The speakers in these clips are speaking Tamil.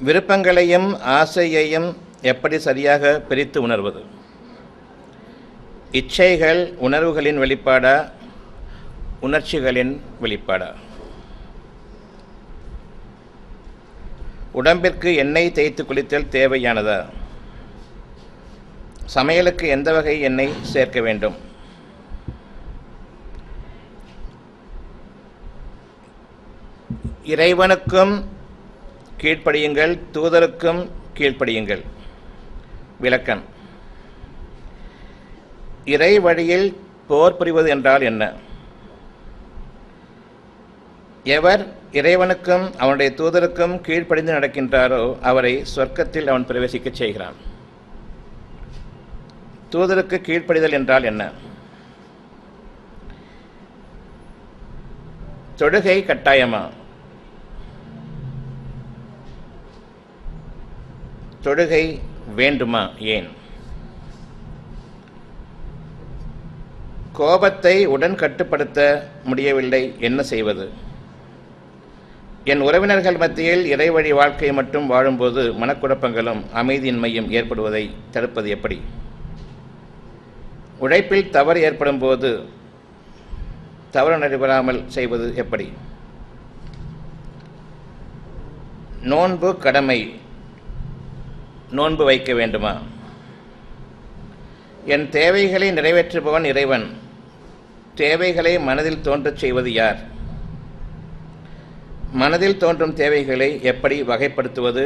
விருப்பங்களையும் ஆசையையும் எப்படி சரியாக பிரித்து உணர்வது? இச்சைகள் உணர்வுகளின் வெளிப்பாடா, உணர்ச்சிகளின் வெளிப்பாடா? உடம்பிற்கு எண்ணெய் தேய்த்து குளித்தல் தேவையானதா? சமையலுக்கு எந்த வகை எண்ணெய் சேர்க்க வேண்டும்? இறைவனுக்கும் கீழ்ப்படியுங்கள், தூதருக்கும் கீழ்ப்படியுங்கள். விளக்கம்: இறை வழியில் போர் புரிவது என்றால் என்ன? எவர் இறைவனுக்கும் அவனுடைய தூதருக்கும் கீழ்ப்படிந்து நடக்கின்றாரோ அவரை சொர்க்கத்தில் அவன் பிரவேசிக்கச் செய்கிறான். தூதருக்கு கீழ்ப்படிதல் என்றால் என்ன? தொழுகை கட்டாயமா? தொழுகை வேண்டுமா? ஏன்? கோபத்தை உடன் கட்டுப்படுத்த முடியவில்லை, என்ன செய்வது? என் உறவினர்கள் மத்தியில் இறைவழி வாழ்க்கை மட்டும் வாழும்போது மனக்குழப்பங்களும் அமைதியின்மையும் ஏற்படுவதை தடுப்பது எப்படி? உழைப்பில் தவறு ஏற்படும் போது தவறு நடைபெறாமல் செய்வது எப்படி? நோன்பு கடமை, நோன்பு வைக்க வேண்டுமா? என் தேவைகளை நிறைவேற்றுபவன் இறைவன். தேவைகளை மனதில் தோன்றச் செய்வது யார்? மனதில் தோன்றும் தேவைகளை எப்படி வகைப்படுத்துவது?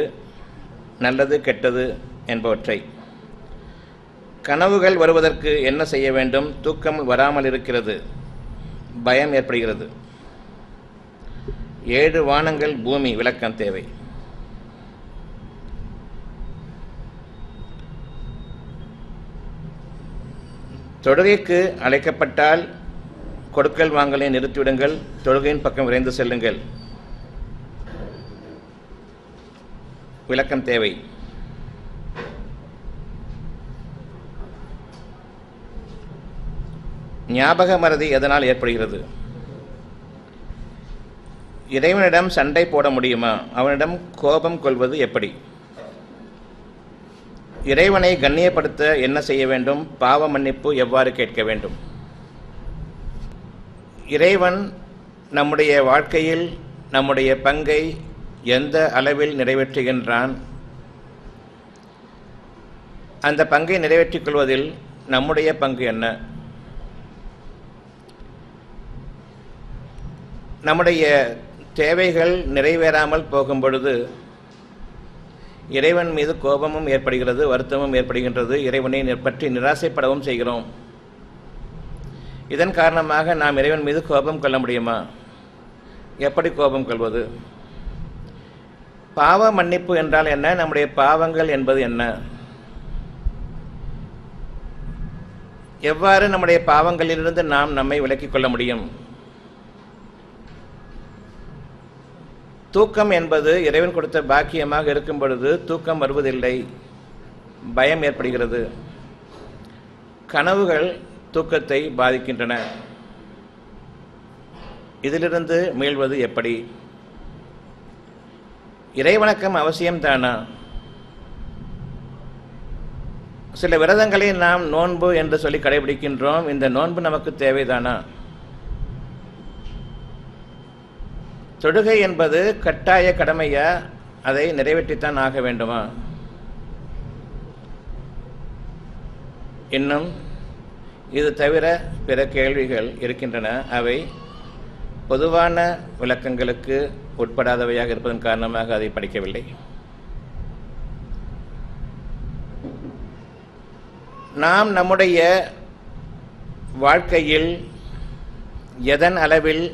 நல்லது கெட்டது என்பவற்றை. கனவுகள் வருவதற்கு என்ன செய்ய வேண்டும்? தூக்கம் வராமல் இருக்கிறது, பயம் ஏற்படுகிறது. 7 வானங்கள் பூமி, விளக்கம் தேவை. தொழுகைக்கு அழைக்கப்பட்டால் கொடுக்கல் வாங்கலை நிறுத்திவிடுங்கள், தொழுகையின் பக்கம் விரைந்து செல்லுங்கள். விளக்கம் தேவை. ஞாபக மறதி எதனால் ஏற்படுகிறது? இறைவனிடம் சண்டை போட முடியுமா? அவனிடம் கோபம் கொள்வது எப்படி? இறைவனை கண்ணியப்படுத்த என்ன செய்ய வேண்டும்? பாவ மன்னிப்பு எவ்வாறு கேட்க வேண்டும்? இறைவன் நம்முடைய வாழ்க்கையில் நம்முடைய பங்கை எந்த அளவில் நிறைவேற்றுகின்றான்? அந்த பங்கை நிறைவேற்றிக் கொள்வதில் நம்முடைய பங்கு என்ன? நம்முடைய தேவைகள் நிறைவேறாமல் போகும் பொழுது இறைவன் மீது கோபமும் ஏற்படுகிறது, வருத்தமும் ஏற்படுகின்றது. இறைவனை பற்றி நிராசைப்படவும் செய்கிறோம். இதன் காரணமாக நாம் இறைவன் மீது கோபம் கொள்ள முடியுமா? எப்படி கோபம் கொள்வது? பாவ மன்னிப்பு என்றால் என்ன? நம்முடைய பாவங்கள் என்பது என்ன? எவ்வாறு நம்முடைய பாவங்களிலிருந்து நாம் நம்மை விலக்கிக் கொள்ள முடியும்? தூக்கம் என்பது இறைவன் கொடுத்த பாக்கியமாக இருக்கும் பொழுது தூக்கம் வருவதில்லை, பயம் ஏற்படுகிறது. கனவுகள் தூக்கத்தை பாதிக்கின்றன. இதிலிருந்து மீள்வது எப்படி? இறைவணக்கம் அவசியம்தானா? சில விரதங்களை நாம் நோன்பு என்று சொல்லி கடைபிடிக்கின்றோம். இந்த நோன்பு நமக்கு தேவைதானா? தொழுகை என்பது கட்டாய கடமையா? அதை நிறைவேற்றித்தான் ஆக வேண்டுமா? இன்னும் இது தவிர பிற கேள்விகள் இருக்கின்றன. அவை பொதுவான விளக்கங்களுக்கு உட்படாதவையாக இருப்பதன் காரணமாக அதை படிக்கவில்லை. நாம் நம்முடைய வாழ்க்கையில் எதன் அளவில்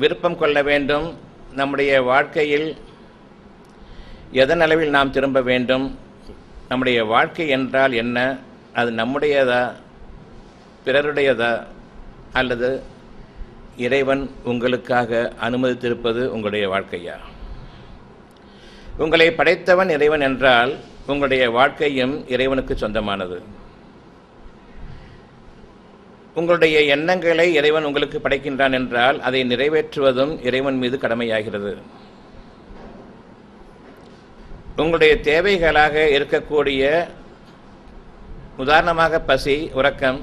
விருப்பம் கொள்ள வேண்டும்? நம்முடைய வாழ்க்கையில் எதன் அளவில் நாம் திரும்ப வேண்டும்? நம்முடைய வாழ்க்கை என்றால் என்ன? அது நம்முடையதா, பிறருடையதா, அல்லது இறைவன் உங்களுக்காக அனுமதித்திருப்பது உங்களுடைய வாழ்க்கையா? உங்களை படைத்தவன் இறைவன் என்றால் உங்களுடைய வாழ்க்கையும் இறைவனுக்கு சொந்தமானது. உங்களுடைய எண்ணங்களை இறைவன் உங்களுக்கு படைக்கின்றான் என்றால் அதை நிறைவேற்றுவதும் இறைவன் மீது கடமையாகிறது. உங்களுடைய தேவைகளாக இருக்கக்கூடிய உதாரணமாக பசி, உறக்கம்,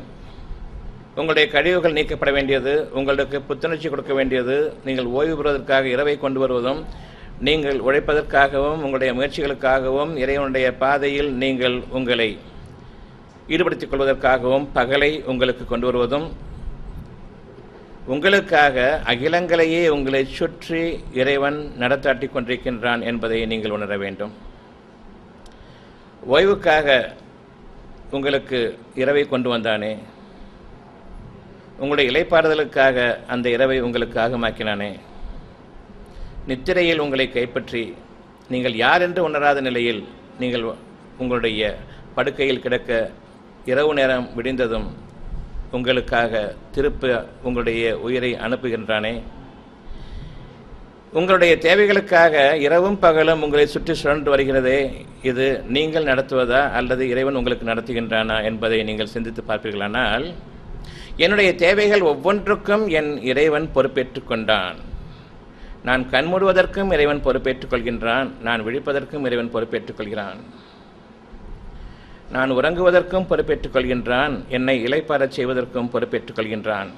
உங்களுடைய கழிவுகள் நீக்கப்பட வேண்டியது, உங்களுக்கு புத்துணர்ச்சி கொடுக்க வேண்டியது, நீங்கள் ஓய்வு பெறுவதற்காக இரவை கொண்டு வருவதும், நீங்கள் உழைப்பதற்காகவும் உங்களுடைய முயற்சிகளுக்காகவும் இறைவனுடைய பாதையில் நீங்கள் உங்களை ஈடுபடுத்திக் கொள்வதற்காகவும் பகலை உங்களுக்கு கொண்டு வருவதும், உங்களுக்காக அகிலங்களையே உங்களை சுற்றி இறைவன் நடத்தாட்டி கொண்டிருக்கின்றான் என்பதை நீங்கள் உணர வேண்டும். ஓய்வுக்காக உங்களுக்கு இரவை கொண்டு வந்தானே, உங்களுடைய இளைப்பாறுதலுக்காக அந்த இரவை உங்களுக்கு ஆகமாக்கினானே, நித்திரையில் உங்களை கைப்பற்றி நீங்கள் யார் என்று உணராத நிலையில் நீங்கள் உங்களுடைய படுக்கையில் கிடக்க இரவு நேரம் விடிந்ததும் உங்களுக்காக திருப்ப உங்களுடைய உயிரை அனுப்புகின்றானே, உங்களுடைய தேவைகளுக்காக இரவும் பகலும் உங்களை சுற்றி சுழன்று வருகிறதே, இது நீங்கள் நடத்துவதா அல்லது இறைவன் உங்களுக்கு நடத்துகின்றானா என்பதை நீங்கள் சிந்தித்து பார்ப்பீர்களானால், என்னுடைய தேவைகள் ஒவ்வொன்றுக்கும் என் இறைவன் பொறுப்பேற்றுக் கொண்டான். நான் கண்மூடுவதற்கும் இறைவன் பொறுப்பேற்றுக் கொள்கின்றான், நான் விழிப்பதற்கும் இறைவன் பொறுப்பேற்றுக் கொள்கிறான், நான் உறங்குவதற்கும் பொறுப்பேற்றுக் கொள்கின்றான், என்னை இளைப்பாறச் செய்வதற்கும் பொறுப்பேற்றுக் கொள்கின்றான்.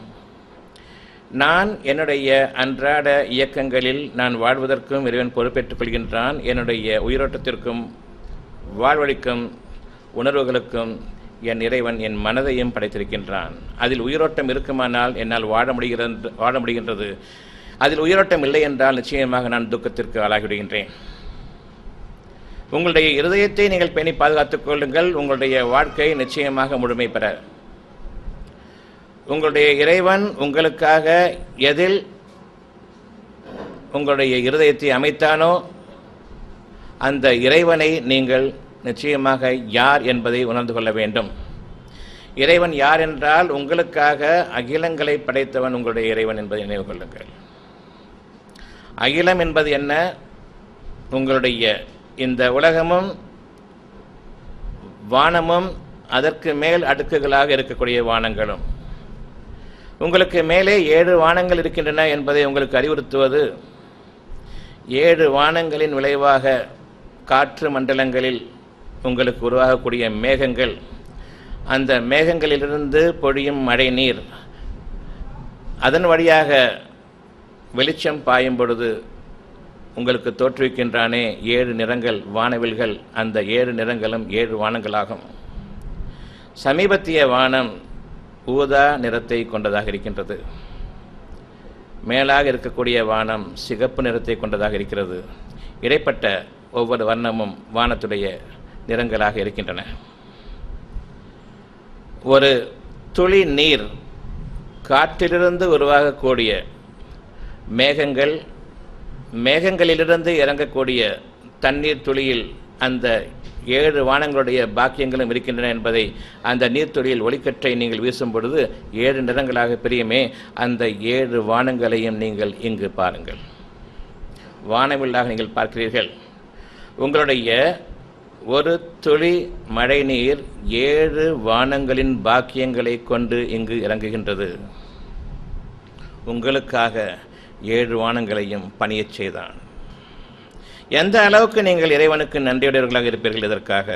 நான் என்னுடைய அன்றாட இயக்கங்களில் நான் வாழ்வதற்கும் இறைவன் பொறுப்பேற்றுக் கொள்கின்றான். என்னுடைய உயிரோட்டத்திற்கும் வாழ்வழிக்கும் உணர்வுகளுக்கும் என் இறைவன் என் மனதையும் படைத்திருக்கின்றான். அதில் உயிரோட்டம் இருக்குமானால் என்னால் வாழ முடிகின்றது. அதில் உயிரோட்டம் இல்லை என்றால் நிச்சயமாக நான் துக்கத்திற்கு ஆளாகிவிடுகின்றேன். உங்களுடைய இருதயத்தை நீங்கள் பேணி பாதுகாத்துக் கொள்ளுங்கள். உங்களுடைய வாழ்க்கை நிச்சயமாக முழுமை பெற உங்களுடைய இறைவன் உங்களுக்காக எதில் உங்களுடைய இருதயத்தை அமைத்தானோ அந்த இறைவனை நீங்கள் நிச்சயமாக யார் என்பதை உணர்ந்து கொள்ள வேண்டும். இறைவன் யார் என்றால் உங்களுக்காக அகிலங்களை படைத்தவன் உங்களுடைய இறைவன் என்பதை நினைவு கொள்ளுங்கள். அகிலம் என்பது என்ன? உங்களுடைய இந்த உலகமும் வானமும் அதற்கு மேல் அடுக்குகளாக இருக்கக்கூடிய வானங்களும். உங்களுக்கு மேலே 7 வானங்கள் இருக்கின்றன என்பதை உங்களுக்கு அறிவுறுத்துவது 7 வானங்களின் விளைவாக காற்று மண்டலங்களில் உங்களுக்கு உருவாகக்கூடிய மேகங்கள், அந்த மேகங்களிலிருந்து பொழியும் மழை நீர், அதன் வழியாக வெளிச்சம் பாயும் பொழுது உங்களுக்கு தோற்றுவிக்கின்றானே 7 நிறங்கள் வானவில்கள். அந்த 7 நிறங்களும் 7 வானங்களாகும். சமீபத்திய வானம் ஊதா நிறத்தை கொண்டதாக இருக்கின்றது. மேலாக இருக்கக்கூடிய வானம் சிகப்பு நிறத்தை கொண்டதாக இருக்கிறது. இடைப்பட்ட ஒவ்வொரு வர்ணமும் வானத்துடைய நிறங்களாக இருக்கின்றன. ஒரு துளி நீர் காற்றிலிருந்து உருவாகக்கூடிய மேகங்கள், மேகங்களிலிருந்து இறங்கக்கூடிய தண்ணீர் துளியில் அந்த 7 வானங்களுடைய பாக்கியங்களும் இருக்கின்றன என்பதை அந்த நீர்த்துளியில் ஒளிக்கற்றை நீங்கள் வீசும் பொழுது 7 நிறங்களாக பிரியுமே, அந்த 7 வானங்களையும் நீங்கள் இங்கு பாருங்கள். வானவில்லாக நீங்கள் பார்க்கிறீர்கள். உங்களுடைய ஒரு துளி மழை நீர் 7 வானங்களின் பாக்கியங்களை கொண்டு இங்கு இறங்குகின்றது. உங்களுக்காக 7 வானங்களையும் பணியச் செய்தான். எந்த அளவுக்கு நீங்கள் இறைவனுக்கு நன்றியுடையவர்களாக இருப்பீர்கள்? இதற்காக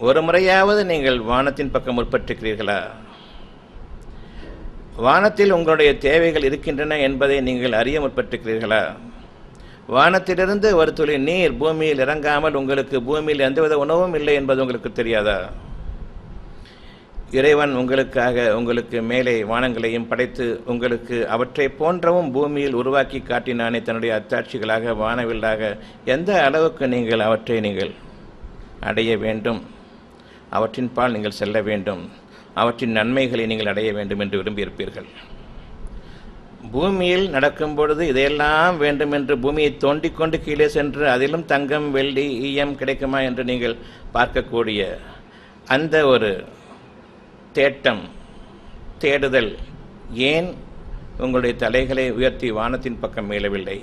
ஒரு முறையாவது நீங்கள் வானத்தின் பக்கம் முற்பற்றுகிறீர்களா? வானத்தில் உங்களுடைய தேவைகள் இருக்கின்றன என்பதை நீங்கள் அறிய முற்பற்றுகிறீர்களா? வானத்திலிருந்து ஒரு துளி நீர் பூமியில் இறங்காமல் உங்களுக்கு பூமியில் எந்தவித உணவும் இல்லை என்பது உங்களுக்கு தெரியாதா? இறைவன் உங்களுக்காக உங்களுக்கு மேலே வானங்களையும் படைத்து உங்களுக்கு அவற்றை போன்றவும் பூமியில் உருவாக்கி காட்டினானே தன்னுடைய அத்தாட்சிகளாக வானவில்லாக. எந்த அளவுக்கு நீங்கள் அவற்றை நீங்கள் அடைய வேண்டும், அவற்றின் பால் நீங்கள் செல்ல வேண்டும், அவற்றின் நன்மைகளை நீங்கள் அடைய வேண்டும் என்று விரும்பியிருப்பீர்கள். பூமியில் நடக்கும் பொழுது இதையெல்லாம் வேண்டும் என்று பூமியை தோண்டிக்கொண்டு கீழே சென்று அதிலும் தங்கம் வெள்ளி ஈயம் கிடைக்குமா என்று நீங்கள் பார்க்கக்கூடிய அந்த ஒரு தேட்டம், தேடுதல் ஏன் உங்களுடைய தலைகளை உயர்த்தி வானத்தின் பக்கம் மீளவில்லை?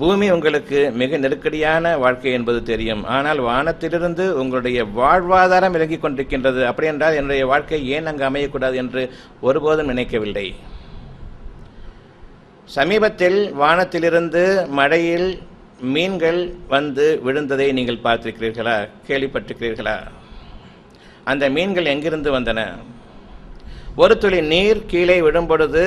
பூமி உங்களுக்கு மிக நெருக்கடியான வாழ்க்கை என்பது தெரியும். ஆனால் வானத்திலிருந்து உங்களுடைய வாழ்வாதாரம் இறங்கிக் கொண்டிருக்கின்றது. அப்படி என்றால் என்னுடைய வாழ்க்கை ஏன் அங்கு அமையக்கூடாது என்று ஒருபோதும் நினைக்கவில்லை. சமீபத்தில் வானத்திலிருந்து மழையில் மீன்கள் வந்து விழுந்ததை நீங்கள் பார்த்திருக்கிறீர்களா, கேள்விப்பட்டிருக்கிறீர்களா? அந்த மீன்கள் எங்கிருந்து வந்தன? ஒரு துளி நீர் கீழே விடும் பொழுது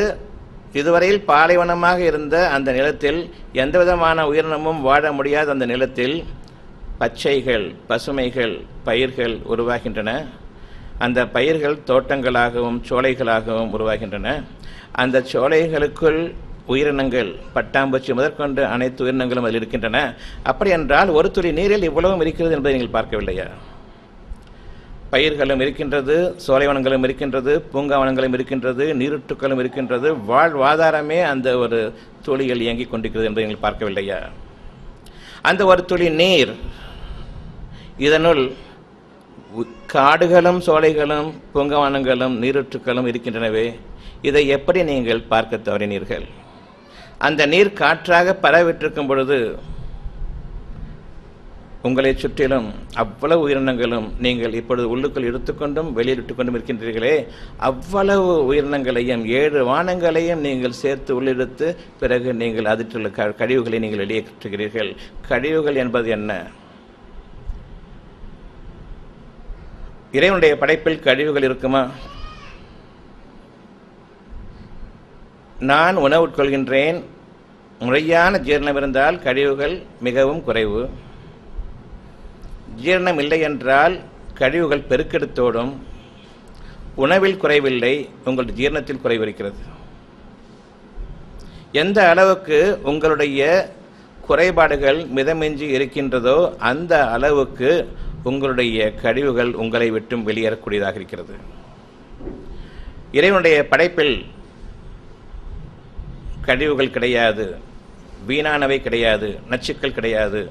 இதுவரையில் பாலைவனமாக இருந்த அந்த நிலத்தில் எந்த விதமான உயிரினமும் வாழ முடியாத அந்த நிலத்தில் பச்சைகள், பசுமைகள், பயிர்கள் உருவாகின்றன. அந்த பயிர்கள் தோட்டங்களாகவும் சோலைகளாகவும் உருவாகின்றன. அந்த சோலைகளுக்குள் உயிரினங்கள், பட்டாம்பூச்சி முதற்கொண்டு அனைத்து உயிரினங்களும் அதில் இருக்கின்றன. அப்படி என்றால் ஒரு துளி நீரில் இவ்வளவும் இருக்கிறது என்பதை நீங்கள் பார்க்கவில்லையா? பயிர்களும் இருக்கின்றது, சோலைவனங்களும் இருக்கின்றது, பூங்காவனங்களும் இருக்கின்றது, நீருற்றுக்களும் இருக்கின்றது. வாழ்வாதாரமே அந்த ஒரு துளியில் இயங்கிக் கொண்டிருக்கிறது என்பதை நீங்கள் பார்க்கவில்லையா? அந்த ஒரு துளி நீர், இதனுள் காடுகளும் சோலைகளும் பூங்காவனங்களும் நீருற்றுக்களும் இருக்கின்றனவே, இதை எப்படி நீங்கள் பார்க்க தவறினீர்கள்? அந்த நீர் காற்றாக பரவிட்டிருக்கும் பொழுது உங்களை சுற்றிலும் அவ்வளவு உயிரினங்களும் நீங்கள் இப்பொழுது உள்ளுக்குள் எடுத்துக்கொண்டும் வெளியிட்டு கொண்டும் இருக்கின்றீர்களே, அவ்வளவு உயிரினங்களையும் 7 வானங்களையும் நீங்கள் சேர்த்து உள்ளெடுத்து பிறகு நீங்கள் அதிற்றுள்ள கழிவுகளை நீங்கள் வெளியேற்றுகிறீர்கள். கழிவுகள் என்பது என்ன? இறைவனுடைய படைப்பில் கழிவுகள் இருக்குமா? நான் உணவு உட்கொள்கின்றேன், முறையான ஜீரணம் இருந்தால் கழிவுகள் மிகவும் குறைவு. ஜீரணம் இல்லை என்றால் கழிவுகள் பெருக்கெடுத்தோடும். உணவில் குறைவில்லை, உங்களுடைய ஜீரணத்தில் குறைவு இருக்கிறது. எந்த அளவுக்கு உங்களுடைய குறைபாடுகள் மிதமின்றி இருக்கின்றதோ அந்த அளவுக்கு உங்களுடைய கழிவுகள் உங்களை விட்டும் வெளியேறக்கூடியதாக இருக்கிறது. இறைவனுடைய படைப்பில் கழிவுகள் கிடையாது, வீணானவை கிடையாது, நச்சுக்கள் கிடையாது.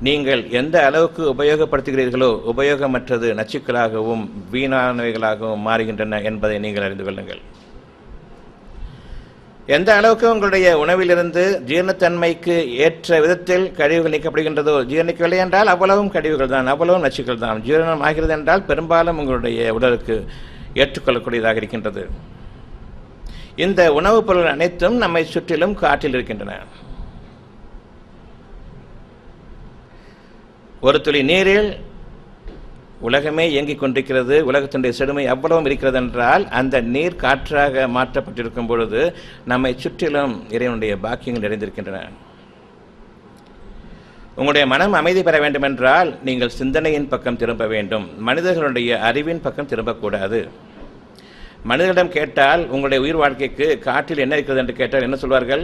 நீங்கள் எந்த அளவுக்கு உபயோகப்படுத்துகிறீர்களோ உபயோகமற்றது நச்சுக்களாகவும் வீணானவைகளாகவும் மாறுகின்றன என்பதை நீங்கள் அறிந்து கொள்ளுங்கள். எந்த அளவுக்கு உங்களுடைய உணவிலிருந்து ஜீரணத்தன்மைக்கு ஏற்ற விதத்தில் கழிவுகள் நீக்கப்படுகின்றதோ, ஜீரணிக்கவில்லை என்றால் அவ்வளவும் கழிவுகள் தான், அவ்வளவும் நச்சுக்கள் தான். ஜீரணம் ஆகிறது என்றால் பெரும்பாலும் உங்களுடைய உடலுக்கு ஏற்றுக்கொள்ளக்கூடியதாக இருக்கின்றது. இந்த உணவுப் பொருட்கள் அனைத்தும் நம்மை சுற்றிலும் காற்றில் இருக்கின்றன. ஒரு துளி நீரில் உலகமே இயங்கிக் கொண்டிருக்கிறது. உலகத்தினுடைய செழுமை அவ்வளவும் இருக்கிறது என்றால் அந்த நீர் காற்றாக மாற்றப்பட்டிருக்கும் பொழுது நம்மை சுற்றிலும் இறைவனுடைய பாக்கியங்கள் நிறைந்திருக்கின்றன. உங்களுடைய மனம் அமைதி பெற வேண்டும் என்றால் நீங்கள் சிந்தனையின் பக்கம் திரும்ப வேண்டும், மனிதர்களுடைய அறிவின் பக்கம் திரும்பக்கூடாது. மனிதர்களிடம் கேட்டால் உங்களுடைய உயிர் வாழ்க்கைக்கு காற்றில் என்ன இருக்கிறது என்று கேட்டால் என்ன சொல்வார்கள்?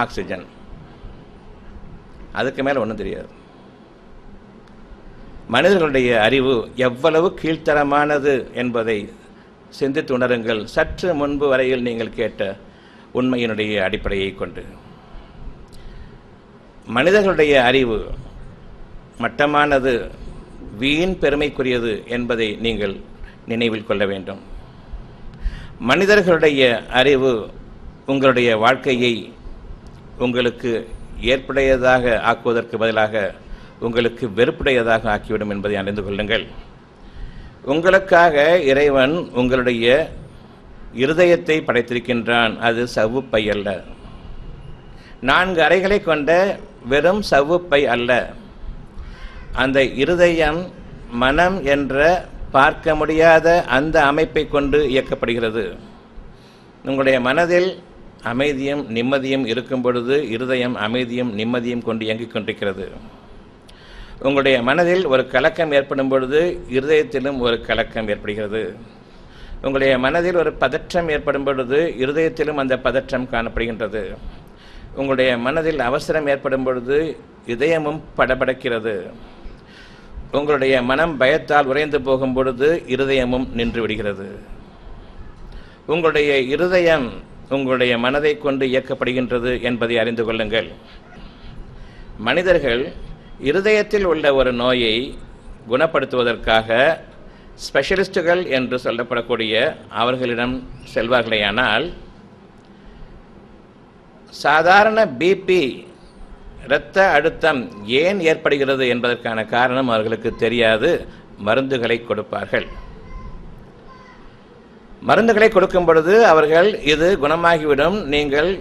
ஆக்சிஜன். அதுக்கு மேலே ஒன்றும் தெரியாது. மனிதர்களுடைய அறிவு எவ்வளவு கீழ்த்தரமானது என்பதை சிந்தித்து உணருங்கள். சற்று முன்பு வரையில் நீங்கள் கேட்ட உண்மையினுடைய அடிப்படையை கொண்டு மனிதர்களுடைய அறிவு மட்டமானது, வீண் பெருமைக்குரியது என்பதை நீங்கள் நினைவில் கொள்ள வேண்டும். மனிதர்களுடைய அறிவு உங்களுடைய வாழ்க்கையை உங்களுக்கு ஏற்புடையதாக ஆக்குவதற்கு பதிலாக உங்களுக்கு வெறுப்புடையதாக ஆக்கிவிடும் என்பதை அறிந்து கொள்ளுங்கள். உங்களுக்காக இறைவன் உங்களுடைய இருதயத்தை படைத்திருக்கின்றான். அது சவ்வுப்பை அல்ல, 4 அறைகளை கொண்ட வெறும் சவ்வுப்பை அல்ல. அந்த இருதயம் மனம் என்ற பார்க்க முடியாத அந்த அமைப்பை கொண்டு இயக்கப்படுகிறது. உங்களுடைய மனதில் அமைதியும் நிம்மதியும் இருக்கும் பொழுது இருதயம் அமைதியும் நிம்மதியும் கொண்டு இயங்கிக் கொண்டிருக்கிறது. உங்களுடைய மனதில் ஒரு கலக்கம் ஏற்படும் பொழுது இருதயத்திலும் ஒரு கலக்கம் ஏற்படுகிறது. உங்களுடைய மனதில் ஒரு பதற்றம் ஏற்படும் பொழுது இருதயத்திலும் அந்த பதற்றம் காணப்படுகின்றது. உங்களுடைய மனதில் அவசரம் ஏற்படும் பொழுது இதயமும் படபடக்கிறது. உங்களுடைய மனம் பயத்தால் உறைந்து போகும் பொழுது இருதயமும் நின்று விடுகிறது. உங்களுடைய இருதயம் உங்களுடைய மனதை கொண்டு இயக்கப்படுகின்றது என்பதை அறிந்து கொள்ளுங்கள். மனிதர்கள் இருதயத்தில் உள்ள ஒரு நோயை குணப்படுத்துவதற்காக ஸ்பெஷலிஸ்டுகள் என்று சொல்லப்படக்கூடிய அவர்களிடம் செல்வார்களேயானால், சாதாரண பிபி இரத்த அழுத்தம் ஏன் ஏற்படுகிறது என்பதற்கான காரணம் அவர்களுக்கு தெரியாது. மருந்துகளை கொடுப்பார்கள். மருந்துகளை கொடுக்கும் பொழுது அவர்கள் இது குணமாகிவிடும், நீங்கள்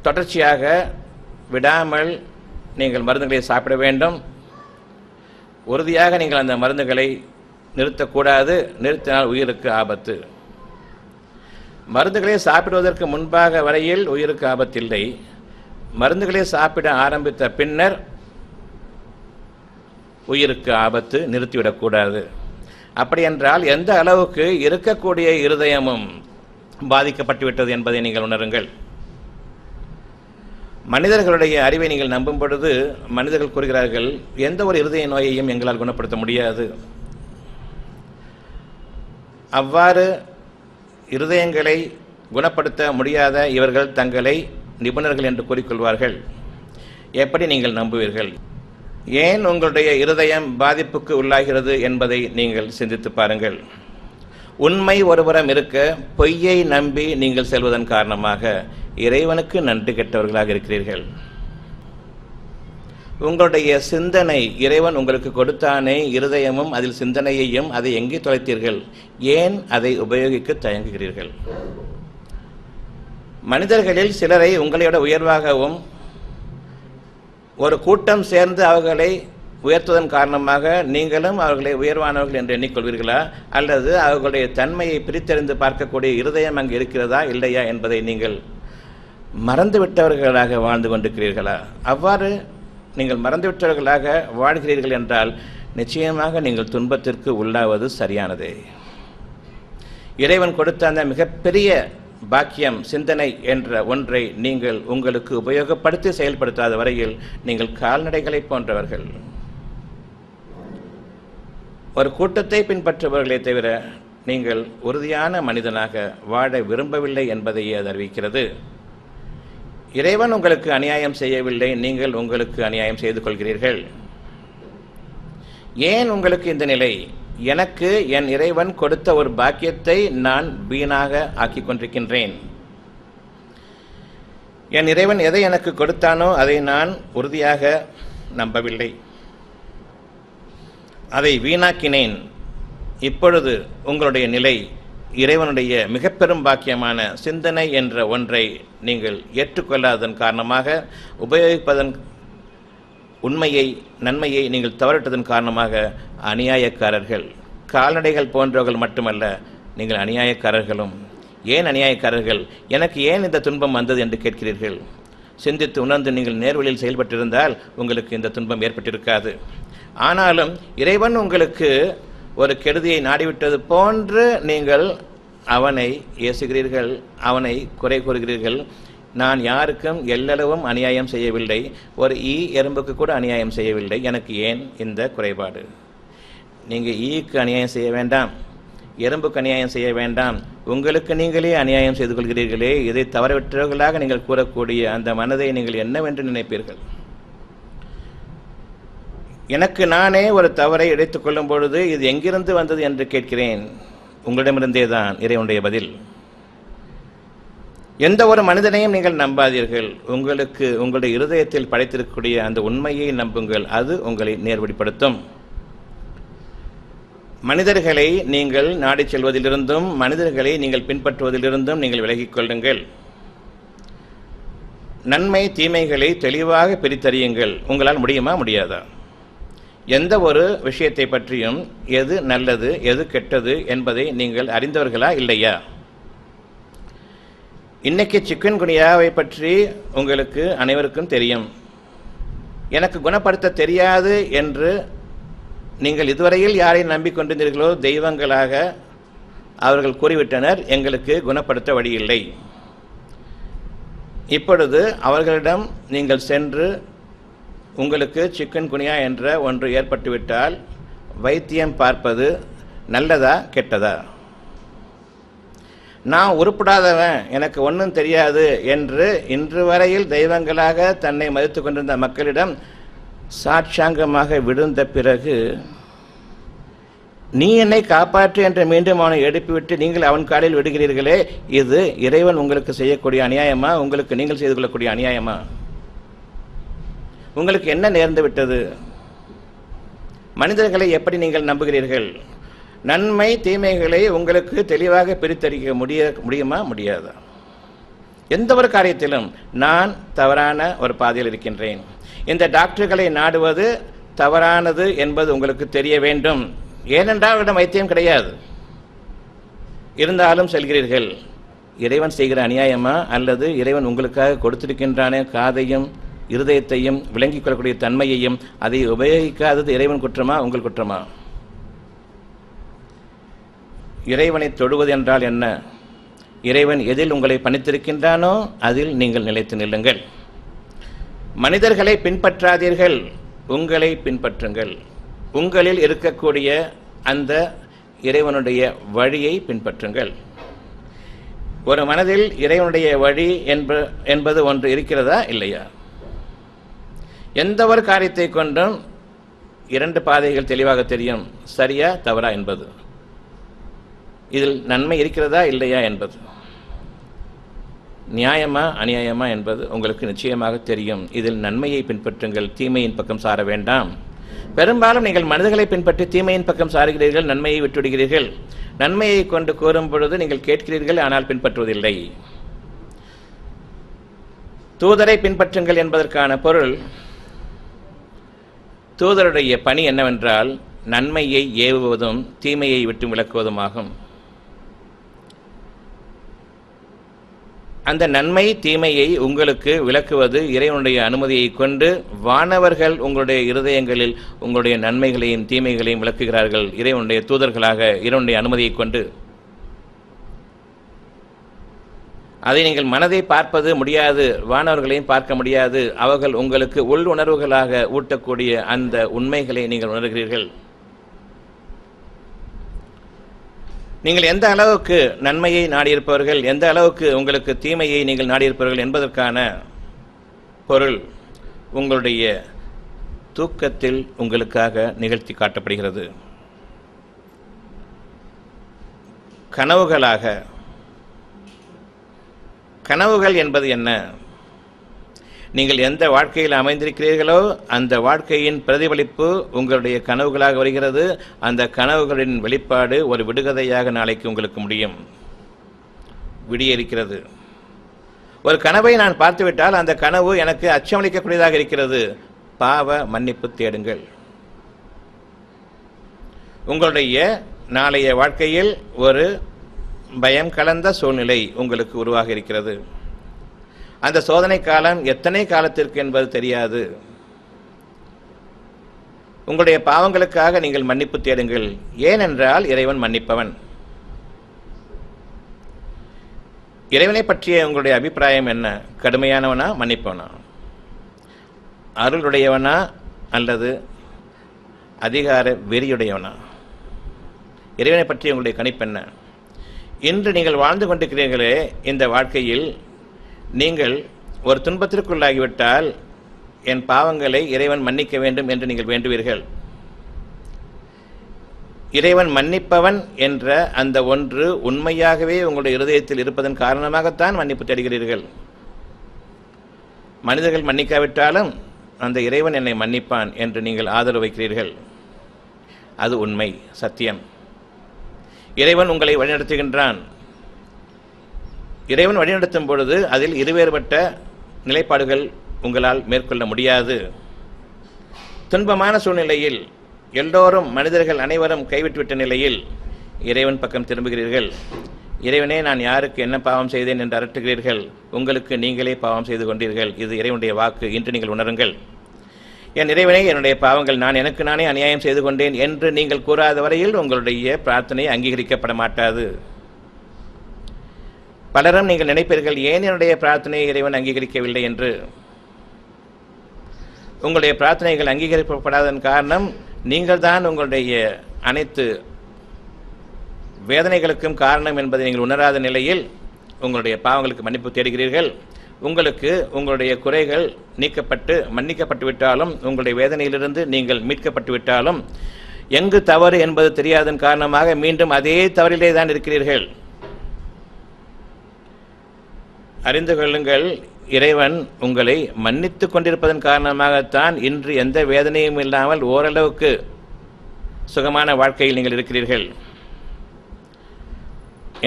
தொடர்ச்சியாக விடாமல் நீங்கள் மருந்துகளை சாப்பிட வேண்டும். உறுதியாக நீங்கள் அந்த மருந்துகளை நிறுத்தக்கூடாது. நிறுத்தினால் உயிருக்கு ஆபத்து. மருந்துகளை சாப்பிடுவதற்கு முன்பாக வரையில் உயிருக்கு ஆபத்தில்லை. மருந்துகளை சாப்பிட ஆரம்பித்த பின்னர் உயிருக்கு ஆபத்து. நிறுத்திவிடக்கூடாது. அப்படி என்றால் எந்த அளவுக்கு இருக்கக்கூடிய இருதயமும் பாதிக்கப்பட்டுவிட்டது என்பதை நீங்கள் உணருங்கள். மனிதர்களுடைய அறிவை நீங்கள் நம்பும் பொழுது மனிதர்கள் கூறுகிறார்கள், எந்த ஒரு இருதய நோயையும் எங்களால் குணப்படுத்த முடியாது. அவ்வாறு இருதயங்களை குணப்படுத்த முடியாத இவர்கள் தங்களை நிபுணர்கள் என்று கூறிக்கொள்வார்கள். எப்படி நீங்கள் நம்புவீர்கள்? ஏன் உங்களுடைய இருதயம் பாதிப்புக்கு உள்ளாகிறது என்பதை நீங்கள் சிந்தித்து பாருங்கள். உண்மை ஒருபுறம் இருக்க பொய்யை நம்பி நீங்கள் செல்வதன் காரணமாக இறைவனுக்கு நன்றி கெட்டவர்களாக இருக்கிறீர்கள். உங்களுடைய சிந்தனை இறைவன் உங்களுக்கு கொடுத்தானே இருதயமும் அதில் சிந்தனையையும் அதை எங்கே தொலைத்தீர்கள்? ஏன் அதை உபயோகிக்க தயங்குகிறீர்கள்? மனிதர்களில் சிலரை உங்களையோட உயர்வாகவும் ஒரு கூட்டம் சேர்ந்து அவர்களை உயர்த்துவதன் காரணமாக நீங்களும் அவர்களை உயர்வானவர்கள் என்று எண்ணிக்கொள்வீர்களா? அல்லது அவர்களுடைய தன்மையை பிரித்தறிந்து பார்க்கக்கூடிய இருதயம் அங்கு இருக்கிறதா இல்லையா என்பதை நீங்கள் மறந்துவிட்டவர்களாக வாழ்ந்து கொண்டிருக்கிறீர்களா? அவ்வாறு நீங்கள் மறந்துவிட்டவர்களாக வாழ்கிறீர்கள் என்றால் நிச்சயமாக நீங்கள் துன்பத்திற்கு உள்ளாவது சரியானதே. இறைவன் கொடுத்த அந்த மிகப்பெரிய பாக்கியம் சிந்தனை என்ற ஒன்றை நீங்கள் உங்களுக்கு உபயோகப்படுத்தி செயல்படுத்தாத வரையில் நீங்கள் கால்நடைகளை போன்றவர்கள். ஒரு கூட்டத்தை பின்பற்றுபவர்களே தவிர நீங்கள் உறுதியான மனிதனாக வாழ விரும்பவில்லை என்பதையே அது அறிவிக்கிறது. இறைவன் உங்களுக்கு அநியாயம் செய்யவில்லை, நீங்கள் உங்களுக்கு அநியாயம் செய்து கொள்கிறீர்கள். ஏன் உங்களுக்கு இந்த நிலை? எனக்கு என் இறைவன் கொடுத்த ஒரு பாக்கியத்தை நான் வீணாக ஆக்கிக் கொண்டிருக்கின்றேன். என் இறைவன் எதை எனக்கு கொடுத்தானோ அதை நான் உறுதியாக நம்பவில்லை, அதை வீணாக்கினேன். இப்பொழுது உங்களுடைய நிலை இறைவனுடைய மிக பெரும் பாக்கியமான சிந்தனை என்ற ஒன்றை நீங்கள் ஏற்றுக்கொள்ளாததன் காரணமாக, உபயோகிப்பதன் உண்மையை நன்மையை நீங்கள் தவறிட்டதன் காரணமாக அநியாயக்காரர்கள், கால்நடைகள் போன்றவர்கள் மட்டுமல்ல, நீங்கள் அநியாயக்காரர்களும். ஏன் அநியாயக்காரர்கள்? எனக்கு ஏன் இந்த துன்பம் வந்தது என்று கேட்கிறீர்கள். சிந்தித்து உணர்ந்து நீங்கள் நேர்வழியில் செயல்பட்டிருந்தால் உங்களுக்கு இந்த துன்பம் ஏற்பட்டிருக்காது. ஆனாலும் இறைவன் உங்களுக்கு ஒரு கெடுதியை நாடிவிட்டது போன்று நீங்கள் அவனை ஏசுகிறீர்கள், அவனை குறை கூறுகிறீர்கள். நான் யாருக்கும் எல்லளவும் அநியாயம் செய்யவில்லை, ஒரு எறும்புக்கு கூட அநியாயம் செய்யவில்லை, எனக்கு ஏன் இந்த குறைபாடு? நீங்கள் ஈக்கு அநியாயம் செய்ய வேண்டாம், எறும்புக்கு அநியாயம் செய்ய வேண்டாம், உங்களுக்கு நீங்களே அநியாயம் செய்து கொள்கிறீர்களே. இதை தவறவிட்டவர்களாக நீங்கள் கூறக்கூடிய அந்த மனதை நீங்கள் என்னவென்று நினைப்பீர்கள்? எனக்கு நானே ஒரு தவறை இழைத்துக் கொள்ளும் பொழுது இது எங்கிருந்து வந்தது என்று கேட்கிறேன். உங்களிடமிருந்தே தான் இறைவனுடைய பதில். எந்த ஒரு மனிதனையும் நீங்கள் நம்பாதீர்கள். உங்களுக்கு உங்களுடைய இருதயத்தில் படைத்திருக்கக்கூடிய அந்த உண்மையை நம்புங்கள், அது உங்களை நேர்வழிப்படுத்தும். மனிதர்களை நீங்கள் நாடி செல்வதிலிருந்தும் மனிதர்களை நீங்கள் பின்பற்றுவதிலிருந்தும் நீங்கள் விலகிக் கொள்ளுங்கள். நன்மை தீமைகளை தெளிவாக பிரித்தறியுங்கள். உங்களால் முடியுமா? முடியாதா? எந்த ஒரு விஷயத்தை பற்றியும் எது நல்லது எது கெட்டது என்பதை நீங்கள் அறிந்தவர்களா இல்லையா? இன்னைக்கு சிக்கன் குனியாவை பற்றி உங்களுக்கு அனைவருக்கும் தெரியும். எனக்கு குணப்படுத்த தெரியாது என்று நீங்கள் இதுவரையில் யாரை நம்பிக்கொண்டிருந்தீர்களோ தெய்வங்களாக அவர்கள் கூறிவிட்டனர், எங்களுக்கு குணப்படுத்த வழியில்லை. இப்பொழுது அவர்களிடம் நீங்கள் சென்று உங்களுக்கு சிக்கன் குனியா என்ற ஒன்று ஏற்பட்டுவிட்டால் வைத்தியம் பார்ப்பது நல்லதா கெட்டதா? நான் உருப்படாதவன், எனக்கு ஒன்றும் தெரியாது என்று இன்று வரையில் தெய்வங்களாக தன்னை மதித்து கொண்டிருந்த மக்களிடம் சாட்சாங்கமாக விழுந்த பிறகு நீ என்னை காப்பாற்று என்று மீண்டும் அவனை எழுப்பிவிட்டு நீங்கள் அவன் காலில் விடுகிறீர்களே, இது இறைவன் உங்களுக்கு செய்யக்கூடிய அநியாயமா? உங்களுக்கு நீங்கள் செய்து கொள்ளக்கூடிய அநியாயமா? உங்களுக்கு என்ன நேர்ந்து விட்டது? மனிதர்களை எப்படி நீங்கள் நம்புகிறீர்கள்? நன்மை தீமைகளை உங்களுக்கு தெளிவாக பிரித்தறிக்க முடியுமா? முடியாதா? எந்த ஒரு காரியத்திலும் நான் தவறான ஒரு பாதையில் இருக்கின்றேன், இந்த டாக்டர்களை நாடுவது தவறானது என்பது உங்களுக்கு தெரிய வேண்டும். ஏனென்றால் அவரிடம் வைத்தியம் கிடையாது, இருந்தாலும் செல்கிறீர்கள். இறைவன் செய்கிற அநியாயமா, அல்லது இறைவன் உங்களுக்காக கொடுத்திருக்கின்றானே காதையும் இருதயத்தையும் விளங்கிக் கொள்ளக்கூடிய தன்மையையும் அதை உபயோகிக்காதது இறைவன் குற்றமா, உங்கள் குற்றமா? இறைவனை தொழுவது என்றால் என்ன? இறைவன் எதில் உங்களை பணித்திருக்கின்றானோ அதில் நீங்கள் நிலைத்து நில்லுங்கள். மனிதர்களை பின்பற்றாதீர்கள், உங்களை பின்பற்றுங்கள். உங்களில் இருக்கக்கூடிய அந்த இறைவனுடைய வழியை பின்பற்றுங்கள். ஒரு மனதில் இறைவனுடைய வழி என்பது ஒன்று இருக்கிறதா இல்லையா? எந்த ஒரு காரியத்தை கொண்டும் இரண்டு பாதைகள் தெளிவாக தெரியும், சரியா தவறா என்பது. இதில் நன்மை இருக்கிறதா இல்லையா என்பது, நியாயமா அநியாயமா என்பது உங்களுக்கு நிச்சயமாக தெரியும். இதில் நன்மையை பின்பற்றுங்கள், தீமையின் பக்கம் சார வேண்டாம். பெரும்பாலும் நீங்கள் மனிதர்களை பின்பற்றி தீமையின் பக்கம் சாருகிறீர்கள், நன்மையை விட்டுவிடுகிறீர்கள். நன்மையை கொண்டு கூறும் பொழுது நீங்கள் கேட்கிறீர்கள், ஆனால் பின்பற்றுவதில்லை. தூதரை பின்பற்றுங்கள் என்பதற்கான பொருள், தூதருடைய பணி என்னவென்றால் நன்மையை ஏவுவதும் தீமையை விட்டு விலக்குவதுமாகும். அந்த நன்மை தீமையை உங்களுக்கு விளக்குவது இறைவனுடைய அனுமதியை கொண்டு. வானவர்கள் உங்களுடைய இருதயங்களில் உங்களுடைய நன்மைகளையும் தீமைகளையும் விளக்குகிறார்கள் இறைவனுடைய தூதர்களாக, இறைவனுடைய அனுமதியை கொண்டு. அதை நீங்கள் மனதை பார்ப்பது முடியாது, வானவர்களையும் பார்க்க முடியாது. அவர்கள் உங்களுக்கு உள் உணர்வுகளாக ஊட்டக்கூடிய அந்த உண்மைகளை நீங்கள் உணர்கிறீர்கள். நீங்கள் எந்த அளவுக்கு நன்மையை நாடியிருப்பவர்கள், எந்த அளவுக்கு உங்களுக்கு தீமையை நீங்கள் நாடியிருப்பவர்கள் என்பதற்கான பொருள் உங்களுடைய தூக்கத்தில் உங்களுக்காக நிகழ்த்தி காட்டப்படுகிறது. கனவுகளாக. கனவுகள் என்பது என்ன? நீங்கள் எந்த வாழ்க்கையில் அமைந்திருக்கிறீர்களோ அந்த வாழ்க்கையின் பிரதிபலிப்பு உங்களுடைய கனவுகளாக வருகிறது. அந்த கனவுகளின் வெளிப்பாடு ஒரு விடுகதையாக நாளைக்கு உங்களுக்கு முடியும். விடியிருக்கிறது. ஒரு கனவை நான் பார்த்துவிட்டால் அந்த கனவு எனக்கு அச்சமளிக்கக்கூடியதாக இருக்கிறது. பாவ மன்னிப்பு தேடுங்கள். உங்களுடைய நாளைய வாழ்க்கையில் ஒரு பயம் கலந்த சூழ்நிலை உங்களுக்கு உருவாக இருக்கிறது. அந்த சோதனை காலம் எத்தனை காலத்திற்கு என்பது தெரியாது. உங்களுடைய பாவங்களுக்காக நீங்கள் மன்னிப்பு தேடுங்கள். ஏனென்றால் இறைவன் மன்னிப்பவன். இறைவனை பற்றிய உங்களுடைய அபிப்பிராயம் என்ன? கடுமையானவனா, மன்னிப்பவனா? அருளுடையவனா அல்லது அதிகார வெறியுடையவனா? இறைவனை பற்றி உங்களுடைய கணிப்பு என்ன? இன்று நீங்கள் வாழ்ந்து கொண்டிருக்கிறீர்களே இந்த வாழ்க்கையில், நீங்கள் ஒரு துன்பத்திற்குள்ளாகிவிட்டால் என் பாவங்களை இறைவன் மன்னிக்க வேண்டும் என்று நீங்கள் வேண்டுவீர்கள். இறைவன் மன்னிப்பவன் என்ற அந்த ஒன்று உண்மையாகவே உங்களுடைய இருதயத்தில் இருப்பதன் காரணமாகத்தான் மன்னிப்பு தேடுகிறீர்கள். மனிதர்கள் மன்னிக்காவிட்டாலும் அந்த இறைவன் என்னை மன்னிப்பான் என்று நீங்கள் ஆதரவு வைக்கிறீர்கள். அது உண்மை, சத்தியம். இறைவன் உங்களை வழிநடத்துகின்றான். இறைவன் வழிநடத்தும் பொழுது அதில் இருவேறுபட்ட நிலைப்பாடுகள் உங்களால் மேற்கொள்ள முடியாது. துன்பமான சூழ்நிலையில் எல்லோரும் மனிதர்கள் அனைவரும் கைவிட்டுவிட்ட நிலையில் இறைவன் பக்கம் திரும்புகிறீர்கள். இறைவனே, நான் யாருக்கு என்ன பாவம் செய்தேன் என்று அரட்டுகிறீர்கள். உங்களுக்கு நீங்களே பாவம் செய்து கொண்டீர்கள். இது இறைவனுடைய வாக்கு. இன்று நீங்கள் உணருங்கள். என் இறைவனே, என்னுடைய பாவங்கள், நான் எனக்கு நானே அநியாயம் செய்து கொண்டேன் என்று நீங்கள் கூறாத வரையில் உங்களுடைய பிரார்த்தனை அங்கீகரிக்கப்பட மாட்டாது. பலரும் நீங்கள் நினைப்பீர்கள், ஏன் என்னுடைய பிரார்த்தனையை இறைவன் அங்கீகரிக்கவில்லை என்று. உங்களுடைய பிரார்த்தனைகள் அங்கீகரிக்கப்படாததன் காரணம் நீங்கள் தான் உங்களுடைய அனைத்து வேதனைகளுக்கும் காரணம் என்பதை நீங்கள் உணராத நிலையில் உங்களுடைய பாவங்களுக்கு மன்னிப்பு தேடுகிறீர்கள். உங்களுக்கு உங்களுடைய குறைகள் நீக்கப்பட்டு மன்னிக்கப்பட்டு விட்டாலும், உங்களுடைய வேதனையிலிருந்து நீங்கள் மீட்கப்பட்டு விட்டாலும், எங்கு தவறு என்பது தெரியாதன் காரணமாக மீண்டும் அதே தவறிலே தான் இருக்கிறீர்கள். அறிந்து கொள்ளுங்கள், இறைவன் உங்களை மன்னித்து கொண்டிருப்பதன் காரணமாகத்தான் இன்று எந்த வேதனையும் இல்லாமல் ஓரளவுக்கு சுகமான வாழ்க்கையில் நீங்கள் இருக்கிறீர்கள்.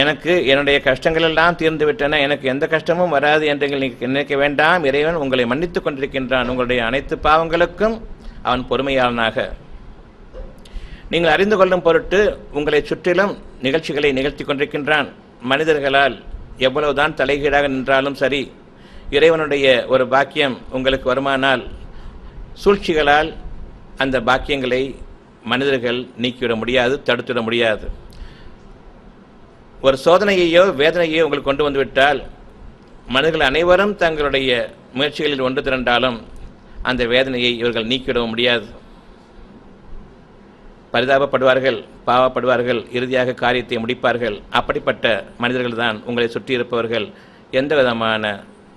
எனக்கு என்னுடைய கஷ்டங்கள் எல்லாம் தீர்ந்து விட்டன, எனக்கு எந்த கஷ்டமும் வராது என்று நினைக்க வேண்டாம். இறைவன் உங்களை மன்னித்துக் கொண்டிருக்கின்றான். உங்களுடைய அனைத்து பாவங்களுக்கும் அவன் பொறுமையாளனாக. நீங்கள் அறிந்து கொள்ளும் பொருட்டு உங்களை சுற்றிலும் நிகழ்ச்சிகளை நிகழ்த்தி கொண்டிருக்கின்றான். மனிதர்களால் எவ்வளவுதான் தலைகீழாக நின்றாலும் சரி, இறைவனுடைய ஒரு பாக்கியம் உங்களுக்கு வருமானால் சூழ்ச்சிகளால் அந்த பாக்கியங்களை மனிதர்கள் நீக்கிவிட முடியாது, தடுத்துவிட முடியாது. ஒரு சோதனையையோ வேதனையோ உங்களுக்கு கொண்டு வந்துவிட்டால் மனிதர்கள் அனைவரும் தங்களுடைய முயற்சிகளில் ஒன்று திரண்டாலும் அந்த வேதனையை இவர்கள் நீக்கிவிட முடியாது. பரிதாபப்படுவார்கள், பாவப்படுவார்கள், இறுதியாக காரியத்தை முடிப்பார்கள். அப்படிப்பட்ட மனிதர்கள் தான் உங்களை சுற்றியிருப்பவர்கள். எந்த விதமான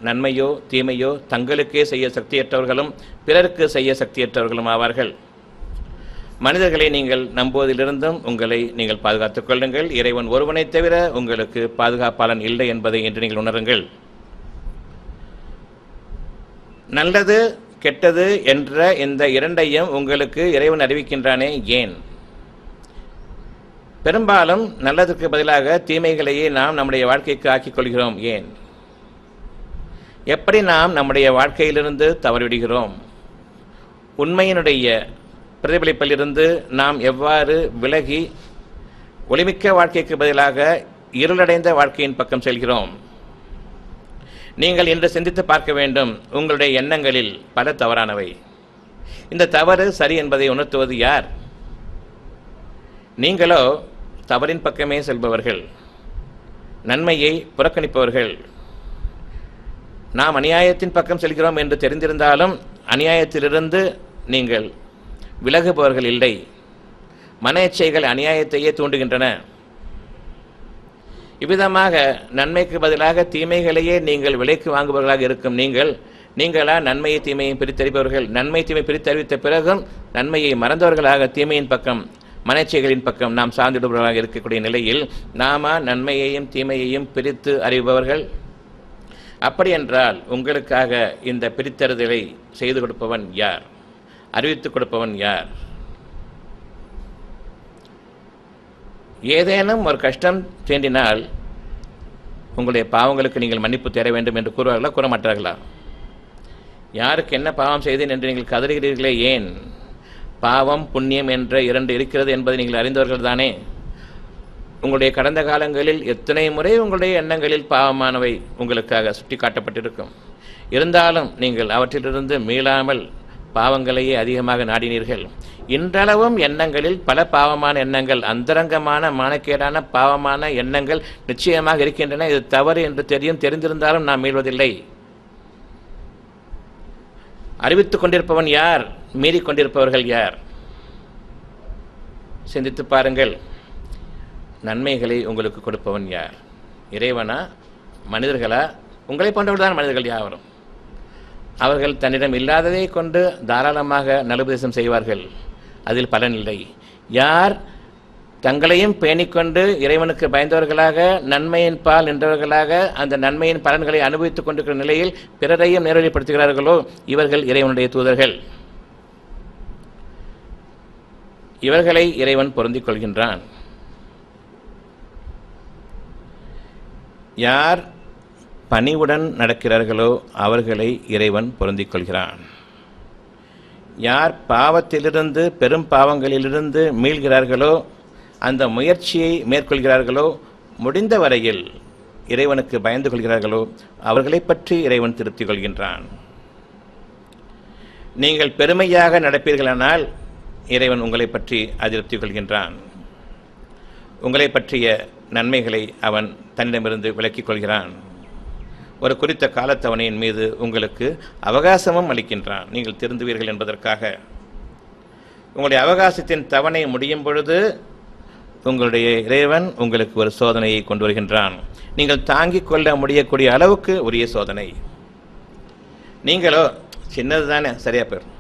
நன்மையோ தீமையோ தங்களுக்கே செய்ய சக்தியற்றவர்களும் பிறருக்கு செய்ய சக்தியற்றவர்களும் ஆவார்கள். மனிதர்களை நீங்கள் நம்புவதிலிருந்தும் உங்களை நீங்கள் பாதுகாத்துக் கொள்ளுங்கள். இறைவன் ஒருவனை தவிர உங்களுக்கு பாதுகாப்பாளன் இல்லை என்பதை இன்று நீங்கள் உணருங்கள். நல்லது கெட்டது என்ற இந்த இரண்டையும் உங்களுக்கு இறைவன் அறிவிக்கின்றானே, ஏன்? பெரும்பாலும் நல்லதற்கு பதிலாக தீமைகளையே நாம் நம்முடைய வாழ்க்கைக்கு ஆக்கிக் கொள்கிறோம். ஏன்? எப்படி நாம் நம்முடைய வாழ்க்கையிலிருந்து தவறிவிடுகிறோம்? உண்மையினுடைய பிரதிபலிப்பிலிருந்து நாம் எவ்வாறு விலகி ஒளிமிக்க வாழ்க்கைக்கு பதிலாக இருளடைந்த வாழ்க்கையின் பக்கம் செல்கிறோம்? நீங்கள் இன்று சிந்தித்து பார்க்க வேண்டும். உங்களுடைய எண்ணங்களில் பல தவறானவை. இந்த தவறு சரி என்பதை உணர்த்துவது யார்? நீங்களோ தவறின் பக்கமே செல்பவர்கள், நன்மையை புறக்கணிப்பவர்கள். நாம் அநியாயத்தின் பக்கம் செல்கிறோம் என்று தெரிந்திருந்தாலும் அநியாயத்திலிருந்து நீங்கள் விலகுபவர்கள் இல்லை. மன இச்சைகள் அநியாயத்தையே தூண்டுகின்றன. இவ்விதமாக நன்மைக்கு பதிலாக தீமைகளையே நீங்கள் விலைக்கு வாங்குபவர்களாக இருக்கும் நீங்களா நன்மையை தீமையும் பிரித்தறிபவர்கள்? நன்மை தீமை பிரித்தறிவித்த பிறகும் நன்மையை மறந்தவர்களாக தீமையின் பக்கம், மனச்சைகளின் பக்கம் நாம் சார்ந்திடுபவர்களாக இருக்கக்கூடிய நிலையில் நாம நன்மையையும் தீமையையும் பிரித்து அறிபவர்கள்? அப்படி என்றால் உங்களுக்காக இந்த பிரித்தறிதலை செய்து கொடுப்பவன் யார்? அறிவித்துக் கொடுப்பவன் யார்? ஏதேனும் ஒரு கஷ்டம் தீண்டினால் உங்களுடைய பாவங்களுக்கு நீங்கள் மன்னிப்பு தேட வேண்டும் என்று கூறுவார்களா, கூற மாட்டார்களா? யாருக்கு என்ன பாவம் செய்தேன் என்று நீங்கள் கதறுகிறீர்களே, ஏன்? பாவம் புண்ணியம் என்ற இரண்டு இருக்கிறது என்பதை நீங்கள் அறிந்தவர்கள் தானே. உங்களுடைய கடந்த காலங்களில் எத்தனை முறை உங்களுடைய எண்ணங்களில் பாவமானவை உங்களுக்காக சுட்டி காட்டப்பட்டிருக்கும். இருந்தாலும் நீங்கள் அவற்றிலிருந்து மீளாமல் பாவங்களையே அதிகமாக நாடினீர்கள். இன்றளவும் எண்ணங்களில் பல பாவமான எண்ணங்கள், அந்தரங்கமான மானக்கேடான பாவமான எண்ணங்கள் நிச்சயமாக இருக்கின்றன. இது தவறு என்று தெரிந்திருந்தாலும் நாம் மீள்வதில்லை. அறிவித்துக் கொண்டிருப்பவன் யார்? மீறிக்கொண்டிருப்பவர்கள் யார்? சிந்தித்து பாருங்கள். நன்மைகளை உங்களுக்கு கொடுப்பவன் யார்? இறைவனா, மனிதர்களா? உங்களை போன்றவர்கள்தான் மனிதர்கள் யாவரும். அவர்கள் தன்னிடம் இல்லாததை கொண்டு தாராளமாக நலுபதேசம் செய்வார்கள், அதில் பலன் இல்லை. யார் தங்களையும் பேணிக்கொண்டு இறைவனுக்கு பயந்தவர்களாக நன்மையின் பால் நின்றவர்களாக அந்த நன்மையின் பலன்களை அனுபவித்துக் கொண்டிருக்கிற நிலையில் பிறரையும் நேரடிப்படுத்துகிறார்களோ இவர்கள் இறைவனுடைய தூதர்கள். இவர்களை இறைவன் பொருந்திக் கொள்கின்றான். யார் பணிவுடன் நடக்கிறார்களோ அவர்களை இறைவன் பொருந்திக் கொள்கிறான். யார் பாவத்திலிருந்து பெரும் பாவங்களிலிருந்து மீள்கிறார்களோ, அந்த முயற்சியை மேற்கொள்கிறார்களோ, முடிந்த வரையில் இறைவனுக்கு பயந்து கொள்கிறார்களோ அவர்களை பற்றி இறைவன் திருப்தி கொள்கின்றான். நீங்கள் பெருமையாக நடப்பீர்களானால் இறைவன் உங்களை பற்றி அதிருப்தி கொள்கின்றான். உங்களை பற்றிய நன்மைகளை அவன் தன்னிடமிருந்து விலக்கிக் கொள்கிறான். ஒரு குறித்த காலத்தவணையின் மீது உங்களுக்கு அவகாசமும் அளிக்கின்றான், நீங்கள் திருந்துவீர்கள் என்பதற்காக. உங்களுடைய அவகாசத்தின் தவணை முடியும் பொழுது உங்களுடைய இறைவன் உங்களுக்கு ஒரு சோதனையை கொண்டு வருகின்றான். நீங்கள் தாங்கிக் கொள்ள முடியக்கூடிய அளவுக்கு உரிய சோதனை. நீங்களோ சின்னது தானே, சரியா போயிடும்,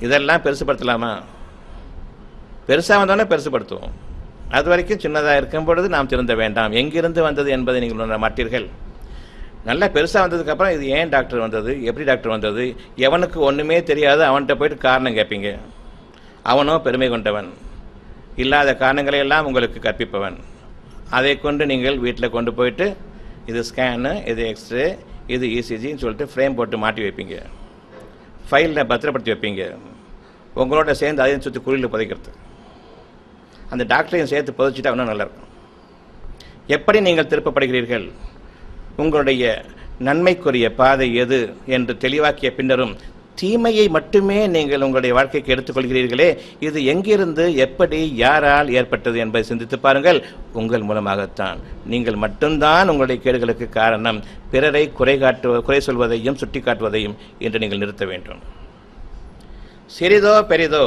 இதெல்லாம் பெருசுப்படுத்தலாமா? பெருசாக வந்தோன்னே பெருசுப்படுத்துவோம். அது வரைக்கும் சின்னதாக இருக்கும் பொழுது நாம் திருந்த வேண்டாம். எங்கிருந்து வந்தது என்பதை நீங்கள் உணர மாட்டீர்கள். நல்லா பெருசாக வந்ததுக்கப்புறம் இது ஏன் டாக்டர் வந்தது, எப்படி டாக்டர் வந்தது, எவனுக்கு ஒன்றுமே தெரியாது அவன்கிட்ட போயிட்டு காரணம் கேட்பீங்க. அவனோ பெருமை கொண்டவன், இல்லாத காரணங்களையெல்லாம் உங்களுக்கு கற்பிப்பவன். அதை கொண்டு நீங்கள் வீட்டில் கொண்டு போயிட்டு இது ஸ்கேனு, இது எக்ஸ்ரே, இது இசிஜின்னு சொல்லிட்டு ஃப்ரேம் போட்டு மாட்டி வைப்பீங்க, ஃபைலில் பத்திரப்படுத்தி வைப்பீங்க. உங்களோட சேர்ந்து அதையும் சுற்றி குழியில் புதைக்கிறது, அந்த டாக்டரையும் சேர்த்து புதைச்சிட்டு இன்னும் நல்லாயிருக்கும். எப்படி நீங்கள் திருப்பப்படுகிறீர்கள், உங்களுடைய நன்மைக்குரிய பாதை எது என்று தெளிவாக்கிய பின்னரும் தீமையை மட்டுமே நீங்கள் உங்களுடைய வாழ்க்கைக்கு எடுத்துக்கொள்கிறீர்களே, இது எங்கிருந்து, எப்படி, யாரால் ஏற்பட்டது என்பதை சிந்தித்து பாருங்கள். உங்கள் மூலமாகத்தான். நீங்கள் மட்டும்தான் உங்களுடைய கேடுகளுக்கு காரணம். பிறரை குறை சொல்வதையும் சுட்டி காட்டுவதையும் இன்று நீங்கள் நிறுத்த வேண்டும். சிறிதோ பெரிதோ,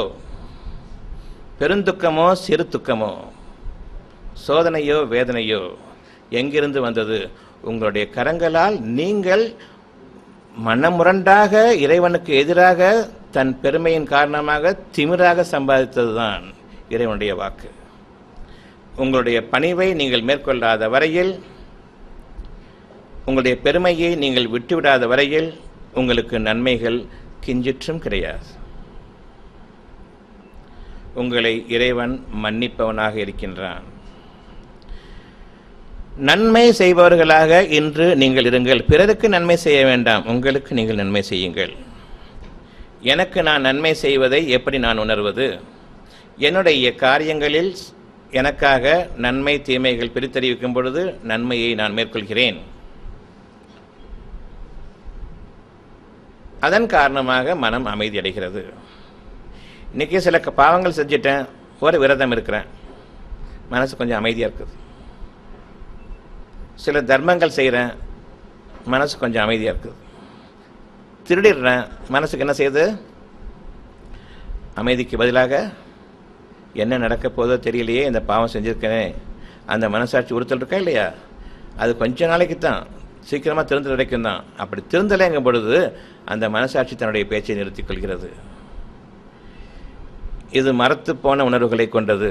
பெருந்துக்கமோ சிறு துக்கமோ, சோதனையோ வேதனையோ எங்கிருந்து வந்தது? உங்களுடைய கரங்களால் நீங்கள் மனமுரண்டாக இறைவனுக்கு எதிராக தன் பெருமையின் காரணமாக திமிராக சம்பாதித்ததுதான் இறைவனுடைய வாக்கு. உங்களுடைய பணிவை நீங்கள் மேற்கொள்ளாத வரையில், உங்களுடைய பெருமையை நீங்கள் விட்டுவிடாத வரையில் உங்களுக்கு நன்மைகள் கிஞ்சிற்றும் கிடையாது. உங்களை இறைவன் மன்னிப்பவனாக இருக்கின்றான். நன்மை செய்பவர்களாக இன்று நீங்கள் இருங்கள். பிறருக்கு நன்மை செய்ய வேண்டாம், உங்களுக்கு நீங்கள் நன்மை செய்யுங்கள். எனக்கு நான் நன்மை செய்வதை எப்படி நான் உணர்வது? என்னுடைய காரியங்களில் எனக்காக நன்மை தீமைகள் பிரித்தறிவிக்கும் பொழுது நன்மையை நான் மேற்கொள்கிறேன். அதன் காரணமாக மனம் அமைதி அடைகிறது. இன்றைக்கி சில பாவங்கள் செஞ்சிட்டேன், ஒரு விரதம் இருக்கிறேன், மனசு கொஞ்சம் அமைதியாக இருக்குது. சில தர்மங்கள் செய்கிறேன், மனசு கொஞ்சம் அமைதியாக இருக்குது. திருடிடுறேன், மனசுக்கு என்ன செய்யுது? அமைதிக்கு பதிலாக என்ன நடக்க போதோ தெரியலையே, இந்த பாவம் செஞ்சுருக்கேனே, அந்த மனசாட்சி உறுத்தல் இருக்கா இல்லையா? அது கொஞ்ச நாளைக்கு தான், சீக்கிரமாக திருந்தல் கிடைக்கும் தான். அப்படி திருந்தலைங்கும் பொழுது அந்த மனசாட்சி தன்னுடைய பேச்சை நிறுத்திக் கொள்கிறது. இது மரத்து போன உணர்வுகளை கொண்டது.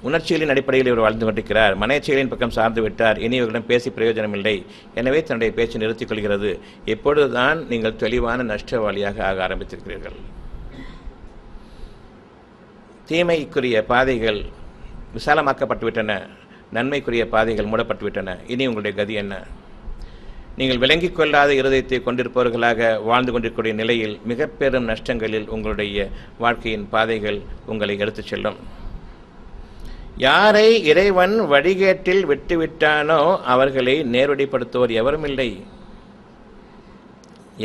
உணர்ச்சிகளின் அடிப்படையில் இவர் வாழ்ந்து கொண்டிருக்கிறார். மனச்செயலின் பக்கம் சார்ந்து விட்டார். இனி இவர்களிடம் பேசி பிரயோஜனம் இல்லை. எனவே தன்னுடைய பேச்சை நிறுத்திக் கொள்கிறது. எப்பொழுதுதான் நீங்கள் தெளிவான நஷ்டவாளியாக ஆக ஆரம்பித்திருக்கிறீர்கள். தீமைக்குரிய பாதைகள் விசாலமாக்கப்பட்டுவிட்டன, நன்மைக்குரிய பாதைகள் மூடப்பட்டுவிட்டன. இனி உங்களுடைய கதி என்ன? நீங்கள் விளங்கிக் கொள்ளாத இருதயத்தை கொண்டிருப்பவர்களாக வாழ்ந்து கொண்டிருக்கூடிய நிலையில் மிக பெரும் நஷ்டங்களில் உங்களுடைய வாழ்க்கையின் பாதைகள் உங்களை எடுத்துச் செல்லும். யாரை இறைவன் வழிகேட்டில் விட்டுவிட்டானோ அவர்களை நேர்வழிப்படுத்துவோர் எவரும் இல்லை.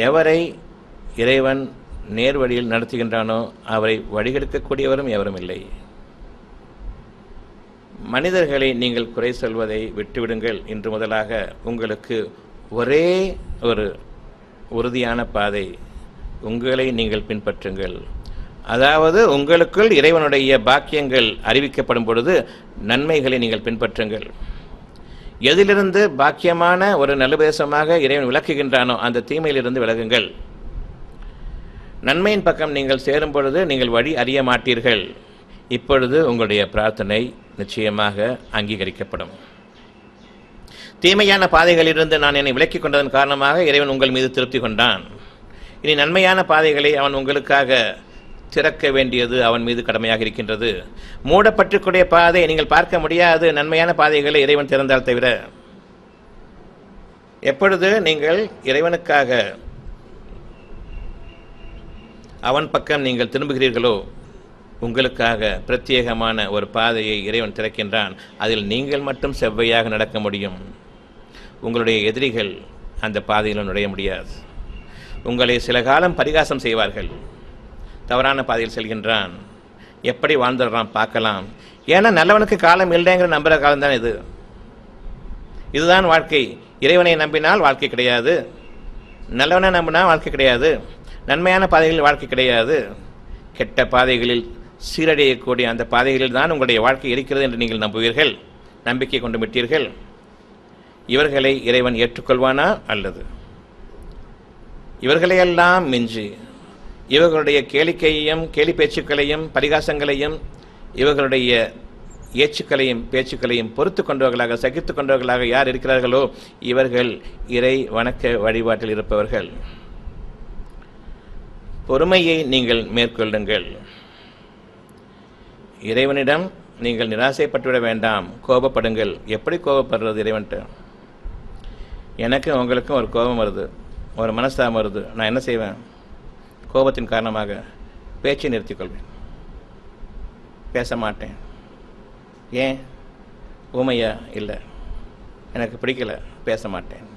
எவரை இறைவன் நேர்வழியில் நடத்துகின்றானோ அவரை வழிகெடுக்கக்கூடியவரும் எவரும் இல்லை. மனிதர்களை நீங்கள் குறை சொல்வதை விட்டுவிடுங்கள். இன்று முதலாக உங்களுக்கு ஒரே ஒரு உறுதியான பாதை, உங்களை நீங்கள் பின்பற்றுங்கள். அதாவது உங்களுக்குள் இறைவனுடைய பாக்கியங்கள் அறிவிக்கப்படும் பொழுது நன்மைகளை நீங்கள் பின்பற்றுங்கள். எதிலிருந்து பாக்கியமான ஒரு நல்லுபதேசமாக இறைவன் விளக்குகின்றானோ அந்த தீமையிலிருந்து விலகுங்கள். நன்மையின் பக்கம் நீங்கள் சேரும் பொழுது நீங்கள் வழி அறிய மாட்டீர்கள். இப்பொழுது உங்களுடைய பிரார்த்தனை நிச்சயமாக அங்கீகரிக்கப்படும். தீமையான பாதைகளிலிருந்து நான் என்னை விலக்கிக் கொண்டதன் காரணமாக இறைவன் உங்கள் மீது திருப்தி கொண்டான். இனி நன்மையான பாதைகளை அவன் உங்களுக்காக திறக்க வேண்டியது அவன் மீது கடமையாக இருக்கின்றது. மூடப்பட்டுக்கூடிய பாதை நீங்கள் பார்க்க முடியாது. நன்மையான பாதைகளை இறைவன் திறந்தால் தவிர. எப்பொழுது நீங்கள் இறைவனுக்காக அவன் பக்கம் நீங்கள் திரும்புகிறீர்களோ உங்களுக்காக பிரத்யேகமான ஒரு பாதையை இறைவன் திறக்கின்றான். அதில் நீங்கள் மட்டும் செவ்வையாக நடக்க முடியும். உங்களுடைய எதிரிகள் அந்த பாதையில் நுழைய முடியாது. உங்களை சில காலம் பரிகாசம் செய்வார்கள். தவறான பாதையில் செல்கின்றான், எப்படி வாழ்ந்துடுறான் பார்க்கலாம். ஏன்னா நல்லவனுக்கு காலம் இல்லைங்கிற நம்புகிற காலம்தான் இது. இதுதான் வாழ்க்கை. இறைவனை நம்பினால் வாழ்க்கை கிடையாது, நல்லவனை நம்பினா வாழ்க்கை கிடையாது, நன்மையான பாதைகளில் வாழ்க்கை கிடையாது. கெட்ட பாதைகளில் சீரடையக்கூடிய அந்த பாதைகளில் தான் உங்களுடைய வாழ்க்கை இருக்கிறது என்று நீங்கள் நம்புவீர்கள், நம்பிக்கை கொண்டு விட்டீர்கள். இவர்களை இறைவன் ஏற்றுக்கொள்வானா? அல்லது இவர்களையெல்லாம் மிஞ்சி இவர்களுடைய கேளிக்கையையும் கேலி பேச்சுக்களையும் பரிகாசங்களையும் இவர்களுடைய ஏச்சுக்களையும் பேச்சுக்களையும் பொறுத்து கொண்டவர்களாக சகித்து கொண்டவர்களாக யார் இருக்கிறார்களோ இவர்கள் இறை வணக்க வழிபாட்டில் இருப்பவர்கள். பொறுமையை நீங்கள் மேற்கொள்ளுங்கள். இறைவனிடம் நீங்கள் நிராசைப்பட்டுவிட வேண்டாம், கோபப்படுங்கள். எப்படி கோபப்படுறது இறைவன்ட்டு? எனக்கும் உங்களுக்கும் ஒரு கோபம் வருது, ஒரு மனஸ்தாபம் வருது. நான் என்ன செய்வேன்? கோபத்தின் காரணமாக பேச்சை நிறுத்திக்கொள்வேன், பேச மாட்டேன். ஏன்? ஊமையா? இல்லை, எனக்கு பிடிக்கல, பேச மாட்டேன்,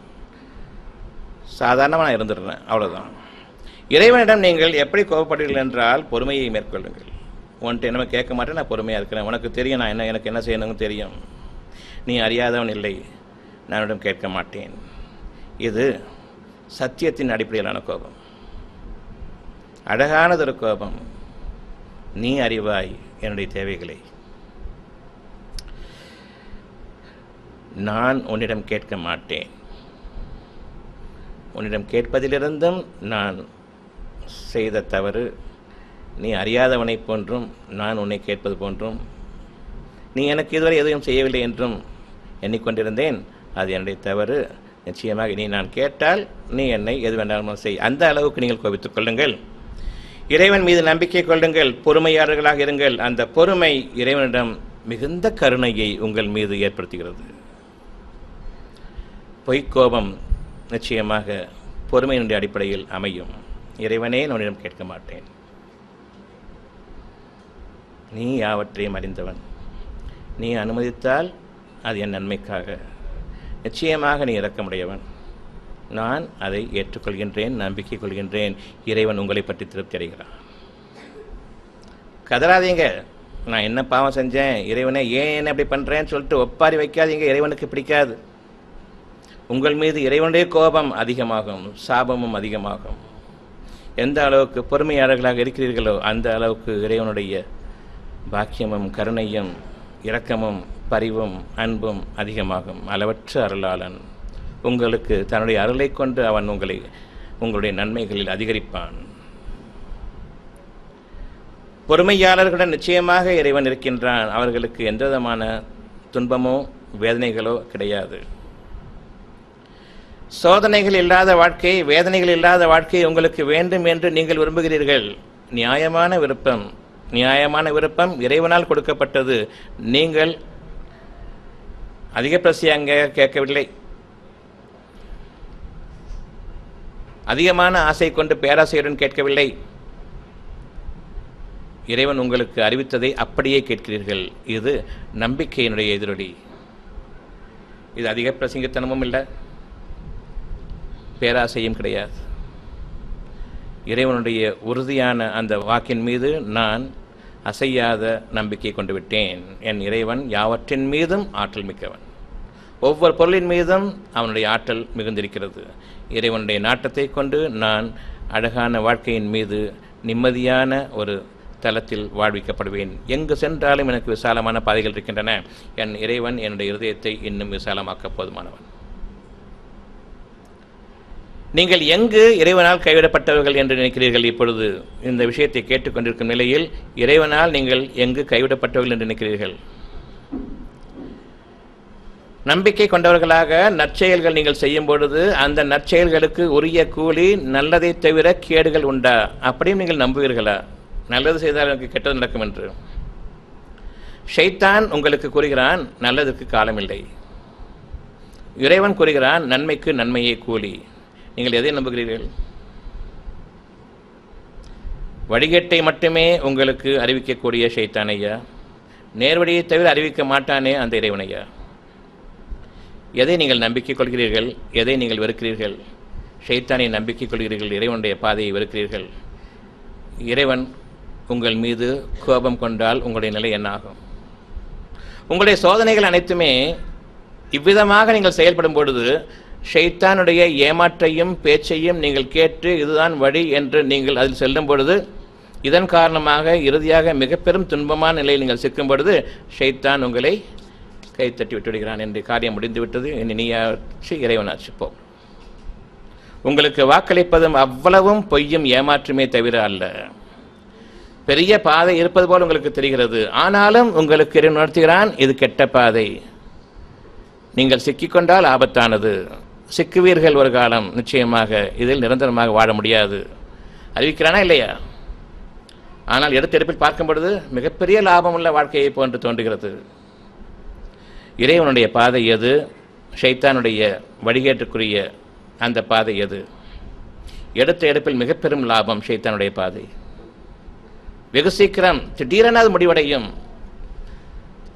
சாதாரணமாக நான் இருந்துடுறேன், அவ்வளோதான். இறைவனிடம் நீங்கள் எப்படி கோபப்படுவீர்கள் என்றால் பொறுமையை மேற்கொள்ளுங்கள். உன்ட்டு என்னமே கேட்க மாட்டேன், நான் பொறுமையாக இருக்கிறேன், உனக்கு தெரியும் நான் எனக்கு என்ன செய்யணும்னு தெரியும், நீ அறியாதவன் இல்லை, நான் உன்னிடம் கேட்க மாட்டேன். இது சத்தியத்தின் அடிப்படையிலான கோபம், அழகானதொரு கோபம். நீ அறிவாய் என்னுடைய தேவைகளை, நான் உன்னிடம் கேட்க மாட்டேன். உன்னிடம் கேட்பதிலிருந்தும் நான் செய்த தவறு, நீ அறியாதவனைப் போன்றும் நான் உன்னை கேட்பது போன்றும், நீ எனக்கு இதுவரை எதுவும் செய்யவில்லை என்றும் எண்ணிக்கொண்டிருந்தேன். அது என்னுடைய தவறு. நிச்சயமாக நீ நான் கேட்டால் நீ என்னை எது வேண்டாலும் செய். அந்த அளவுக்கு நீங்கள் கோபித்துக் கொள்ளுங்கள். இறைவன் மீது நம்பிக்கை கொள்ளுங்கள், பொறுமையாளர்களாக இருங்கள். அந்த பொறுமை இறைவனிடம் மிகுந்த கருணையை உங்கள் மீது ஏற்படுத்துகிறது. பொய்க்கோபம் நிச்சயமாக பொறுமையினுடைய அடிப்படையில் அமையும். இறைவனே உன்னிடம் கேட்க மாட்டேன், நீ யாவற்றையும் அறிந்தவன், நீ அனுமதித்தால் அது என் நன்மைக்காக, நிச்சயமாக நீ இரக்கமுடையவன், நான் அதை ஏற்றுக்கொள்கின்றேன், நம்பிக்கை கொள்கின்றேன். இறைவன் உங்களை பற்றி திருப்தி அடைகிறான். கதறாதீங்க, நான் என்ன பாவம் செஞ்சேன், இறைவனே ஏன் என்ன அப்படி பண்ணுறேன்னு சொல்லிட்டு ஒப்பாரி வைக்காதீங்க. இறைவனுக்கு பிடிக்காது. உங்கள் மீது இறைவனுடைய கோபம் அதிகமாகும், சாபமும் அதிகமாகும். எந்த அளவுக்கு பொறுமையாளர்களாக இருக்கிறீர்களோ அந்த அளவுக்கு இறைவனுடைய பாக்கியமும் கருணையும் இரக்கமும் பரிவும் அன்பும் அதிகமாகும். அளவற்ற அருளாளன் உங்களுக்கு தன்னுடைய அருளை கொண்டு அவன் உங்களுடைய நன்மைகளில் அதிகரிப்பான். பொறுமையாளர்களுடன் நிச்சயமாக இறைவன் இருக்கின்றான். அவர்களுக்கு எந்த விதமான துன்பமோ வேதனைகளோ கிடையாது. சோதனைகள் இல்லாத வாழ்க்கை, வேதனைகள் இல்லாத வாழ்க்கை உங்களுக்கு வேண்டும் என்று நீங்கள் விரும்புகிறீர்கள். நியாயமான விருப்பம், நியாயமான விருப்பம் இறைவனால் கொடுக்கப்பட்டது. நீங்கள் அதிக பிரசியாக கேட்கவில்லை, அதிகமான ஆசை கொண்டு பேராசையுடன் கேட்கவில்லை. இறைவன் உங்களுக்கு அறிவித்ததை அப்படியே கேட்கிறீர்கள். இது நம்பிக்கையினுடைய எதிரொலி. இது அதிக பிரசங்கத்தனமும் இல்லை, பேராசையும் கிடையாது. இறைவனுடைய உறுதியான அந்த வாக்கின் மீது நான் அசையாத நம்பிக்கை கொண்டு விட்டேன். என் இறைவன் யாவற்றின் மீதும் ஆற்றல் மிக்கவன். ஒவ்வொரு பொருளின் மீதும் அவனுடைய ஆற்றல் மிகுந்திருக்கிறது. இறைவனுடைய நாட்டத்தை கொண்டு நான் அழகான வாழ்க்கையின் மீது நிம்மதியான ஒரு தலத்தில் வாழ்விக்கப்படுவேன். எங்கு சென்றாலும் எனக்கு விசாலமான பாதைகள் இருக்கின்றன. என் இறைவன் என்னுடைய இருதயத்தை இன்னும் விசாலமாக்க போதுமானவன். நீங்கள் எங்கு இறைவனால் கைவிடப்பட்டவர்கள் என்று நினைக்கிறீர்கள்? இப்பொழுது இந்த விஷயத்தை கேட்டுக்கொண்டிருக்கும் நிலையில் இறைவனால் நீங்கள் எங்கு கைவிடப்பட்டவர்கள் என்று நினைக்கிறீர்கள்? நம்பிக்கை கொண்டவர்களாக நற்செயல்கள் நீங்கள் செய்யும் பொழுது அந்த நற்செயல்களுக்கு உரிய கூலி நல்லதை தவிர கேடுகள் உண்டா? அப்படியும் நீங்கள் நம்புவீர்களா? நல்லது செய்தால் எனக்கு கெட்டது நடக்கும் என்று. ஷைத்தான் உங்களுக்கு கூறுகிறான் நல்லதுக்கு காலமில்லை. இறைவன் கூறுகிறான் நன்மைக்கு நன்மையே கூலி. நீங்கள் எதை நம்புகிறீர்கள்? வழிகேட்டை மட்டுமே உங்களுக்கு அறிவிக்கக்கூடிய ஷைத்தான் ஐயா, நேர்வழியை தவிர அறிவிக்க மாட்டானே அந்த இறைவனையா? எதை நீங்கள் நம்பிக்கை கொள்கிறீர்கள்? எதை நீங்கள் வெறுக்கிறீர்கள்? ஷைத்தானை நம்பிக்கை கொள்கிறீர்கள், இறைவனுடைய பாதையை வெறுக்கிறீர்கள். இறைவன் உங்கள் மீது கோபம் கொண்டால் உங்களுடைய நிலை என்ன ஆகும்? உங்களுடைய சோதனைகள் அனைத்துமே இவ்விதமாக நீங்கள் செயல்படும் பொழுது ஷைத்தானுடைய ஏமாற்றையும் பேச்சையும் நீங்கள் கேட்டு இதுதான் வழி என்று நீங்கள் அதில் செல்லும் பொழுது, இதன் காரணமாக இறுதியாக மிக பெரும் துன்பமான நிலையில் நீங்கள் சிக்கும் பொழுது ஷைத்தான் உங்களை கைத்தட்டி விட்டுவிடுகிறான். என்று காரியம் முடிந்துவிட்டது, இனி நீயாச்சு இறைவனாச்சு போ. உங்களுக்கு வாக்களிப்பதும் அவ்வளவும் பொய்யும் ஏமாற்றுமே தவிர அல்ல. பெரிய பாதை இருப்பது போல் உங்களுக்கு தெரிகிறது, ஆனாலும் உங்களுக்கு இறைவன் உணர்த்துகிறான் இது கெட்ட பாதை, நீங்கள் சிக்கிக்கொண்டால் ஆபத்தானது, சிக்குவீர்கள் ஒரு காலம், நிச்சயமாக இதில் நிரந்தரமாக வாழ முடியாது. அறிவிக்கிறானா இல்லையா? ஆனால் எடுத்தெடுப்பில் பார்க்கும் பொழுது மிகப்பெரிய லாபமுள்ள வாழ்க்கையை போன்று தோன்றுகிறது. இறைவனுடைய பாதை எது? ஷைத்தானுடைய வழிகேட்டுக்குரிய அந்த பாதை எது? எடுத்த எடுப்பில் மிக பெரும் லாபம் ஷைத்தானுடைய பாதை. வெகு சீக்கிரம் திடீரென அது முடிவடையும்.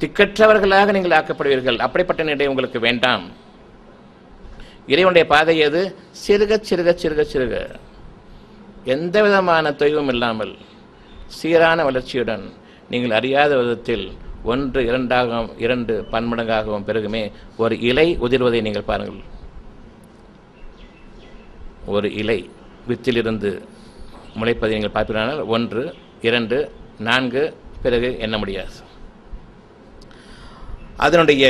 திக்கற்றவர்களாக நீங்கள் ஆக்கப்படுவீர்கள். அப்படிப்பட்ட நிலை உங்களுக்கு வேண்டாம். இறைவனுடைய பாதை எது? சிறுக சிறுக சிறுக சிறுக, எந்த விதமான தொய்வும் இல்லாமல் சீரான வளர்ச்சியுடன் நீங்கள் அறியாத விதத்தில் 1 2 2 பன்மடங்காகவும் பெருகுமே. ஒரு இலை உதிர்வதை நீங்கள் பாருங்கள். ஒரு இலை வித்திலிருந்து முளைப்பதை நீங்கள் பார்ப்பீர்கள். 1 2 4 பிறகு எண்ண முடியாது. அதனுடைய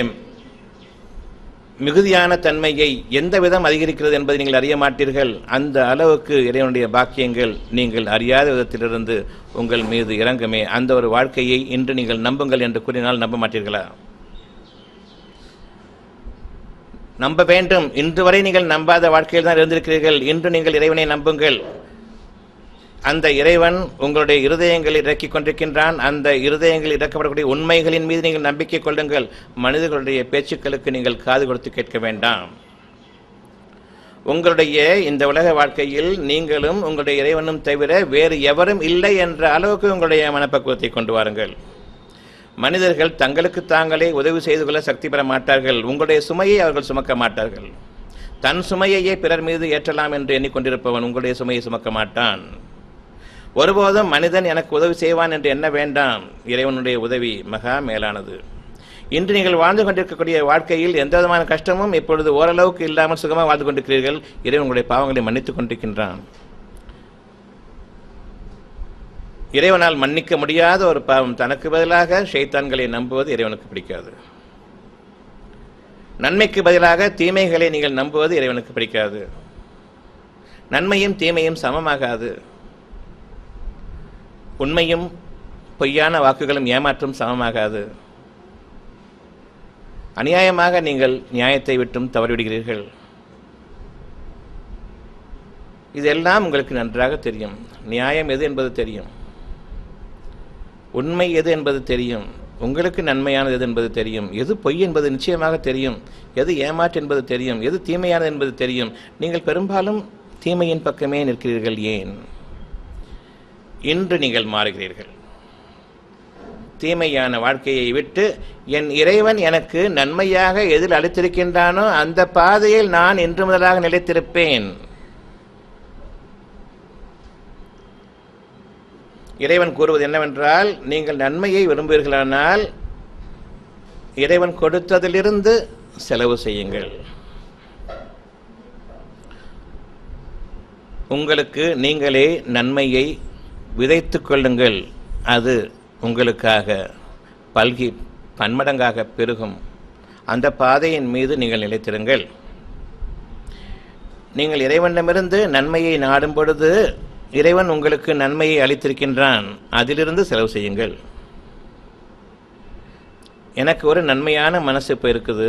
மிகுதியான தன்மையை எந்த விதம் அதிகரிக்கிறது என்பதை நீங்கள் அறிய மாட்டீர்கள். அந்த அளவுக்கு இறைவனுடைய பாக்கியங்கள் நீங்கள் அறியாத விதத்திலிருந்து உங்கள் மீது இறங்குமே. அந்த ஒரு வாழ்க்கையை இன்று நீங்கள் நம்புங்கள் என்று கூறினால் நம்ப மாட்டீர்களா? நம்ப வேண்டும். இன்று வரை நீங்கள் நம்பாத வாழ்க்கையில் தான் இருந்திருக்கிறீர்கள். இன்று நீங்கள் இறைவனை நம்புங்கள். அந்த இறைவன் உங்களுடைய இருதயங்களை இறக்கிக் கொண்டிருக்கின்றான். அந்த இருதயங்களில் இறக்கப்படக்கூடிய உண்மைகளின் மீது நீங்கள் நம்பிக்கை கொள்ளுங்கள். மனிதர்களுடைய பேச்சுக்களுக்கு நீங்கள் காது கொடுத்து கேட்க வேண்டாம். உங்களுடைய இந்த உலக வாழ்க்கையில் நீங்களும் உங்களுடைய இறைவனும் தவிர வேறு எவரும் இல்லை என்ற அளவுக்கு உங்களுடைய மனப்பக்குவத்தை கொண்டு வாருங்கள். மனிதர்கள் தங்களுக்கு தாங்களே உதவி செய்து கொள்ள சக்தி பெற மாட்டார்கள். உங்களுடைய சுமையை அவர்கள் சுமக்க மாட்டார்கள். தன் சுமையையே பிறர் மீது ஏற்றலாம் என்று எண்ணிக்கொண்டிருப்பவன் உங்களுடைய சுமையை சுமக்க மாட்டான். ஒருபோதும் மனிதன் எனக்கு உதவி செய்வான் என்று எண்ண வேண்டாம். இறைவனுடைய உதவி மகா மேலானது. இன்று நீங்கள் வாழ்ந்து கொண்டிருக்கக்கூடிய வாழ்க்கையில் எந்த விதமான கஷ்டமும் இப்பொழுது ஓரளவுக்கு இல்லாமல் சுகமாக வாழ்ந்து கொண்டிருக்கிறீர்கள். இறைவன் உங்களுடைய பாவங்களை மன்னித்துக் கொண்டிருக்கின்றான். இறைவனால் மன்னிக்க முடியாத ஒரு பாவம் தனக்கு பதிலாக ஷைத்தான்களை நம்புவது இறைவனுக்கு பிடிக்காது. நன்மைக்கு பதிலாக தீமைகளை நீங்கள் நம்புவது இறைவனுக்கு பிடிக்காது. நன்மையும் தீமையும் சமமாகாது. உண்மையும் பொய்யான வாக்குகளும் ஏமாற்றும் சமமாகாது. அநியாயமாக நீங்கள் நியாயத்தை விட்டும் தவறிவிடுகிறீர்கள். இதெல்லாம் உங்களுக்கு நன்றாக தெரியும். நியாயம் எது என்பது தெரியும். உண்மை எது என்பது தெரியும். உங்களுக்கு நன்மையானது எது என்பது தெரியும். எது பொய் என்பது நிச்சயமாக தெரியும். எது ஏமாற்று என்பது தெரியும். எது தீமையானது என்பது தெரியும். நீங்கள் பெரும்பாலும் தீமையின் பக்கமே நிற்கிறீர்கள். ஏன்? இன்று நீங்கள் மாறுகிறீர்கள். தீமையான வாழ்க்கையை விட்டு என் இறைவன் எனக்கு நன்மையாக எதில் அளித்திருக்கின்றானோ அந்த பாதையில் நான் இன்று முதலாக நிலைத்திருப்பேன். இறைவன் கூறுவது என்னவென்றால், நீங்கள் நன்மையை விரும்புவீர்களானால் இறைவன் கொடுத்ததிலிருந்து செலவு செய்யுங்கள். உங்களுக்கு நீங்களே நன்மையை விதைத்துக் கொள்ளுங்கள். அது உங்களுக்காக பல்கி பன்மடங்காக பெருகும். அந்த பாதையின் மீது நீங்கள் நிலைத்திருங்கள். நீங்கள் இறைவனிடமிருந்து நன்மையை நாடும் பொழுது இறைவன் உங்களுக்கு நன்மையை அளித்திருக்கின்றான். அதிலிருந்து செலவு செய்யுங்கள். எனக்கு ஒரு நன்மையான மனசு இப்போ இருக்குது,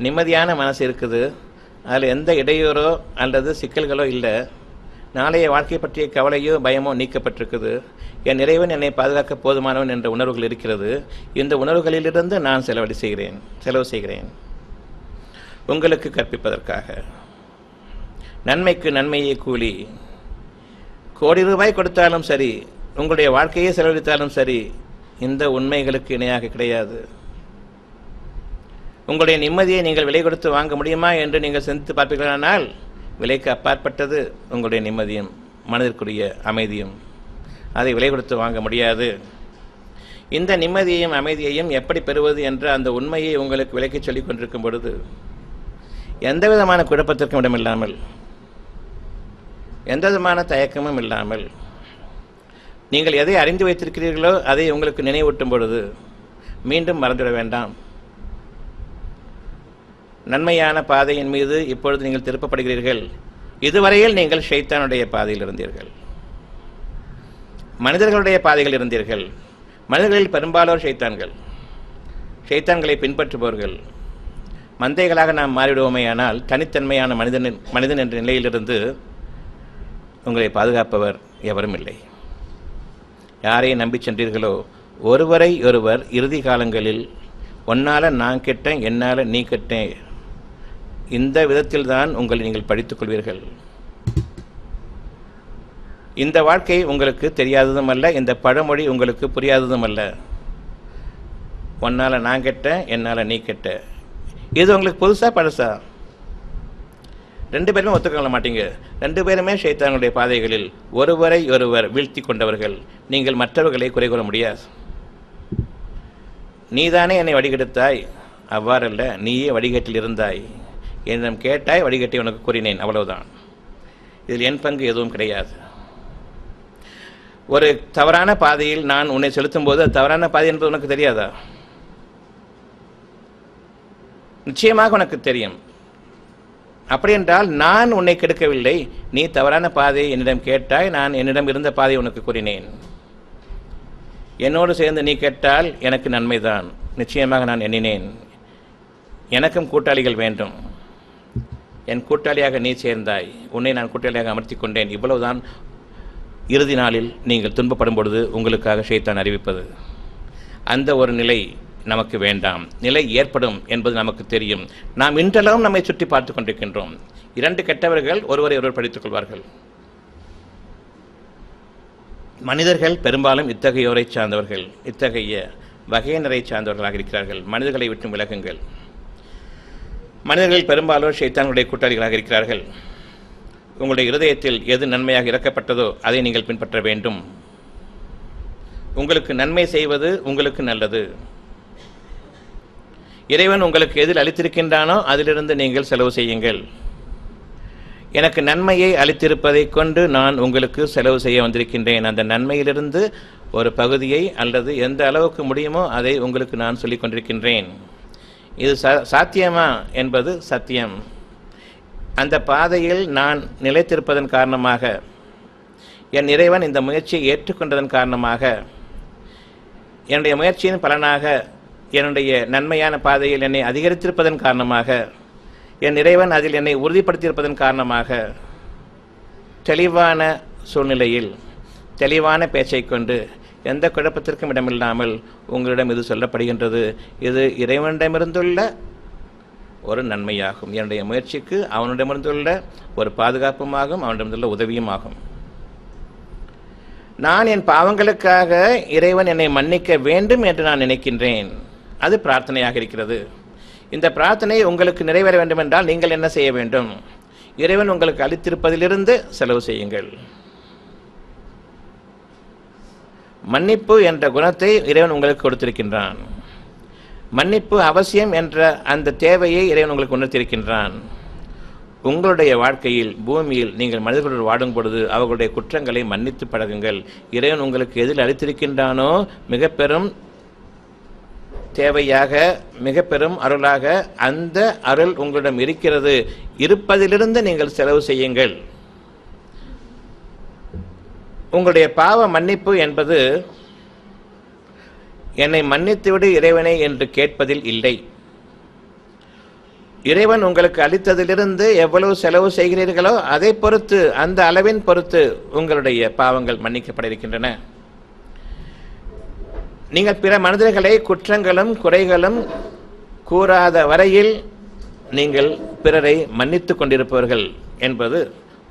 நிம்மதியான மனசு இருக்குது, அதில் எந்த இடையூறோ அல்லது சிக்கல்களோ இல்லை. நாளைய வாழ்க்கை பற்றிய கவலையோ பயமோ நீக்கப்பட்டிருக்குது. என் இறைவன் என்னை பாதுகாக்க போதுமானவன் என்ற உணர்வுகள் இருக்கிறது. இந்த உணர்வுகளிலிருந்து நான் செலவு செய்கிறேன் உங்களுக்கு கற்பிப்பதற்காக. நன்மைக்கு நன்மையை கூலி. கோடி ரூபாய் கொடுத்தாலும் சரி, உங்களுடைய வாழ்க்கையை செலவழித்தாலும் சரி, இந்த உண்மைகளுக்கு இணையாக கிடையாது. உங்களுடைய நிம்மதியை நீங்கள் விலை கொடுத்து வாங்க முடியுமா என்று நீங்கள் சிந்தித்து பார்ப்பீர்களானால் விலைக்கு அப்பாற்பட்டது உங்களுடைய நிம்மதியும் மனதிற்குரிய அமைதியும். அதை விலை கொடுத்து வாங்க முடியாது. இந்த நிம்மதியையும் அமைதியையும் எப்படி பெறுவது என்ற அந்த உண்மையை உங்களுக்கு விலைக்கு சொல்லிக் கொண்டிருக்கும் பொழுது எந்த விதமான குழப்பத்திற்கும் இடமில்லாமல், எந்த விதமான தயக்கமும் இல்லாமல், நீங்கள் எதை அறிந்து வைத்திருக்கிறீர்களோ அதை உங்களுக்கு நினைவூட்டும் பொழுது மீண்டும் மறந்துவிட வேண்டாம். நன்மையான பாதையின் மீது இப்பொழுது நீங்கள் திருப்பப்படுகிறீர்கள். இதுவரையில் நீங்கள் ஷைத்தானுடைய பாதையில் இருந்தீர்கள், மனிதர்களுடைய பாதைகள் இருந்தீர்கள். மனிதர்களில் பெரும்பாலோர் ஷைத்தான்களை பின்பற்றுபவர்கள். மந்தைகளாக நாம் மாறிவிடுவோமேயானால் தனித்தன்மையான மனிதன் என்ற நிலையிலிருந்து உங்களை பாதுகாப்பவர் எவரும் இல்லை. யாரை நம்பி சென்றீர்களோ ஒருவரை ஒருவர் இறுதி காலங்களில் உன்னால் நான் கெட்டேன், என்னால் நீ கெட்டேன், இந்த விதத்தில் தான் உங்களை நீங்கள் படித்துக் கொள்வீர்கள். இந்த வாழ்க்கை உங்களுக்கு தெரியாததும் அல்ல, இந்த பழமொழி உங்களுக்கு புரியாததும் அல்ல. உன்னால் நான் கெட்டேன், என்னால் நீ கெட்ட, இது உங்களுக்கு புதுசா பழசா? ரெண்டு பேருமே ஒத்துக்கொள்ள மாட்டீங்க. ரெண்டு பேருமே ஷைத்தானுடைய பாதைகளில் ஒருவரை ஒருவர் வீழ்த்தி கொண்டவர்கள். நீங்கள் மற்றவர்களை குறை கூற முடியாது. நீதானே என்னை வடிகெடுத்தாய், அவ்வாறல்ல, நீயே வடிகட்டில் இருந்தாய், என்னிடம் கேட்டாய், வடிகட்டி உனக்கு கூறினேன், அவ்வளவுதான். இதில் என் பங்கு எதுவும் கிடையாது. ஒரு தவறான பாதையில் நான் உன்னை செலுத்தும் போது அது தவறான பாதை என்பது உனக்கு தெரியாதா? நிச்சயமாக உனக்கு தெரியும். அப்படி என்றால் நான் உன்னை கெடுக்கவில்லை, நீ தவறான பாதையை என்னிடம் கேட்டாய், நான் என்னிடம் இருந்த பாதையை உனக்கு கூறினேன். என்னோடு சேர்ந்து நீ கேட்டால் எனக்கு நன்மைதான். நிச்சயமாக நான் எண்ணினேன், எனக்கும் கூட்டாளிகள் வேண்டும். என் கூட்டாளியாக நீ சேர்ந்தாய், உன்னை நான் கூட்டாளியாக அமர்த்தி கொண்டேன். இவ்வளவுதான் இறுதி நாளில் நீங்கள் துன்பப்படும் பொழுது உங்களுக்காக ஷைத்தான் அறிவிப்பது. அந்த ஒரு நிலை நமக்கு வேண்டாம். நிலை ஏற்படும் என்பது நமக்கு தெரியும். நாம் இன்றளவும் நம்மை சுற்றி பார்த்து கொண்டிருக்கின்றோம். இரண்டு கெட்டவர்கள் ஒருவரை ஒருவர் படித்துக் கொள்வார்கள். மனிதர்கள் பெரும்பாலும் இத்தகையோரை சார்ந்தவர்கள், இத்தகைய வகையினரை சார்ந்தவர்களாக இருக்கிறார்கள். மனிதர்களை விட்டு விலகுங்கள். மனிதர்கள் பெரும்பாலும் ஷைத்தானுடைய கூட்டாளிகளாக இருக்கிறார்கள். உங்களுடைய இருதயத்தில் எது நன்மையாக இறக்கப்பட்டதோ அதை நீங்கள் பின்பற்ற வேண்டும். உங்களுக்கு நன்மை செய்வது உங்களுக்கு நல்லது. இறைவன் உங்களுக்கு எதில் அளித்திருக்கின்றானோ அதிலிருந்து நீங்கள் செலவு செய்யுங்கள். எனக்கு நன்மையை அளித்திருப்பதை கொண்டு நான் உங்களுக்கு செலவு செய்ய வந்திருக்கின்றேன். அந்த நன்மையிலிருந்து ஒரு பகுதியை அல்லது எந்த அளவுக்கு முடியுமோ அதை உங்களுக்கு நான் சொல்லிக் கொண்டிருக்கின்றேன். இது சாத்தியமா என்பது சத்தியம். அந்த பாதையில் நான் நிலைத்திருப்பதன் காரணமாக, என் இறைவன் இந்த முயற்சியை ஏற்றுக்கொண்டதன் காரணமாக, என்னுடைய முயற்சியின் பலனாக என்னுடைய நன்மையான பாதையில் என்னை அதிகரித்திருப்பதன் காரணமாக, என் இறைவன் அதில் என்னை உறுதிப்படுத்தியிருப்பதன் காரணமாக, தெளிவான சூழ்நிலையில் தெளிவான பேச்சை கொண்டு எந்த குழப்பத்திற்கும் இடமில்லாமல் உங்களிடம் இது சொல்லப்படுகின்றது. இது இறைவனிடமிருந்துள்ள ஒரு நன்மையாகும். என்னுடைய முயற்சிக்கு அவனிடமிருந்துள்ள ஒரு பாதுகாப்புமாகும், அவனிடமிருந்துள்ள உதவியுமாகும். நான் என் பாவங்களுக்காக இறைவன் என்னை மன்னிக்க வேண்டும் என்று நான் நினைக்கின்றேன். அது பிரார்த்தனையாக இருக்கிறது. இந்த பிரார்த்தனை உங்களுக்கு நிறைவேற வேண்டும் என்றால் நீங்கள் என்ன செய்ய வேண்டும்? இறைவன் உங்களுக்கு அளித்திருப்பதிலிருந்து செலவு செய்யுங்கள். மன்னிப்பு என்ற குணத்தை இறைவன் உங்களுக்கு கொடுத்திருக்கின்றான். மன்னிப்பு அவசியம் என்ற அந்த தேவையை இறைவன் உங்களுக்கு உணர்த்தியிருக்கின்றான். உங்களுடைய வாழ்க்கையில் பூமியில் நீங்கள் மனிதர்களுடன் வாடும் பொழுது அவர்களுடைய குற்றங்களை மன்னித்து பழகுங்கள். இறைவன் உங்களுக்கு எதில் அளித்திருக்கின்றானோ மிக பெரும் தேவையாக, மிக பெரும் அருளாக அந்த அருள் உங்களிடம் இருக்கிறது. இருப்பதிலிருந்து நீங்கள் செலவு செய்யுங்கள். உங்களுடைய பாவ மன்னிப்பு என்பது என்னை மன்னித்துவிடு இறைவனை என்று கேட்பதில் இல்லை. இறைவன் உங்களுக்கு அளித்ததிலிருந்து எவ்வளவு செலவு செய்கிறீர்களோ அதை பொறுத்து, அந்த அளவின் பொறுத்து உங்களுடைய பாவங்கள் மன்னிக்கப்பட இருக்கின்றன. நீங்கள் பிற மனிதர்களை குற்றங்களும் குறைகளும் கூறாத வரையில் நீங்கள் பிறரை மன்னித்து கொண்டிருப்பவர்கள் என்பது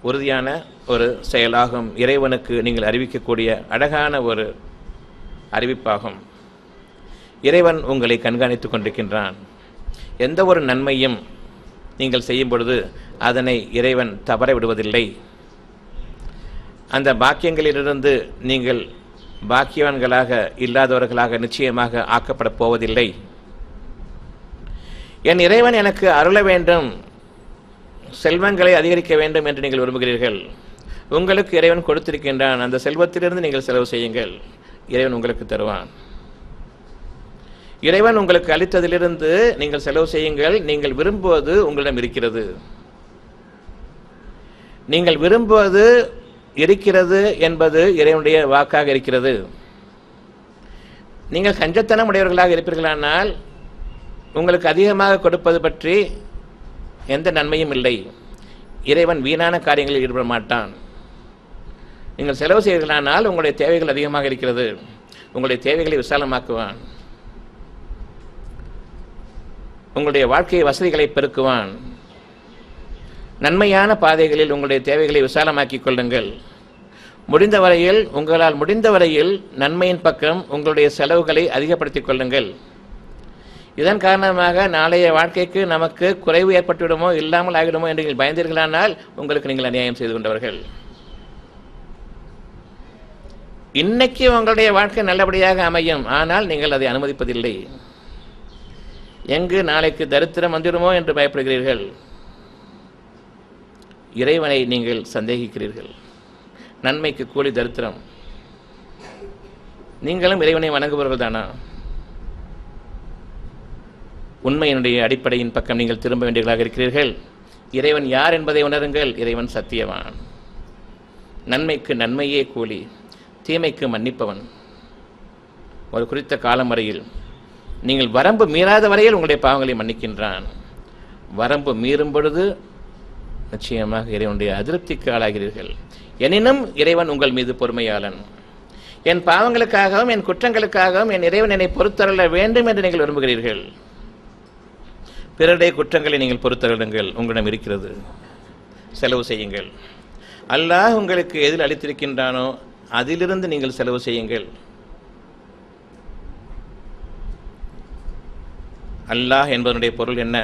உறுதியான ஒரு செயலாகும். இறைவனுக்கு நீங்கள் அறிவிக்கக்கூடிய அழகான ஒரு அறிவிப்பாகும். இறைவன் உங்களை கண்காணித்துக் கொண்டிருக்கின்றான். எந்த ஒரு நன்மையும் நீங்கள் செய்யும் பொழுது அதனை இறைவன் தவற விடுவதில்லை. அந்த பாக்கியங்களிலிருந்து நீங்கள் பாக்கியவான்களாக இல்லாதவர்களாக நிச்சயமாக ஆக்கப்பட போவதில்லை. என் இறைவன் எனக்கு அருள வேண்டும், செல்வங்களை அதிகரிக்க வேண்டும் என்று நீங்கள் விரும்புகிறீர்கள். உங்களுக்கு இறைவன் கொடுத்திருக்கின்றான். அந்த செல்வத்திலிருந்து நீங்கள் செலவு செய்யுங்கள். இறைவன் உங்களுக்கு தருவான். இறைவன் உங்களுக்கு அளித்ததிலிருந்து நீங்கள் செலவு செய்யுங்கள். நீங்கள் விரும்புவது உங்களிடம் இருக்கிறது. நீங்கள் விரும்புவது இருக்கிறது என்பது இறைவனுடைய வாக்காக இருக்கிறது. நீங்கள் கஞ்சத்தனம் உடையவர்களாக இருப்பீர்களானால் உங்களுக்கு அதிகமாக கொடுப்பது பற்றி எந்த நன்மையும் இல்லை. இறைவன் வீணான காரியங்களில் ஈடுபட மாட்டான். நீங்கள் செலவு செய்வீர்களானால் உங்களுடைய தேவைகள் அதிகமாக இருக்கிறது. உங்களுடைய தேவைகளை விசாலமாக்குவான். உங்களுடைய வாழ்க்கை வசதிகளை பெருக்குவான். நன்மையான பாதைகளில் உங்களுடைய தேவைகளை விசாலமாக்கிக் கொள்ளுங்கள். உங்களால் முடிந்த வரையில் நன்மையின் பக்கம் உங்களுடைய செலவுகளை அதிகப்படுத்திக் கொள்ளுங்கள். இதன் காரணமாக நாளைய வாழ்க்கைக்கு நமக்கு குறைவு ஏற்பட்டுவிடுமோ இல்லாமல் ஆகிடுமோ என்று நீங்கள் பயந்தீர்களானால் உங்களுக்கு நீங்கள் அநியாயம் செய்து கொண்டவர்கள். இன்னைக்கு உங்களுடைய வாழ்க்கை நல்லபடியாக அமையும், ஆனால் நீங்கள் அதை அனுமதிப்பதில்லை. எங்கு நாளைக்கு தரித்திரம் வந்துடுமோ என்று பயப்படுகிறீர்கள். இறைவனை நீங்கள் சந்தேகிக்கிறீர்கள். நன்மைக்கு கூலி தரித்திரம். நீங்களும் இறைவனை வணங்குபவர்கள் தானா? உண்மையினுடைய அடிப்படையின் பக்கம் நீங்கள் திரும்ப வேண்டியவர்களாக இருக்கிறீர்கள். இறைவன் யார் என்பதை உணருங்கள். இறைவன் சத்தியவான். நன்மைக்கு நன்மையே கூலி, தீமைக்கு மன்னிப்பவன். ஒரு குறித்த காலம் வரையில் நீங்கள் வரம்பு மீறாத வரையில் உங்களுடைய பாவங்களை மன்னிக்கின்றான். வரம்பு மீறும் பொழுது நிச்சயமாக இறைவனுடைய அதிருப்திக்கு ஆளாகிறீர்கள். எனினும் இறைவன் உங்கள் மீது பொறுமையாளன். என் பாவங்களுக்காகவும் என் குற்றங்களுக்காகவும் என் இறைவன் என்னை பொறுத்தருள வேண்டும் என்று நீங்கள் விரும்புகிறீர்கள். பிறருடைய குற்றங்களை நீங்கள் பொறுத்தருளுங்கள். உங்களிடம் இருக்கிறது, செலவு செய்யுங்கள். அல்லாஹ் உங்களுக்கு எதில் அளித்திருக்கின்றானோ அதிலிருந்து நீங்கள் செலவு செய்யுங்கள். அல்லாஹ் என்பதனுடைய பொருள் என்ன?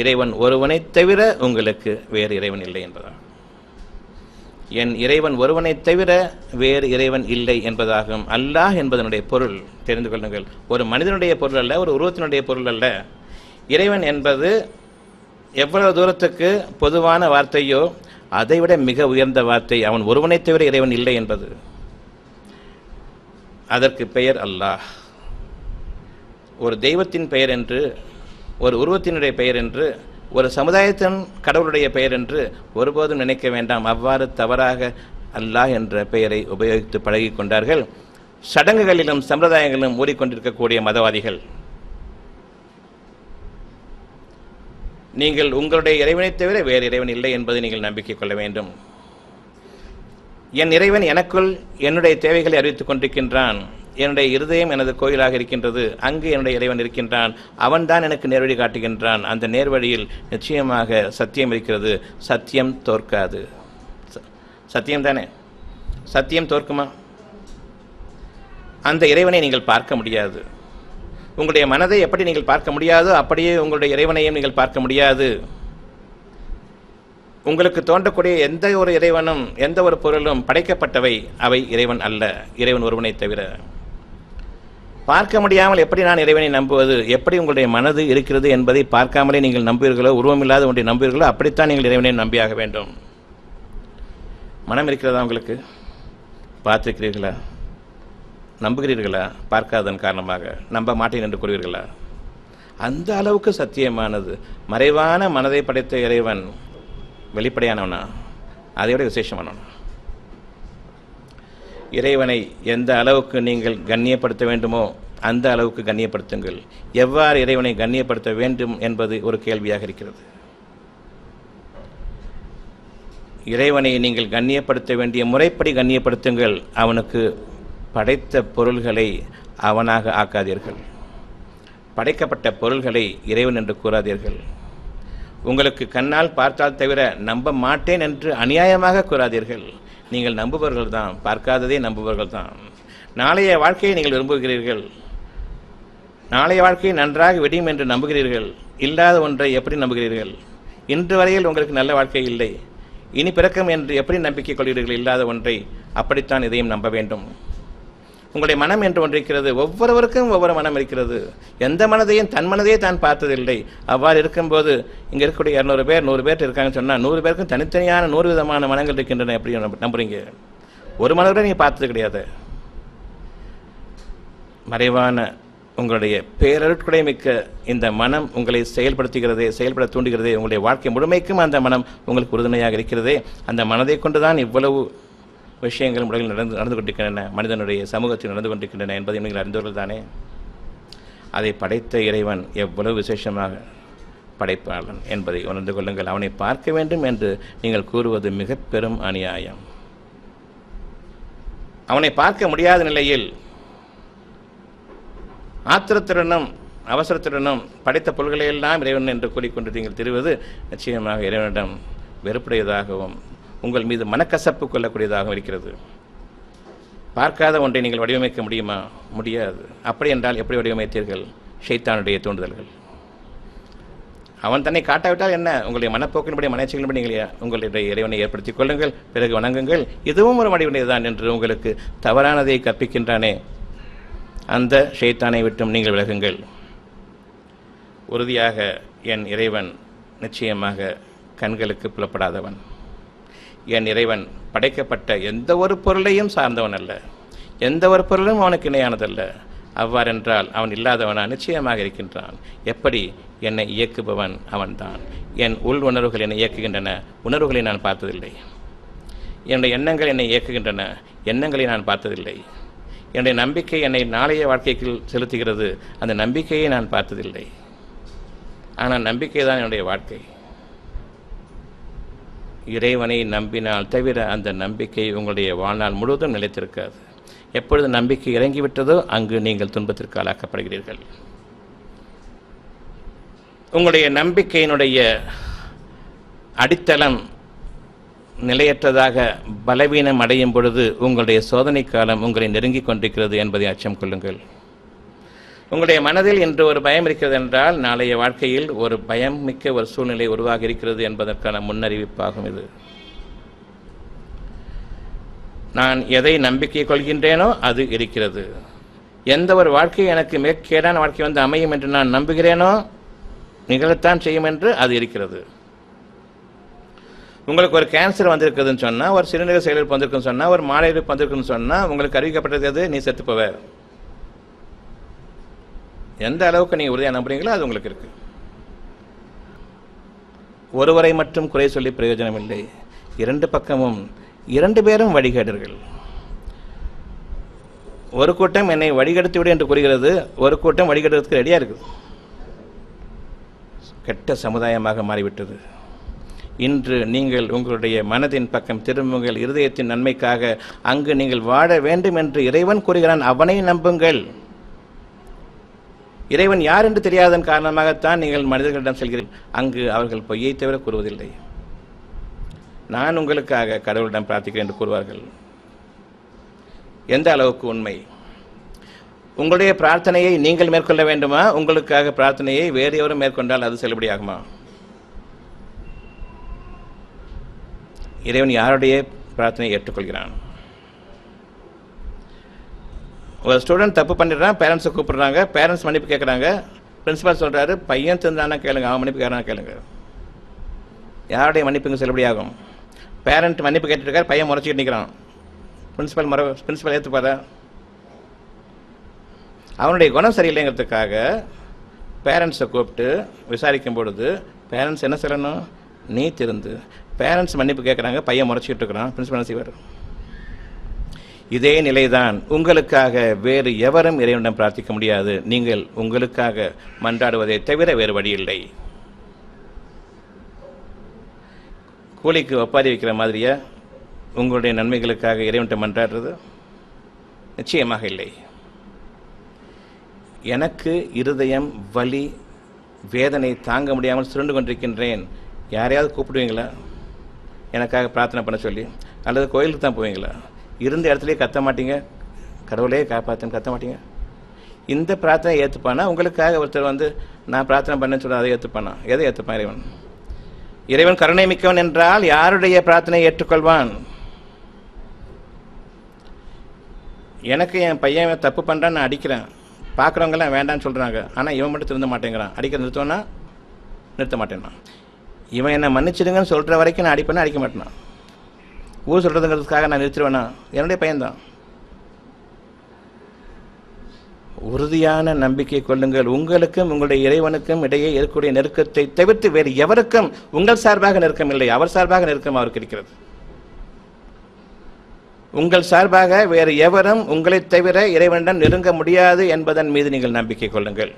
இறைவன் ஒருவனை தவிர உங்களுக்கு வேறு இறைவன் இல்லை என்பதாகும். என் இறைவன் ஒருவனை தவிர வேறு இறைவன் இல்லை என்பதாகும். அல்லாஹ் என்பதனுடைய பொருள் தெரிந்து கொள்ளுங்கள். ஒரு மனிதனுடைய பொருள் அல்ல, ஒரு உருவத்தினுடைய பொருள் அல்ல. இறைவன் என்பது எவ்வளவு தூரத்துக்கு பொதுவான வார்த்தையோ அதைவிட மிக உயர்ந்த வார்த்தை. அவன் ஒருவனை தவிர இறைவன் இல்லை என்பது. அதற்கு பெயர் அல்லாஹ். ஒரு தெய்வத்தின் பெயர் என்று, ஒரு உருவத்தினுடைய பெயர் என்று, ஒரு சமுதாயத்தின் கடவுளுடைய பெயர் என்று ஒருபோதும் நினைக்க வேண்டாம். அவ்வாறு தவறாக அல்லாஹ் என்ற பெயரை உபயோகித்து பழகி கொண்டார்கள் சடங்குகளிலும் சம்பிரதாயங்களிலும் ஊறிக்கொண்டிருக்கக்கூடிய மதவாதிகள். நீங்கள் உங்களுடைய இறைவனை தவிர வேறு இறைவன் இல்லை என்பதை நீங்கள் நம்பிக்கை கொள்ள வேண்டும். என் இறைவன் எனக்குள் என்னுடைய தேவைகளை அறிவித்துக் கொண்டிருக்கின்றான். என்னுடைய இருதயம் எனது கோயிலாக இருக்கின்றது. அங்கு என்னுடைய இறைவன் இருக்கின்றான். அவன்தான் எனக்கு நேர்வழி காட்டுகின்றான். அந்த நேர்வழியில் நிச்சயமாக சத்தியம் இருக்கிறது. சத்தியம் தோற்காது. சத்தியம் தானே? சத்தியம் தோற்குமா? அந்த இறைவனை நீங்கள் பார்க்க முடியாது. உங்களுடைய மனதை எப்படி நீங்கள் பார்க்க முடியாதோ அப்படியே உங்களுடைய இறைவனையும் நீங்கள் பார்க்க முடியாது. உங்களுக்கு தோன்றக்கூடிய எந்த ஒரு இறைவனும் எந்த ஒரு பொருளும் படைக்கப்பட்டவை. அவை இறைவன் அல்ல, இறைவன் ஒருவனை தவிர. பார்க்க முடியாமல் எப்படி நான் இறைவனை நம்புவது? எப்படி உங்களுடைய மனது இருக்கிறது என்பதை பார்க்காமலே நீங்கள் நம்புவீர்களோ, உருவமில்லாத ஒன்றை நம்புவீர்களோ, அப்படித்தான் நீங்கள் இறைவனை நம்பியாக வேண்டும். மனம் இருக்கிறதா உங்களுக்கு? பார்த்திருக்கிறீர்களா? நம்புகிறீர்களா? பார்க்காததன் காரணமாக நம்ப மாட்டேன் என்று கூறுவீர்களா? அந்த அளவுக்கு சத்தியமானது. மறைவான மனதை படைத்த இறைவன் வெளிப்படையானவனா? அதைவிட விசேஷமானவனா? இறைவனை எந்த அளவுக்கு நீங்கள் கண்ணியப்படுத்த வேண்டுமோ அந்த அளவுக்கு கண்ணியப்படுத்துங்கள். எவ்வாறு இறைவனை கண்ணியப்படுத்த வேண்டும் என்பது ஒரு கேள்வியாக இருக்கிறது. இறைவனை நீங்கள் கண்ணியப்படுத்த வேண்டிய முறைப்படி கண்ணியப்படுத்துங்கள். அவனுக்கு படைத்த பொருள்களை அவனாக ஆக்காதீர்கள். படைக்கப்பட்ட பொருள்களை இறைவன் என்று கூறாதீர்கள். உங்களுக்கு கண்ணால் பார்த்தால் தவிர நம்ப மாட்டேன் என்று அநியாயமாக கூறாதீர்கள். நீங்கள் நம்புபவர்கள் தான், பார்க்காததே நம்புபவர்கள் தான். நாளைய வாழ்க்கையை நீங்கள் விரும்புகிறீர்கள். நாளைய வாழ்க்கையை நன்றாக விடியும் என்று நம்புகிறீர்கள். இல்லாத ஒன்றை எப்படி நம்புகிறீர்கள்? இன்று வரையில் உங்களுக்கு நல்ல வாழ்க்கை இல்லை, இனி பிறக்கும் என்று எப்படி நம்பிக்கை கொள்கிறீர்கள்? இல்லாத ஒன்றை. அப்படித்தான் இதையும் நம்ப வேண்டும். உங்களுடைய மனம் என்று ஒன்று இருக்கிறது. ஒவ்வொருவருக்கும் ஒவ்வொரு மனம் இருக்கிறது. எந்த மனதையும் தன் மனதையே தான் பார்த்ததில்லை. அவ்வாறு இருக்கும்போது இங்கே இருக்கக்கூடிய 200 பேர் 100 பேர் இருக்காங்கன்னு சொன்னால் 100 பேருக்கும் தனித்தனியான 100 விதமான மனங்கள் இருக்கின்றன. எப்படி நம்புறீங்க? ஒரு மனதை நீங்கள் பார்த்தது கிடையாது. மறைவான உங்களுடைய பேரருட்கொடை மிக்க இந்த மனம் உங்களை செயல்படுத்துகிறதே, செயல்பட தூண்டுகிறதே. உங்களுடைய வாழ்க்கை முழுமைக்கும் அந்த மனம் உங்களுக்கு உறுதுணையாக இருக்கிறதே. அந்த மனதை கொண்டுதான் இவ்வளவு விஷயங்கள் உலகில் நடந்து கொண்டிருக்கின்றன, மனிதனுடைய சமூகத்தில் நடந்து கொண்டிருக்கின்றன என்பதை நீங்கள் அறிந்தவர்கள் தானே. அதை படைத்த இறைவன் எவ்வளவு விசேஷமாக படைப்பாளன் என்பதை உணர்ந்து கொள்ளுங்கள். அவனை பார்க்க வேண்டும் என்று நீங்கள் கூறுவது மிக பெரும் அநியாயம். அவனை பார்க்க முடியாத நிலையில் ஆத்திரத்துடனும் அவசரத்துடனும் படைத்த பொருள்களையெல்லாம் இறைவன் என்று கூறிக்கொண்டு நீங்கள் தெரிவது நிச்சயமாக இறைவனிடம் வெறுப்புடையதாகவும் உங்கள் மீது மனக்கசப்பு கொள்ளக்கூடியதாகவும் இருக்கிறது. பார்க்காத ஒன்றை நீங்கள் வடிவமைக்க முடியுமா? முடியாது. அப்படி என்றால் எப்படி வடிவமைத்தீர்கள்? ஷைத்தானுடைய தூண்டுதல்கள். அவன் தன்னை காட்டாவிட்டால் என்ன? உங்களுடைய மனப்போக்கின்படி மனச்சைகளின்படி நீங்கள் உங்களுடைய இறைவனை ஏற்படுத்திக் கொள்ளுங்கள், பிறகு வணங்குங்கள். இதுவும் ஒரு வடிவனைதான் என்று உங்களுக்கு தவறானதை கற்பிக்கின்றானே, அந்த ஷைத்தானை விட்டும் நீங்கள் விலகுங்கள். உறுதியாக என் இறைவன் நிச்சயமாக கண்களுக்கு புலப்படாதவன். என் இறைவன் படைக்கப்பட்ட எந்த ஒரு பொருளையும் சார்ந்தவன் அல்ல, எந்த ஒரு பொருளும் அவனுக்கு இணையானதல்ல. அவ்வாறென்றால் அவன் இல்லாதவனா? நிச்சயமாக இருக்கின்றான். எப்படி? என்னை இயக்குபவன் அவன்தான். என் உள் உணர்வுகள் என்னை இயக்குகின்றன, உணர்வுகளை நான் பார்த்ததில்லை. என்னுடைய எண்ணங்கள் என்னை இயக்குகின்றன, எண்ணங்களை நான் பார்த்ததில்லை. என்னுடைய நம்பிக்கை என்னை நாளைய வாழ்க்கைக்கு செலுத்துகிறது, அந்த நம்பிக்கையை நான் பார்த்ததில்லை. ஆனால் நம்பிக்கை தான் என்னுடைய வாழ்க்கை. இறைவனை நம்பினால் தவிர அந்த நம்பிக்கை உங்களுடைய வாழ்நாள் முழுவதும் நிலைத்திருக்காது. எப்பொழுது நம்பிக்கை இறங்கிவிட்டதோ அங்கு நீங்கள் துன்பத்திற்கு ஆளாக்கப்படுகிறீர்கள். உங்களுடைய நம்பிக்கையினுடைய அடித்தளம் நிலையற்றதாக பலவீனம் அடையும் பொழுது உங்களுடைய சோதனை காலம் உங்களை நெருங்கிக் கொண்டிருக்கிறது என்பதை அச்சம் கொள்ளுங்கள். உங்களுடைய மனதில் இன்று ஒரு பயம் இருக்கிறது என்றால் நாளைய வாழ்க்கையில் ஒரு பயம் மிக்க ஒரு சூழ்நிலை உருவாகி இருக்கிறது என்பதற்கான முன்னறிவிப்பாகும் இது. நான் எதை நம்பிக்கை கொள்கின்றேனோ அது இருக்கிறது. எந்த ஒரு வாழ்க்கை எனக்கு மிகக்கேடான வாழ்க்கை வந்து அமையும் என்று நான் நம்புகிறேனோ நிகழத்தான் செய்யும் என்று அது இருக்கிறது. உங்களுக்கு ஒரு கேன்சர் வந்திருக்குதுன்னு சொன்னால், ஒரு சிறுநீரக செயலிழப்பு வந்திருக்குன்னு சொன்னால், ஒரு மாரடைப்பு வந்திருக்குன்னு சொன்னால் உங்களுக்கு அறிவிக்கப்பட்டது எது? நீ செத்துப்போவ. எந்த அளவுக்கு நீங்கள் உறுதியாக நம்புறீங்களோ அது உங்களுக்கு இருக்கு. ஒருவரை மட்டும் குறை சொல்லி பிரயோஜனம் இல்லை. இரண்டு பக்கமும் இரண்டு பேரும் வழிகேடர்கள். ஒரு கூட்டம் என்னை வழிகெடுத்து விடு என்று கூறுகிறது, ஒரு கூட்டம் வழிகெடுறதுக்கு ரெடியாக இருக்குது. கெட்ட சமுதாயமாக மாறிவிட்டது. இன்று நீங்கள் உங்களுடைய மனதின் பக்கம் திரும்புங்கள். இருதயத்தின் நன்மைக்காக அங்கு நீங்கள் வாழ வேண்டும் என்று இறைவன் கூறுகிறான். அவனை நம்புங்கள். இறைவன் யார் என்று தெரியாதன் காரணமாகத்தான் நீங்கள் மனிதர்களிடம் செல்கிறீர்கள். அங்கு அவர்கள் பொய்யை தவிர கூறுவதில்லை. நான் உங்களுக்காக கடவுளிடம் பிரார்த்திக்கிறேன் என்று கூறுவார்கள். எந்த அளவுக்கு உண்மை? உங்களுடைய பிரார்த்தனையை நீங்கள் மேற்கொள்ள வேண்டுமா? உங்களுக்காக பிரார்த்தனையை வேறு எவரும் மேற்கொண்டால் அது செல்லுபடியாகுமா? இறைவன் யாருடைய பிரார்த்தனையை ஏற்றுக்கொள்கிறான்? ஒரு ஸ்டூடெண்ட் தப்பு பண்ணிடுறான், பேரண்ட்ஸை கூப்பிடுறாங்க, பேரண்ட்ஸ் மன்னிப்பு கேட்குறாங்க. பிரின்சிபால் சொல்கிறாரு, பையன் திருந்தானா கேளுங்க, அவன் மன்னிப்பு கேட்கறானா கேளுங்க. யாருடைய மன்னிப்புங்க செல்லுபடியாகும்? பேரண்ட் மன்னிப்பு கேட்டுருக்கார், பையன் முறைச்சிக்கிட்டு நிற்கிறான். பிரின்சிபல் ஏற்றுப்பாரா? அவனுடைய குணம் சரியில்லைங்கிறதுக்காக பேரண்ட்ஸை கூப்பிட்டு விசாரிக்கும் பொழுது பேரண்ட்ஸ் என்ன சொல்லணும்? நீ திருந்து. பேரண்ட்ஸ் மன்னிப்பு கேட்குறாங்க, பையன் முறைச்சிக்கிட்டு இருக்கிறான், பிரின்சிபல் என்ன செய்வார்? இதே நிலைதான் உங்களுக்காக வேறு எவரும் இறைவனிடம் பிரார்த்திக்க முடியாது. நீங்கள் உங்களுக்காக மன்றாடுவதை தவிர வேறு வழி இல்லை. கூலிக்கு ஒப்பாரி வைக்கிற மாதிரியா உங்களுடைய நன்மைகளுக்காக இறைவன்கிட்ட மன்றாடுறது? நிச்சயமாக இல்லை. எனக்கு இருதயம் வலி வேதனை தாங்க முடியாமல் சுருண்டு கொண்டிருக்கின்றேன். யாரையாவது கூப்பிடுவீங்களா எனக்காக பிரார்த்தனை பண்ண சொல்லி? அல்லது கோயிலுக்கு தான் போவீங்களா? இருந்த இடத்துலையே கத்த மாட்டீங்க, கடவுளே காப்பாற்றுன்னு கத்த மாட்டீங்க. இந்த பிரார்த்தனை ஏற்றுப்பானா? உங்களுக்காக ஒருத்தர் வந்து நான் பிரார்த்தனை பண்ணேன்னு சொல்ல அதை ஏற்றுப்பானா? எதை ஏற்றுப்பான் இறைவன்? இறைவன் கருணை மிக்கவன் என்றால் யாருடைய பிரார்த்தனையை ஏற்றுக்கொள்வான்? எனக்கு என் பையன் தப்பு பண்ணுறான்னு நான் அடிக்கிறேன், பார்க்குறவங்கெல்லாம் வேண்டான்னு சொல்கிறாங்க, ஆனால் இவன் மட்டும் திருந்த மாட்டேங்கிறான். அடிக்க நிறுத்தோன்னா நிறுத்த மாட்டேன்னா. இவன் என்னை மன்னிச்சிடுங்கன்னு சொல்கிற வரைக்கும் நான் அடிப்பேன்னா அடிக்க மாட்டேனா? ஊர் சொல்கிறதுங்கிறதுக்காக நான் நிறுத்திடுவேனா? என்னுடைய பையன்தான். உறுதியான நம்பிக்கை கொள்ளுங்கள். உங்களுக்கும் உங்களுடைய இறைவனுக்கும் இடையே இருக்கக்கூடிய நெருக்கத்தை தவிர்த்து வேறு எவருக்கும் உங்கள் சார்பாக நெருக்கம் இல்லை. அவர் சார்பாக நெருக்கம் அவருக்கு இருக்கிறது. உங்கள் சார்பாக வேறு எவரும் உங்களை தவிர இறைவனிடம் நெருங்க முடியாது என்பதன் மீது நீங்கள் நம்பிக்கை கொள்ளுங்கள்.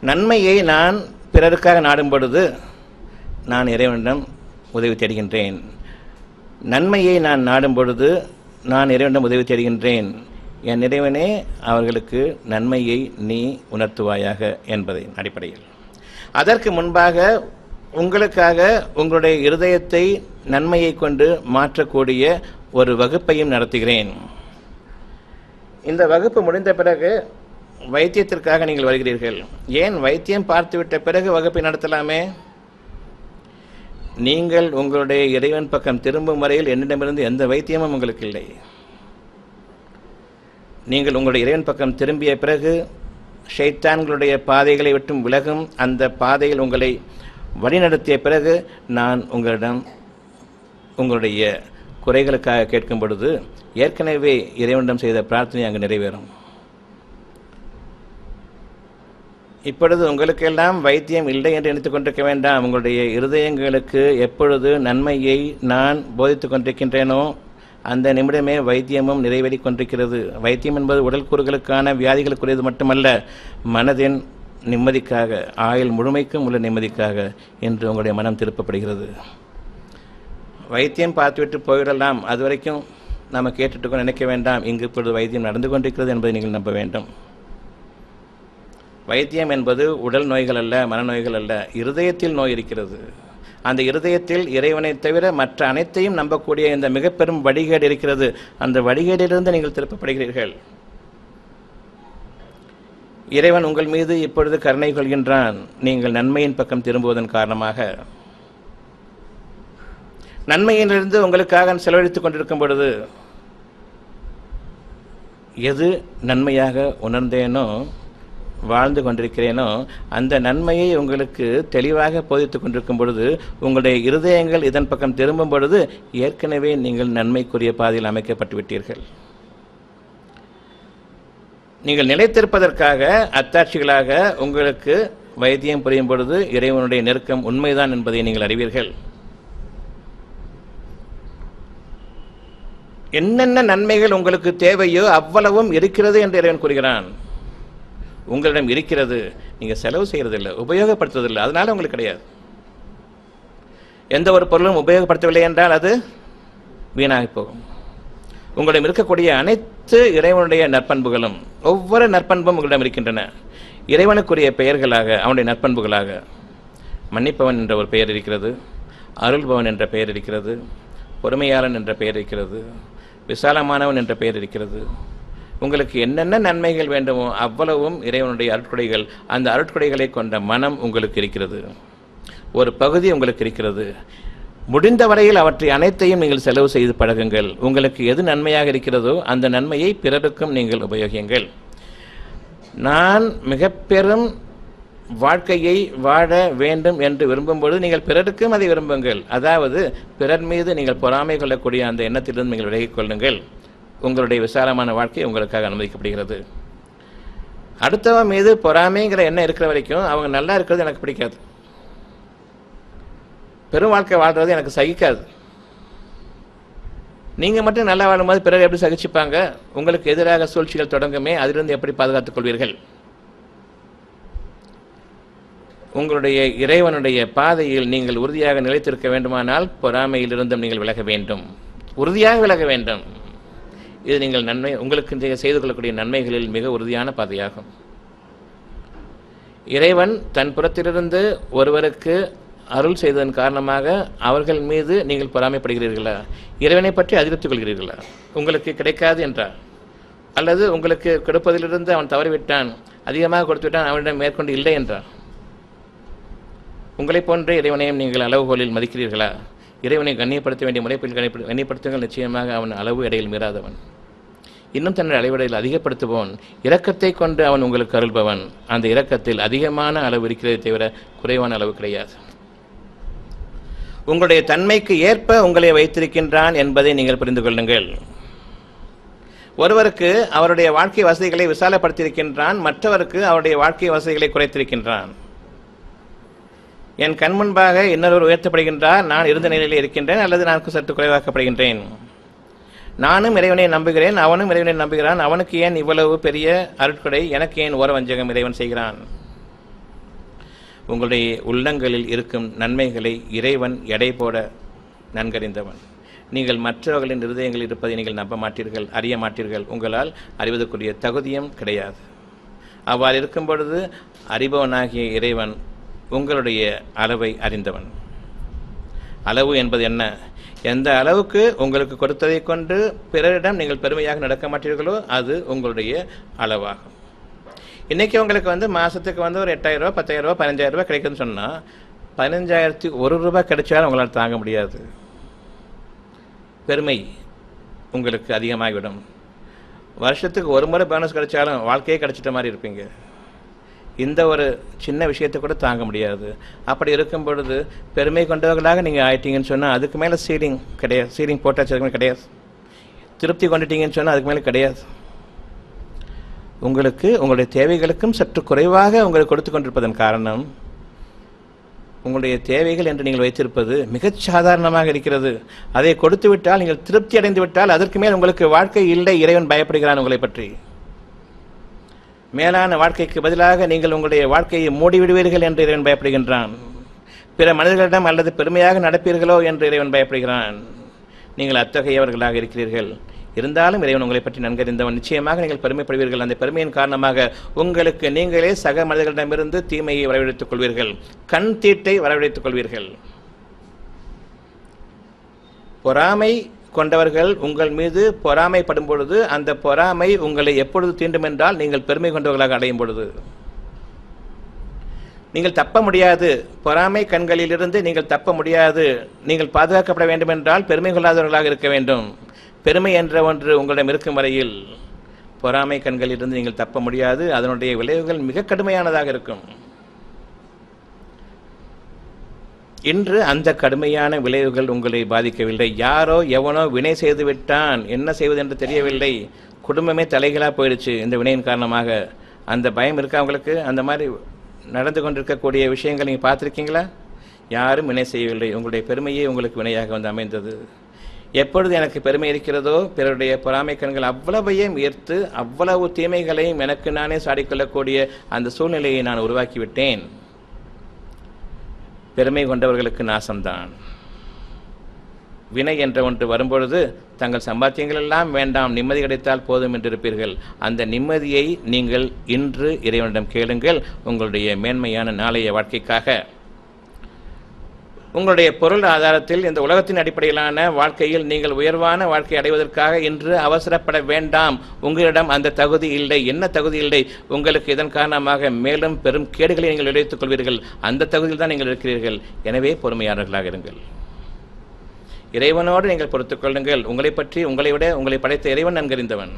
நன்மையை நான் பிறருக்காக நாடும் பொழுது நான் இறைவனிடம் உதவி தேடுகின்றேன். நன்மையை நான் நாடும் பொழுது நான் இறைவனிடம் உதவி தேடுகின்றேன். என் இறைவனே அவர்களுக்கு நன்மையை நீ உணர்த்துவாயாக என்பதின் அடிப்படையில். அதற்கு முன்பாக உங்களுக்காக உங்களுடைய இருதயத்தை நன்மையை கொண்டு மாற்றக்கூடிய ஒரு வகுப்பையும் நடத்துகிறேன். இந்த வகுப்பு முடிந்த பிறகு வைத்தியத்திற்காக நீங்கள் வருகிறீர்கள். ஏன் வைத்தியம் பார்த்துவிட்ட பிறகு வகுப்பை நடத்தலாமே? நீங்கள் உங்களுடைய இறைவன் பக்கம் திரும்பும் வரையில் என்னிடமிருந்து எந்த வைத்தியமும் உங்களுக்கு இல்லை. நீங்கள் உங்களுடைய இறைவன் பக்கம் திரும்பிய பிறகு ஷைத்தான்களுடைய பாதைகளை விட்டும் விலகும் அந்த பாதையில் உங்களை வழிநடத்திய பிறகு நான் உங்களிடம் உங்களுடைய குறைகளுக்காக கேட்கும் பொழுது ஏற்கனவே இறைவனிடம் செய்த பிரார்த்தனை அங்கு நிறைவேறும். இப்பொழுது உங்களுக்கெல்லாம் வைத்தியம் இல்லை என்று நினைத்துக் கொண்டிருக்க வேண்டாம். உங்களுடைய இருதயங்களுக்கு எப்பொழுது நன்மையை நான் போதித்துக் கொண்டிருக்கின்றேனோ அந்த நிமிடமே வைத்தியமும் நிறைவேறி கொண்டிருக்கிறது. வைத்தியம் என்பது உடல் கூறுகளுக்கான வியாதிகளுக்குரியது மட்டுமல்ல, மனதின் நிம்மதிக்காக, ஆயுள் முழுமைக்கும் உள்ள நிம்மதிக்காக என்று உங்களுடைய மனம் திருப்பப்படுகிறது. வைத்தியம் பார்த்துவிட்டு போயிடலாம், அது வரைக்கும் நாம் கேட்டுட்டு நினைக்க வேண்டாம். இங்கு இப்பொழுது வைத்தியம் நடந்து கொண்டிருக்கிறது என்பதை நீங்கள் நம்ப வேண்டும். வைத்தியம் என்பது உடல் நோய்கள் அல்ல, மனநோய்கள் அல்ல, இருதயத்தில் நோய் இருக்கிறது. அந்த இருதயத்தில் இறைவனை தவிர மற்ற அனைத்தையும் நம்பக்கூடிய இந்த மிக பெரும் வழிகேடு இருக்கிறது. அந்த வழிகேடிலிருந்து நீங்கள் திருப்பப்படுகிறீர்கள். இறைவன் உங்கள் மீது இப்பொழுது கருணை கொள்கின்றான். நீங்கள் நன்மையின் பக்கம் திரும்புவதன் காரணமாக நன்மையிலிருந்து உங்களுக்காக செலவழித்துக் கொண்டிருக்கும் பொழுது எது நன்மையாக உணர்ந்தேனோ வாழ்ந்து கொண்டிருக்கிறேனோ அந்த நன்மையை உங்களுக்கு தெளிவாக போதித்துக் கொண்டிருக்கும் பொழுது உங்களுடைய இருதயங்கள் இதன் பக்கம் திரும்பும் பொழுது ஏற்கனவே நீங்கள் நன்மைக்குரிய பாதையில் அமைக்கப்பட்டு விட்டீர்கள். நீங்கள் நிலைத்திருப்பதற்காக அத்தாட்சிகளாக உங்களுக்கு வைத்தியம் புரியும் பொழுது இறைவனுடைய நெருக்கம் உண்மைதான் என்பதை நீங்கள் அறிவீர்கள். என்னென்ன நன்மைகள் உங்களுக்கு தேவையோ அவ்வளவும் இருக்கிறது என்று இறைவன் கூறுகிறான். உங்களிடம் இருக்கிறது, நீங்கள் செலவு செய்கிறதில்லை, உபயோகப்படுத்துவதில்லை, அதனால உங்களுக்கு கிடையாது. எந்த ஒரு பொருளும் உபயோகப்படுத்தவில்லை என்றால் அது வீணாகி போகும். உங்களிடம் இருக்கக்கூடிய அனைத்து இறைவனுடைய நற்பண்புகளும், ஒவ்வொரு நற்பண்பும் உங்களிடம் இருக்கின்றன. இறைவனுக்குரிய பெயர்களாக, அவனுடைய நற்பண்புகளாக மன்னிப்பவன் என்ற ஒரு பெயர் இருக்கிறது, அருள்பவன் என்ற பெயர் இருக்கிறது, பொறுமையாளன் என்ற பெயர் இருக்கிறது, விசாலமானவன் என்ற பெயர் இருக்கிறது. உங்களுக்கு என்னென்ன நன்மைகள் வேண்டுமோ அவ்வளவும் இறைவனுடைய அருட்கொடைகள். அந்த அருட்கொடைகளை கொண்ட மனம் உங்களுக்கு இருக்கிறது, ஒரு பகுதி உங்களுக்கு இருக்கிறது. முடிந்த வரையில் அவற்றை அனைத்தையும் நீங்கள் செலவு செய்து பழகுங்கள். உங்களுக்கு எது நன்மையாக இருக்கிறதோ அந்த நன்மையை பிறருக்கும் நீங்கள் உபயோகியுங்கள். நான் மிக பெரும் வாழ்க்கையை வாழ வேண்டும் என்று விரும்பும் பொழுது நீங்கள் பிறருக்கும் அதை விரும்புங்கள். அதாவது பிறர் மீது நீங்கள் பொறாமை கொள்ளக்கூடிய அந்த எண்ணத்திலிருந்து நீங்கள் விலகிக் கொள்ளுங்கள். உங்களுடைய விசாலமான வாழ்க்கை உங்களுக்காக அனுமதிக்கப்படுகிறது. அடுத்தவன் மீது பொறாமைங்கிற எண்ணம் இருக்கிற வரைக்கும் அவங்க நல்லா இருக்கிறது எனக்கு பிடிக்காது, பெரும் வாழ்க்கை வாழ்றது எனக்கு சகிக்காது. நீங்கள் மட்டும் நல்லா வாழும்போது பிறர் எப்படி சகிச்சுப்பாங்க? உங்களுக்கு எதிராக சூழ்ச்சிகள் தொடங்குமே, அதிலிருந்து எப்படி பாதுகாத்துக் கொள்வீர்கள்? உங்களுடைய இறைவனுடைய பாதையில் நீங்கள் உறுதியாக நிலைத்திருக்க வேண்டுமானால் பொறாமையிலிருந்தும் நீங்கள் விலக வேண்டும், உறுதியாக விலக வேண்டும். இது நீங்கள் நன்மை உங்களுக்கு செய்து கொள்ளக்கூடிய நன்மைகளில் மிக உறுதியான பாதையாகும். இறைவன் தன் புறத்திலிருந்து ஒருவருக்கு அருள் செய்ததன் காரணமாக அவர்கள் மீது நீங்கள் பொறாமைப்படுகிறீர்களா? இறைவனை பற்றி அதிருப்தி கொள்கிறீர்களா? உங்களுக்கு கிடைக்காது என்றார், அல்லது உங்களுக்கு கொடுப்பதிலிருந்து அவன் தவறிவிட்டான், அதிகமாக கொடுத்து விட்டான், அவனிடம் மேற்கொண்டு இல்லை என்றார். உங்களை போன்ற இறைவனையும் நீங்கள் அளவுகோலில் மதிக்கிறீர்களா? இறைவனை கண்ணியப்படுத்த வேண்டிய முறைப்பில் கண்ணியப்படுத்துங்கள். நிச்சயமாக அவன் அளவு இடையில் மீறாதவன், இன்னும் தன்னுடைய அளவிடையில் அதிகப்படுத்துபவன். இரக்கத்தை கொண்டு அவன் உங்களுக்கு அருள்பவன். அந்த இரக்கத்தில் அதிகமான அளவு இருக்கிறதை தவிர குறைவான அளவு கிடையாது. உங்களுடைய தன்மைக்கு ஏற்ப உங்களை வைத்திருக்கின்றான் என்பதை நீங்கள் புரிந்து கொள்ளுங்கள். ஒருவருக்கு அவருடைய வாழ்க்கை வசதிகளை விசாலப்படுத்தியிருக்கின்றான், மற்றவருக்கு அவருடைய வாழ்க்கை வசதிகளை குறைத்திருக்கின்றான். என் கண் முன்பாக இன்னொருவர் உயர்த்தப்படுகின்றார், நான் இருந்த நிலையில் இருக்கின்றேன், அல்லது நான் சற்று குறைவாக்கப்படுகின்றேன். நானும் இறைவனை நம்புகிறேன், அவனும் இறைவனை நம்புகிறான். அவனுக்கு ஏன் இவ்வளவு பெரிய அருட்கொடை, எனக்கு ஏன் ஓர வஞ்சகம் இறைவன் செய்கிறான்? உங்களுடைய உள்ளங்களில் இருக்கும் நன்மைகளை இறைவன் எடை போட நன்கறிந்தவன். நீங்கள் மற்றவர்களின் இருதயங்களில் இருப்பதை நீங்கள் நம்ப மாட்டீர்கள், அறிய மாட்டீர்கள். உங்களால் அறிவதற்குரிய தகுதியும் கிடையாது. அவ்வாறு இருக்கும் பொழுது அறிபவனாகிய இறைவன் உங்களுடைய அளவை அறிந்தவன். அளவு என்பது என்ன? எந்த அளவுக்கு உங்களுக்கு கொடுத்ததை கொண்டு பிறரிடம் நீங்கள் பெருமையாக நடக்க மாட்டீர்களோ அது உங்களுடைய அளவாகும். இன்றைக்கி உங்களுக்கு மாதத்துக்கு ஒரு 8,000 ரூபா, 10,000 ரூபா, 15,000 ரூபா கிடைக்குதுன்னு சொன்னால் 15,001 ரூபா கிடைச்சாலும் உங்களால் தாங்க முடியாது. பெருமை உங்களுக்கு அதிகமாகிவிடும். வருஷத்துக்கு ஒரு முறை போனஸ் கிடைச்சாலும் வாழ்க்கையே கிடைச்சிட்ட மாதிரி இருப்பீங்க. இந்த ஒரு சின்ன விஷயத்தை கூட தாங்க முடியாது. அப்படி இருக்கும் பொழுது பெருமை கொண்டவர்களாக நீங்கள் ஆயிட்டீங்கன்னு சொன்னால் அதுக்கு மேலே சீலிங் கிடையாது. சீலிங் போட்டாச்சு, அதுக்கு மேலே கிடையாது. திருப்தி கொண்டுட்டீங்கன்னு சொன்னால் அதுக்கு மேலே கிடையாது. உங்களுக்கு உங்களுடைய தேவைகளுக்கும் சற்று குறைவாக உங்களுக்கு கொடுத்து கொண்டிருப்பதன் காரணம் உங்களுடைய தேவைகள் என்று நீங்கள் வைத்திருப்பது மிகச் சாதாரணமாக இருக்கிறது. அதை கொடுத்து விட்டால் நீங்கள் திருப்தி அடைந்து விட்டால் அதற்கு மேல் உங்களுக்கு வாழ்க்கை இல்லை. இறைவன் பயப்படுகிறான் உங்களை பற்றி. மேலான வாழ்க்கைக்கு பதிலாக நீங்கள் உங்களுடைய வாழ்க்கையை மூடிவிடுவீர்கள் என்று இறைவன் பயப்படுகின்றான். பிற மனிதர்களிடம் அல்லது பெருமையாக நடப்பீர்களோ என்று இறைவன் பயப்படுகிறான். நீங்கள் அத்தகையவர்களாக இருக்கிறீர்கள். இருந்தாலும் இறைவன் உங்களை பற்றி நன்கறிந்தவன். நிச்சயமாக நீங்கள் பெருமைப்படுவீர்கள். அந்த பெருமையின் காரணமாக உங்களுக்கு நீங்களே சக மனிதர்களிடமிருந்து தீமையை வரவழைத்துக் கொள்வீர்கள், கண் தீட்டை வரவழைத்துக் கொள்வீர்கள். பொறாமை கொண்டவர்கள் உங்கள் மீது பொறாமைப்படும் பொழுது அந்த பொறாமை உங்களை எப்பொழுது தீண்டும் என்றால் நீங்கள் பெருமை கொண்டவர்களாக அடையும் பொழுது. நீங்கள் தப்ப முடியாது. பொறாமை கண்களிலிருந்து நீங்கள் தப்ப முடியாது. நீங்கள் பாதுகாக்கப்பட வேண்டும் என்றால் பெருமை கொள்ளாதவர்களாக இருக்க வேண்டும். பெருமை என்ற ஒன்று உங்களிடம் இருக்கும் வரையில் பொறாமை கண்களிலிருந்து நீங்கள் தப்ப முடியாது. அதனுடைய விளைவுகள் மிக கடுமையானதாக இருக்கும். இன்று அந்த கடுமையான விளைவுகள் உங்களை பாதிக்கவில்லை. யாரோ எவனோ வினை செய்து விட்டான், என்ன செய்வது என்று தெரியவில்லை, குடும்பமே தலைகளாக போயிடுச்சு இந்த வினையின் காரணமாக. அந்த பயம் இருக்கா உங்களுக்கு? அந்த மாதிரி நடந்து கொண்டிருக்கக்கூடிய விஷயங்கள் நீங்கள் பார்த்துருக்கீங்களா? யாரும் வினை செய்யவில்லை. உங்களுடைய பெருமையே உங்களுக்கு வினையாக அமைந்தது. எப்பொழுது எனக்கு பெருமை இருக்கிறதோ பிறருடைய பொறாமை கண்கள் அவ்வளவையும் ஈர்த்து அவ்வளவு தீமைகளையும் எனக்கு நானே சாடிக்கொள்ளக்கூடிய அந்த சூழ்நிலையை நான் உருவாக்கிவிட்டேன். பெருமை கொண்டவர்களுக்கு நாசம்தான். வினை என்ற ஒன்று வரும்பொழுது தங்கள் சம்பாத்தியங்கள் எல்லாம் வேண்டாம், நிம்மதி கிடைத்தால் போதும் என்றிருப்பீர்கள். அந்த நிம்மதியை நீங்கள் இன்று இறைவனிடம் கேளுங்கள். உங்களுடைய மேன்மையான நாளைய வாழ்க்கைக்காக, உங்களுடைய பொருள் ஆதாரத்தில் இந்த உலகத்தின் அடிப்படையிலான வாழ்க்கையில் நீங்கள் உயர்வான வாழ்க்கை அடைவதற்காக இன்று அவசரப்பட வேண்டாம். உங்களிடம் அந்த தகுதி இல்லை. என்ன தகுதி இல்லை? உங்களுக்கு இதன் காரணமாக மேலும் பெரும் கேடுகளை நீங்கள் விளைவித்துக் கொள்வீர்கள். அந்த தகுதியில் தான் நீங்கள் இருக்கிறீர்கள். எனவே பொறுமையாளர்களாக இருங்கள். இறைவனோடு நீங்கள் பொறுத்துக் கொள்ளுங்கள். உங்களை பற்றி உங்களை விட உங்களை படைத்த இறைவன் நன்கறிந்தவன்.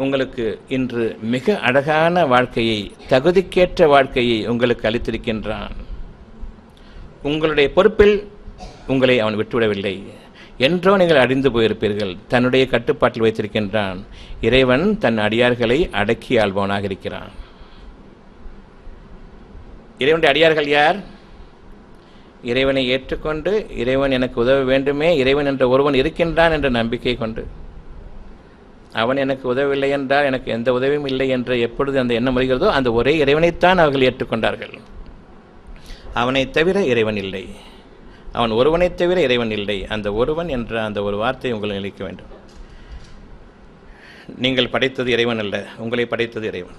உங்களுக்கு இன்று மிக அழகான வாழ்க்கையை, தகுதிக்கேற்ற வாழ்க்கையை உங்களுக்கு அளித்திருக்கின்றான். உங்களுடைய பொறுப்பில் உங்களை அவன் விட்டுவிடவில்லை. என்றோ நீங்கள் அழிந்து போயிருப்பீர்கள். தன்னுடைய கட்டுப்பாட்டில் வைத்திருக்கின்றான். இறைவன் தன் அடியார்களை அடக்கி ஆள்பவனாக இருக்கிறான். இறைவனுடைய அடியார்கள் யார்? இறைவனை ஏற்றுக்கொண்டு இறைவன் எனக்கு உதவ வேண்டுமே, இறைவன் என்ற ஒருவன் இருக்கின்றான் என்ற நம்பிக்கை கொண்டு, அவன் எனக்கு உதவவில்லை என்றால் எனக்கு எந்த உதவியும் இல்லை என்று எப்பொழுது அந்த எண்ணம் வருகிறதோ அந்த ஒரே இறைவனைத்தான் அவர்கள் ஏற்றுக்கொண்டார்கள். அவனை தவிர இறைவன் இல்லை. அவன் ஒருவனை தவிர இறைவன் இல்லை. அந்த ஒருவன் என்ற அந்த ஒரு வார்த்தை உங்களை நினைக்க வேண்டும். நீங்கள் படைத்தது இறைவன் அல்ல, உங்களை படைத்தது இறைவன்.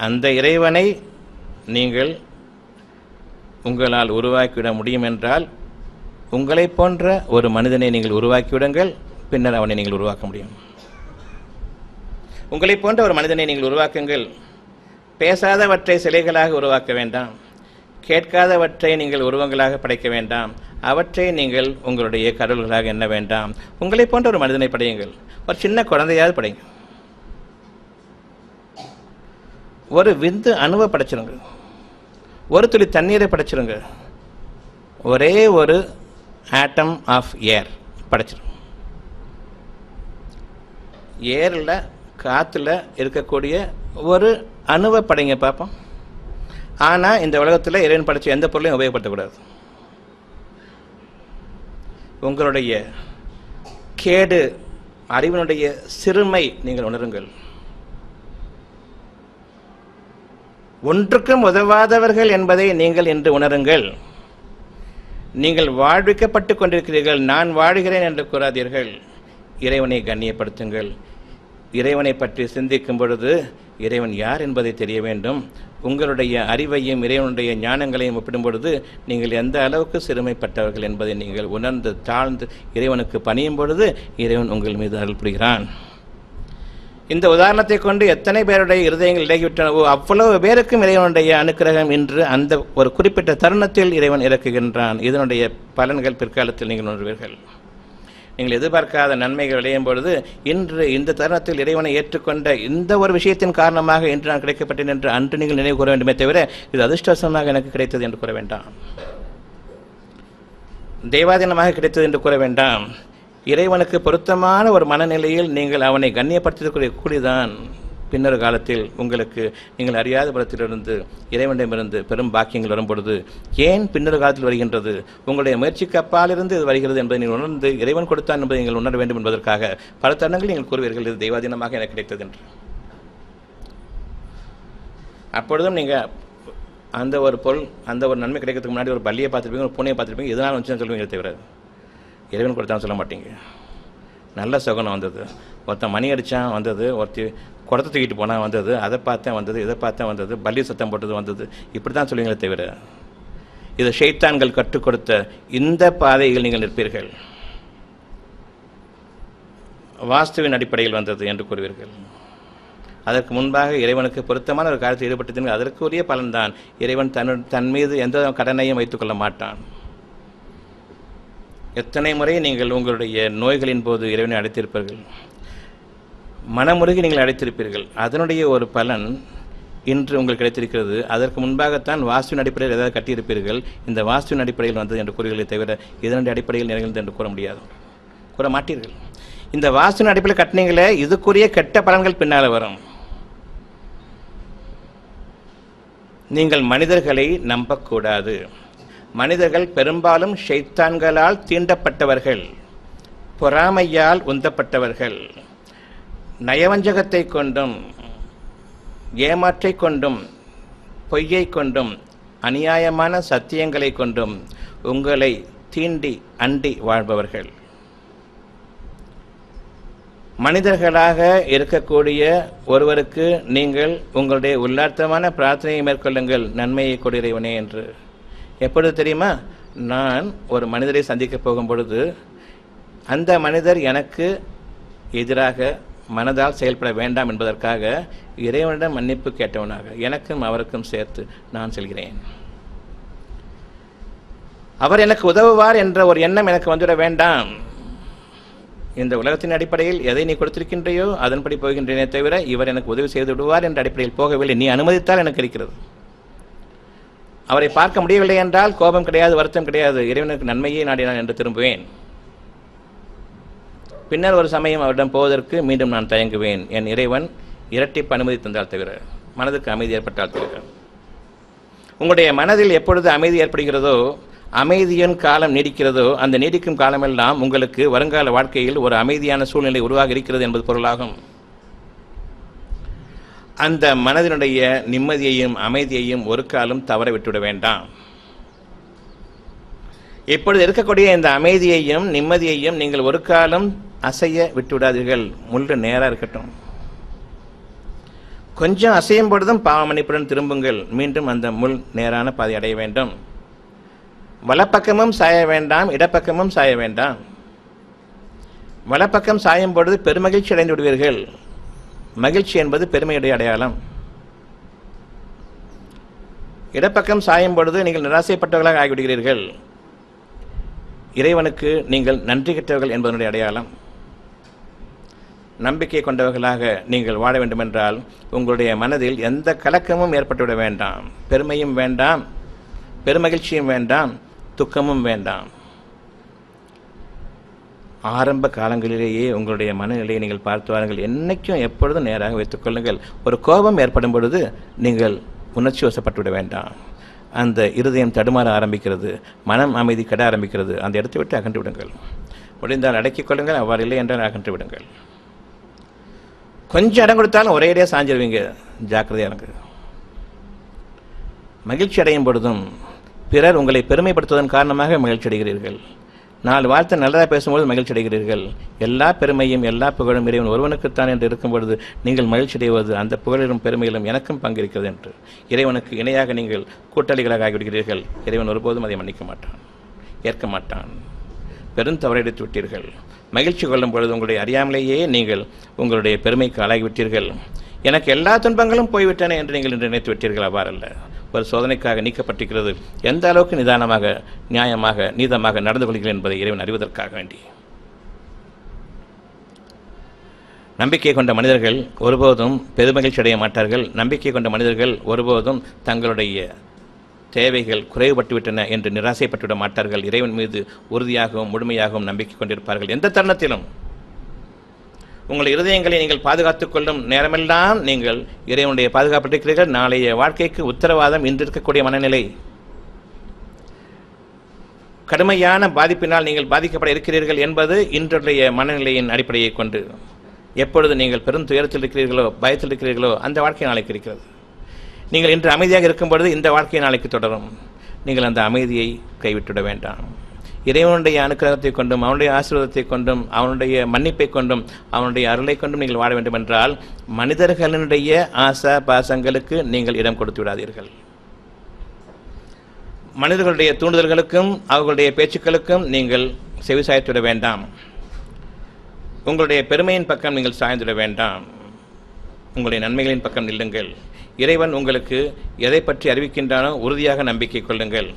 அந்த இறைவனை நீங்கள் உங்களால் உருவாக்கிவிட முடியும் என்றால் உங்களை போன்ற ஒரு மனிதனை நீங்கள் உருவாக்கிவிடுங்கள். பின்னர் அவனை நீங்கள் உருவாக்க முடியும். உங்களை போன்ற ஒரு மனிதனை நீங்கள் உருவாக்குங்கள். பேசாதவற்றை சிலைகளாக உருவாக்க வேண்டாம். கேட்காதவற்றை நீங்கள் உருவங்களாக படைக்க வேண்டாம். அவற்றை நீங்கள் உங்களுடைய கடவுள்களாக எண்ண வேண்டாம். உங்களை போன்ற ஒரு மனிதனை படையுங்கள். ஒரு சின்ன குழந்தையாவது படைங்க. ஒரு விந்து அணுவை படைச்சிருங்க. ஒரு துளி தண்ணீரை படைச்சிருங்க. ஒரே ஒரு ஆட்டம் ஆஃப் ஏர் படைச்சிருங்க. ஏரில் காற்றுல இருக்கக்கூடிய ஒரு அணுவை படைங்க பார்ப்போம். ஆனால் இந்த உலகத்தில் இறைவன் படைச்ச எந்த பொருளையும் உபயோகப்படுத்தக்கூடாது. உங்களுடைய கேடு, அறிவினுடைய சிறுமை நீங்கள் உணருங்கள். ஒன்றுக்கும் உதவாதவர்கள் என்பதை நீங்கள் இன்று உணருங்கள். நீங்கள் வாழ்விக்கப்பட்டு கொண்டிருக்கிறீர்கள். நான் வாழுகிறேன் என்று கூறாதீர்கள். இறைவனை கண்ணியப்படுத்துங்கள். இறைவனை பற்றி சிந்திக்கும் பொழுது இறைவன் யார் என்பதை தெரிய வேண்டும். உங்களுடைய அறிவையும் இறைவனுடைய ஞானங்களையும் ஒப்பிடும் பொழுது நீங்கள் எந்த அளவுக்கு சிறுமைப்பட்டவர்கள் என்பதை நீங்கள் உணர்ந்து தாழ்ந்து இறைவனுக்கு பணியும் பொழுது இறைவன் உங்கள் மீது அருள் புரிகிறான். இந்த உதாரணத்தை கொண்டு எத்தனை பேருடைய இருதயங்கள் இலகிவிட்டனவோ அவ்வளவு பேருக்கும் இறைவனுடைய அனுக்கிரகம் இன்று அந்த ஒரு குறிப்பிட்ட தருணத்தில் இறைவன் இறக்குகின்றான். இதனுடைய பலன்கள் பிற்காலத்தில் நீங்கள் உணர்வீர்கள். நீங்கள் எதிர்பார்க்காத நன்மைகள் விளையும் பொழுது இன்று இந்த தருணத்தில் இறைவனை ஏற்றுக்கொண்ட இந்த ஒரு விஷயத்தின் காரணமாக இன்று நான் கிடைக்கப்பட்டேன் என்று அன்று நீங்கள் நினைவு கூற வேண்டுமே தவிர இது அதிர்ஷ்டவசமாக எனக்கு கிடைத்தது என்று கூற வேண்டாம். தெய்வாதீனமாக கிடைத்தது என்று கூற வேண்டாம். இறைவனுக்கு பொருத்தமான ஒரு மனநிலையில் நீங்கள் அவனை கண்ணியப்படுத்தக்கூடிய கூலிதான் பின்னர் காலத்தில் உங்களுக்கு நீங்கள் அறியாத புறத்திலிருந்து இறைவனிடமிருந்து பெரும் பாக்கியங்கள் வரும்பொழுது ஏன் பின்னர் காலத்தில் வருகின்றது, உங்களுடைய முயற்சிக்கு அப்பாலிருந்து இது வருகிறது என்பதை நீங்கள் உணர்ந்து இறைவன் கொடுத்தான் என்பதை நீங்கள் உணர வேண்டும் என்பதற்காக பல தருணங்கள் நீங்கள் கூறுவீர்கள் இது தெய்வாதீனமாக எனக்கு கிடைத்தது என்று. அப்பொழுதும் நீங்கள் அந்த ஒரு பொருள் அந்த ஒரு நன்மை கிடைக்கிறதுக்கு முன்னாடி ஒரு பள்ளியை பார்த்துருப்பீங்க, ஒரு பூனையை பார்த்துருப்பீங்க, இதனால் வந்துச்சுன்னு சொல்லுவீங்க தவிர இறைவன் கொடுத்தான்னு சொல்ல மாட்டீங்க. நல்ல சுகனம் வந்தது, ஒருத்தன் மணி அடித்தான் வந்தது, ஒருத்தி குடத்தை தூக்கிட்டு போனால் வந்தது, அதை பார்த்தேன் வந்தது, இதை பார்த்தேன் வந்தது, பள்ளி சத்தம் போட்டது வந்தது, இப்படி தான் சொல்லுவீங்களே தவிர இது ஷைத்தான்கள் கற்றுக் கொடுத்த இந்த பாதையில் நீங்கள் நிற்பீர்கள். வாஸ்துவின் அடிப்படையில் வந்தது என்று கூறுவீர்கள். அதற்கு முன்பாக இறைவனுக்கு பொருத்தமான ஒரு காரியத்தில் ஈடுபட்டது அதற்குரிய பலன்தான். இறைவன் தன் மீது எந்த கடனையும் வைத்துக் கொள்ள மாட்டான். எத்தனை முறை நீங்கள் உங்களுடைய நோய்களின் போது இறைவனை அழைத்திருப்பீர்கள், மனமுருகி நீங்கள் அழைத்திருப்பீர்கள். அதனுடைய ஒரு பலன் இன்று உங்களுக்கு கிடைத்திருக்கிறது. அதற்கு முன்பாகத்தான் வாஸ்துவின் அடிப்படையில் ஏதாவது கட்டியிருப்பீர்கள். இந்த வாஸ்துவின் அடிப்படையில் வந்தது என்று கூறுகளை தவிர இதனுடைய அடிப்படையில் நிகழ்ந்தது என்று கூற முடியாது, கூற மாட்டீர்கள். இந்த வாஸ்துவின் அடிப்படையில் கட்டினீங்களே இதுக்குரிய கெட்ட பலன்கள் பின்னால் வரும். நீங்கள் மனிதர்களை நம்பக்கூடாது. மனிதர்கள் பெரும்பாலும் ஷைத்தான்களால் தீண்டப்பட்டவர்கள், பொறாமையால் உந்தப்பட்டவர்கள், நயவஞ்சகத்தை கொண்டும் ஏமாற்றை கொண்டும் பொய்யை கொண்டும் அநியாயமான சத்தியங்களை கொண்டும் உங்களை தீண்டி அண்டி வாழ்பவர்கள். மனிதர்களாக இருக்கக்கூடிய ஒருவருக்கு நீங்கள் உங்களுடைய உள்ளார்த்தமான பிரார்த்தனையை மேற்கொள்ளுங்கள், நன்மையை கொடு இறைவனே என்று. எப்பொழுது தெரியுமா? நான் ஒரு மனிதரை சந்திக்கப் போகும் பொழுது அந்த மனிதர் எனக்கு எதிராக மனதால் செயல்பட வேண்டாம் என்பதற்காக இறைவனிடம் மன்னிப்பு கேட்டவனாக எனக்கும் அவருக்கும் சேர்த்து நான் செல்கிறேன். அவர் எனக்கு உதவுவார் என்ற ஒரு எண்ணம் எனக்கு வந்துவிட வேண்டாம். இந்த உலகத்தின் அடிப்படையில் எதை நீ கொடுத்திருக்கின்றையோ அதன்படி போகின்றேனே தவிர இவர் எனக்கு உதவி செய்து விடுவார் என்ற அடிப்படையில் போகவில்லை. நீ அனுமதித்தால் எனக்கு இருக்கிறது. அவரை பார்க்க முடியவில்லை என்றால் கோபம் கிடையாது, வருத்தம் கிடையாது, இறைவனுக்கு நன்மையே நாடினான் என்று திரும்புவேன். பின்னர் ஒரு சமயம் அவரிடம் போவதற்கு மீண்டும் நான் தயங்குவேன். என் இறைவன் இரட்டிப்பு அனுமதி தந்தால் தவிர, மனதுக்கு அமைதி ஏற்பட்டால் தவிர. உங்களுடைய மனதில் எப்பொழுது அமைதி ஏற்படுகிறதோ, அமைதியின் காலம் நீடிக்கிறதோ, அந்த நீடிக்கும் காலமெல்லாம் உங்களுக்கு வருங்கால வாழ்க்கையில் ஒரு அமைதியான சூழ்நிலை உருவாக இருக்கிறது என்பது பொருளாகும். அந்த மனதினுடைய நிம்மதியையும் அமைதியையும் ஒரு காலம் தவற விட்டுவிட வேண்டாம். இப்பொழுது இருக்கக்கூடிய இந்த அமைதியையும் நிம்மதியையும் நீங்கள் ஒரு காலம் அசைய விட்டுவிடாதீர்கள். முள்ளு நேராக இருக்கட்டும். கொஞ்சம் அசையும் பொழுதும் பாவ மன்னிப்புடன் திரும்புங்கள். மீண்டும் அந்த முள் நேரான பாதை அடைய வேண்டும். வலப்பக்கமும் சாய வேண்டாம், இடப்பக்கமும் சாய வேண்டாம். வலப்பக்கம் சாயும் பொழுது பெருமகிழ்ச்சி அடைந்து விடுவீர்கள். மகிழ்ச்சி என்பது பெருமையுடைய அடையாளம். இடப்பக்கம் சாயும் பொழுது நீங்கள் நிராசைப்பட்டவர்களாக ஆகிவிடுகிறீர்கள். இறைவனுக்கு நீங்கள் நன்றி கெட்டவர்கள் என்பதனுடைய அடையாளம். நம்பிக்கை கொண்டவர்களாக நீங்கள் வாழ வேண்டுமென்றால் உங்களுடைய மனதில் எந்த கலக்கமும் ஏற்பட்டுவிட வேண்டாம். பெருமையும் வேண்டாம், பெருமகிழ்ச்சியும் வேண்டாம், துக்கமும் வேண்டாம். ஆரம்ப காலங்களிலேயே உங்களுடைய மனநிலையை நீங்கள் பார்த்து வாருங்கள். என்றைக்கும் எப்பொழுதும் நேராக வைத்துக் கொள்ளுங்கள். ஒரு கோபம் ஏற்படும் பொழுது நீங்கள் உணர்ச்சி வசப்பட்டுவிட வேண்டாம். அந்த இருதயம் தடுமாற ஆரம்பிக்கிறது, மனம் அமைதி கெட ஆரம்பிக்கிறது. அந்த இடத்தை விட்டு அகன்று விடுங்கள். முடிந்தால் அடக்கிக் கொள்ளுங்கள், அவ்வாறு இல்லை என்றால் அகன்று விடுங்கள். கொஞ்சம் இடம் கொடுத்தாலும் ஒரேடியாக சாஞ்சிருவீங்க. ஜாக்கிரதையாக இருங்க. மகிழ்ச்சி அடையும் பொழுதும் பிறர் உங்களை பெருமைப்படுத்துவதன் காரணமாக மகிழ்ச்சி அடைகிறீர்கள். 4 வார்த்தை நல்லதாக பேசும்போது மகிழ்ச்சி அடைகிறீர்கள். எல்லா பெருமையும் எல்லா புகழும் இறைவன் ஒருவனுக்குத்தான் என்று இருக்கும் பொழுது நீங்கள் மகிழ்ச்சி அடைவது அந்த புகழிலும் பெருமையிலும் எனக்கும் பங்கிருக்கிறது என்று இறைவனுக்கு இணையாக நீங்கள் கூட்டாளிகளாக ஆகிவிடுகிறீர்கள். இறைவன் ஒருபோதும் அதை மன்னிக்க மாட்டான், ஏற்க மாட்டான். பெருந்தவறெடுத்து விட்டீர்கள். மகிழ்ச்சி கொள்ளும் பொழுது உங்களுடைய அறியாமலேயே நீங்கள் உங்களுடைய பெருமைக்கு ஆளாகிவிட்டீர்கள். எனக்கு எல்லா துன்பங்களும் போய்விட்டன என்று நீங்கள் இன்று நினைத்து விட்டீர்கள். அவ்வாறல்ல, ஒரு சோதனைக்காக நீக்கப்பட்டிருக்கிறது. எந்த அளவுக்கு நிதானமாக, நியாயமாக, நீதமாக நடந்து கொள்கிறீர்கள் என்பதை இறைவன் அறிவதற்காக வேண்டி. நம்பிக்கை கொண்ட மனிதர்கள் ஒருபோதும் பெருமகிழ்ச்சி அடைய மாட்டார்கள். நம்பிக்கை கொண்ட மனிதர்கள் ஒருபோதும் தங்களுடைய தேவைகள் குறைவுபட்டுவிட்டன என்று நிராசைப்பட்டுவிட மாட்டார்கள். இறைவன் மீது உறுதியாகவும் முழுமையாகவும் நம்பிக்கை கொண்டிருப்பார்கள். எந்த தருணத்திலும் உங்கள் இருதயங்களை நீங்கள் பாதுகாத்துக் கொள்ளும் நேரமெல்லாம் நீங்கள் இறைவனுடைய பாதுகாப்பட்டிருக்கிறீர்கள். நாளைய வாழ்க்கைக்கு உத்தரவாதம் இன்று இருக்கக்கூடிய மனநிலை. கடுமையான பாதிப்பினால் நீங்கள் பாதிக்கப்பட இருக்கிறீர்கள் என்பது இன்றைய மனநிலையின் அடிப்படையை கொண்டு. எப்பொழுது நீங்கள் பெரும் துயரத்தில் இருக்கிறீர்களோ, பயத்தில் இருக்கிறீர்களோ, அந்த வாழ்க்கை நாளைக்கு இருக்கிறது. நீங்கள் இன்று அமைதியாக இருக்கும் பொழுது இந்த வாழ்க்கை நாளைக்கு தொடரும். நீங்கள் அந்த அமைதியை கைவிட்டுவிட வேண்டாம். இறைவனுடைய அனுக்கிரகத்தை கொண்டும் அவனுடைய ஆசீர்வாதத்தை கொண்டும் அவனுடைய மன்னிப்பை கொண்டும் அவனுடைய அருளை கொண்டும் நீங்கள் வாழ வேண்டும் என்றால் மனிதர்களுடைய ஆசா பாசங்களுக்கு நீங்கள் இடம் கொடுத்து விடாதீர்கள். மனிதர்களுடைய தூண்டுதல்களுக்கும் அவர்களுடைய பேச்சுக்களுக்கும் நீங்கள் செவிசாய்த்துவிட வேண்டாம். உங்களுடைய பெருமையின் பக்கம் நீங்கள் சாய்ந்துவிட வேண்டாம். உங்களுடைய நன்மைகளின் பக்கம் நில்லுங்கள். இறைவன் உங்களுக்கு எதை பற்றி அறிவிக்கின்றானோ உறுதியாக நம்பிக்கை கொள்ளுங்கள்.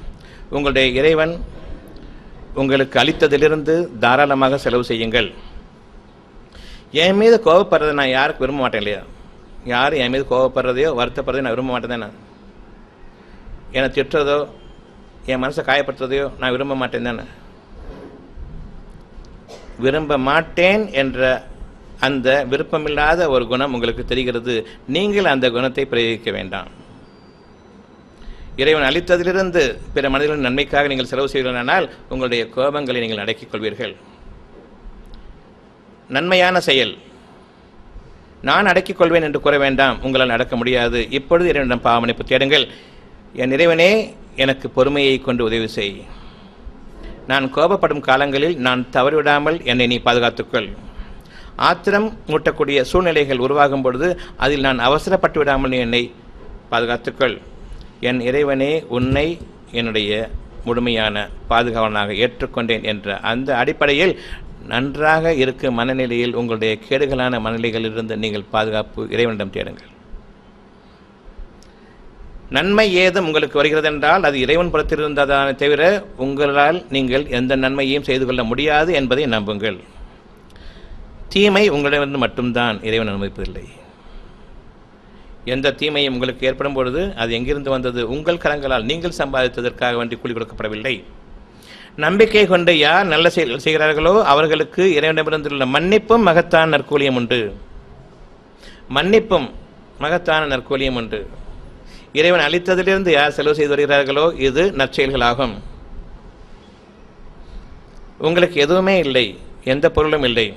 உங்களுடைய இறைவன் உங்களுக்கு அளித்ததிலிருந்து தாராளமாக செலவு செய்யுங்கள். என் மீது கோபப்படுறதை நான் யாருக்கு விரும்ப மாட்டேன் இல்லையா? யாரும் என் மீது கோபப்படுறதையோ வருத்தப்படுறதையோ நான் விரும்ப மாட்டேன் தானே. என்னை திட்டுறதோ என் மனசை காயப்படுத்துறதையோ நான் விரும்ப மாட்டேன் தானே. விரும்ப மாட்டேன் என்ற அந்த விருப்பமில்லாத ஒரு குணம் உங்களுக்கு தெரிகிறது. நீங்கள் அந்த குணத்தை பிரயோகிக்க வேண்டாம். இறைவன் அளித்ததிலிருந்து பிற மனிதர்களின் நன்மைக்காக நீங்கள் செலவு செய்வீர்களானால் உங்களுடைய கோபங்களை நீங்கள் அடக்கிக் கொள்வீர்கள். நன்மையான செயல் நான் அடக்கிக் கொள்வேன் என்று கூற வேண்டாம். உங்களால் அடக்க முடியாது. இப்பொழுது இறைவனிடம் பாவ மன்னிப்பு தேடுங்கள். என் இறைவனே, எனக்கு பொறுமையை கொண்டு உதவி செய். நான் கோபப்படும் காலங்களில் நான் தவறிவிடாமல் என்னை நீ பாதுகாத்துக்கொள். ஆத்திரம் மூட்டக்கூடிய சூழ்நிலைகள் உருவாகும் பொழுது அதில் நான் அவசரப்பட்டு விடாமல் நீ என்னை பாதுகாத்துக்கொள். என் இறைவனே, உன்னை என்னுடைய முழுமையான பாதுகாவலனாக ஏற்றுக்கொண்டேன் என்ற அந்த அடிப்படையில் நன்றாக இருக்கும் மனநிலையில் உங்களுடைய கேடுகளான மனநிலைகளிலிருந்து நீங்கள் பாதுகாப்பு இறைவனிடம் தேடுங்கள். நன்மை ஏதும் உங்களுக்கு வருகிறது என்றால் அது இறைவன் புறத்திலிருந்ததானே தவிர உங்களால் நீங்கள் எந்த நன்மையையும் செய்து கொள்ள முடியாது என்பதை நம்புங்கள். தீமை உங்களிடமிருந்து மட்டும்தான், இறைவன் அனுமதிப்பதில்லை. எந்த தீமையும் உங்களுக்கு ஏற்படும் பொழுது அது எங்கிருந்து வந்தது? உங்கள் கரங்களால் நீங்கள் சம்பாதித்ததற்காக வேண்டி கூலி கொடுக்கப்படவில்லை. நம்பிக்கை கொண்டு யார் நல்ல செயல் செய்கிறார்களோ அவர்களுக்கு இறைவனிடமிருந்துள்ள மன்னிப்பும் மகத்தான நற்கூலியம் உண்டு. மன்னிப்பும் மகத்தான நற்கூலியம் உண்டு. இறைவன் அளித்ததிலிருந்து யார் செலவு செய்து வருகிறார்களோ இது நற்செயல்களாகும். உங்களுக்கு எதுவுமே இல்லை, எந்த பொருளும் இல்லை.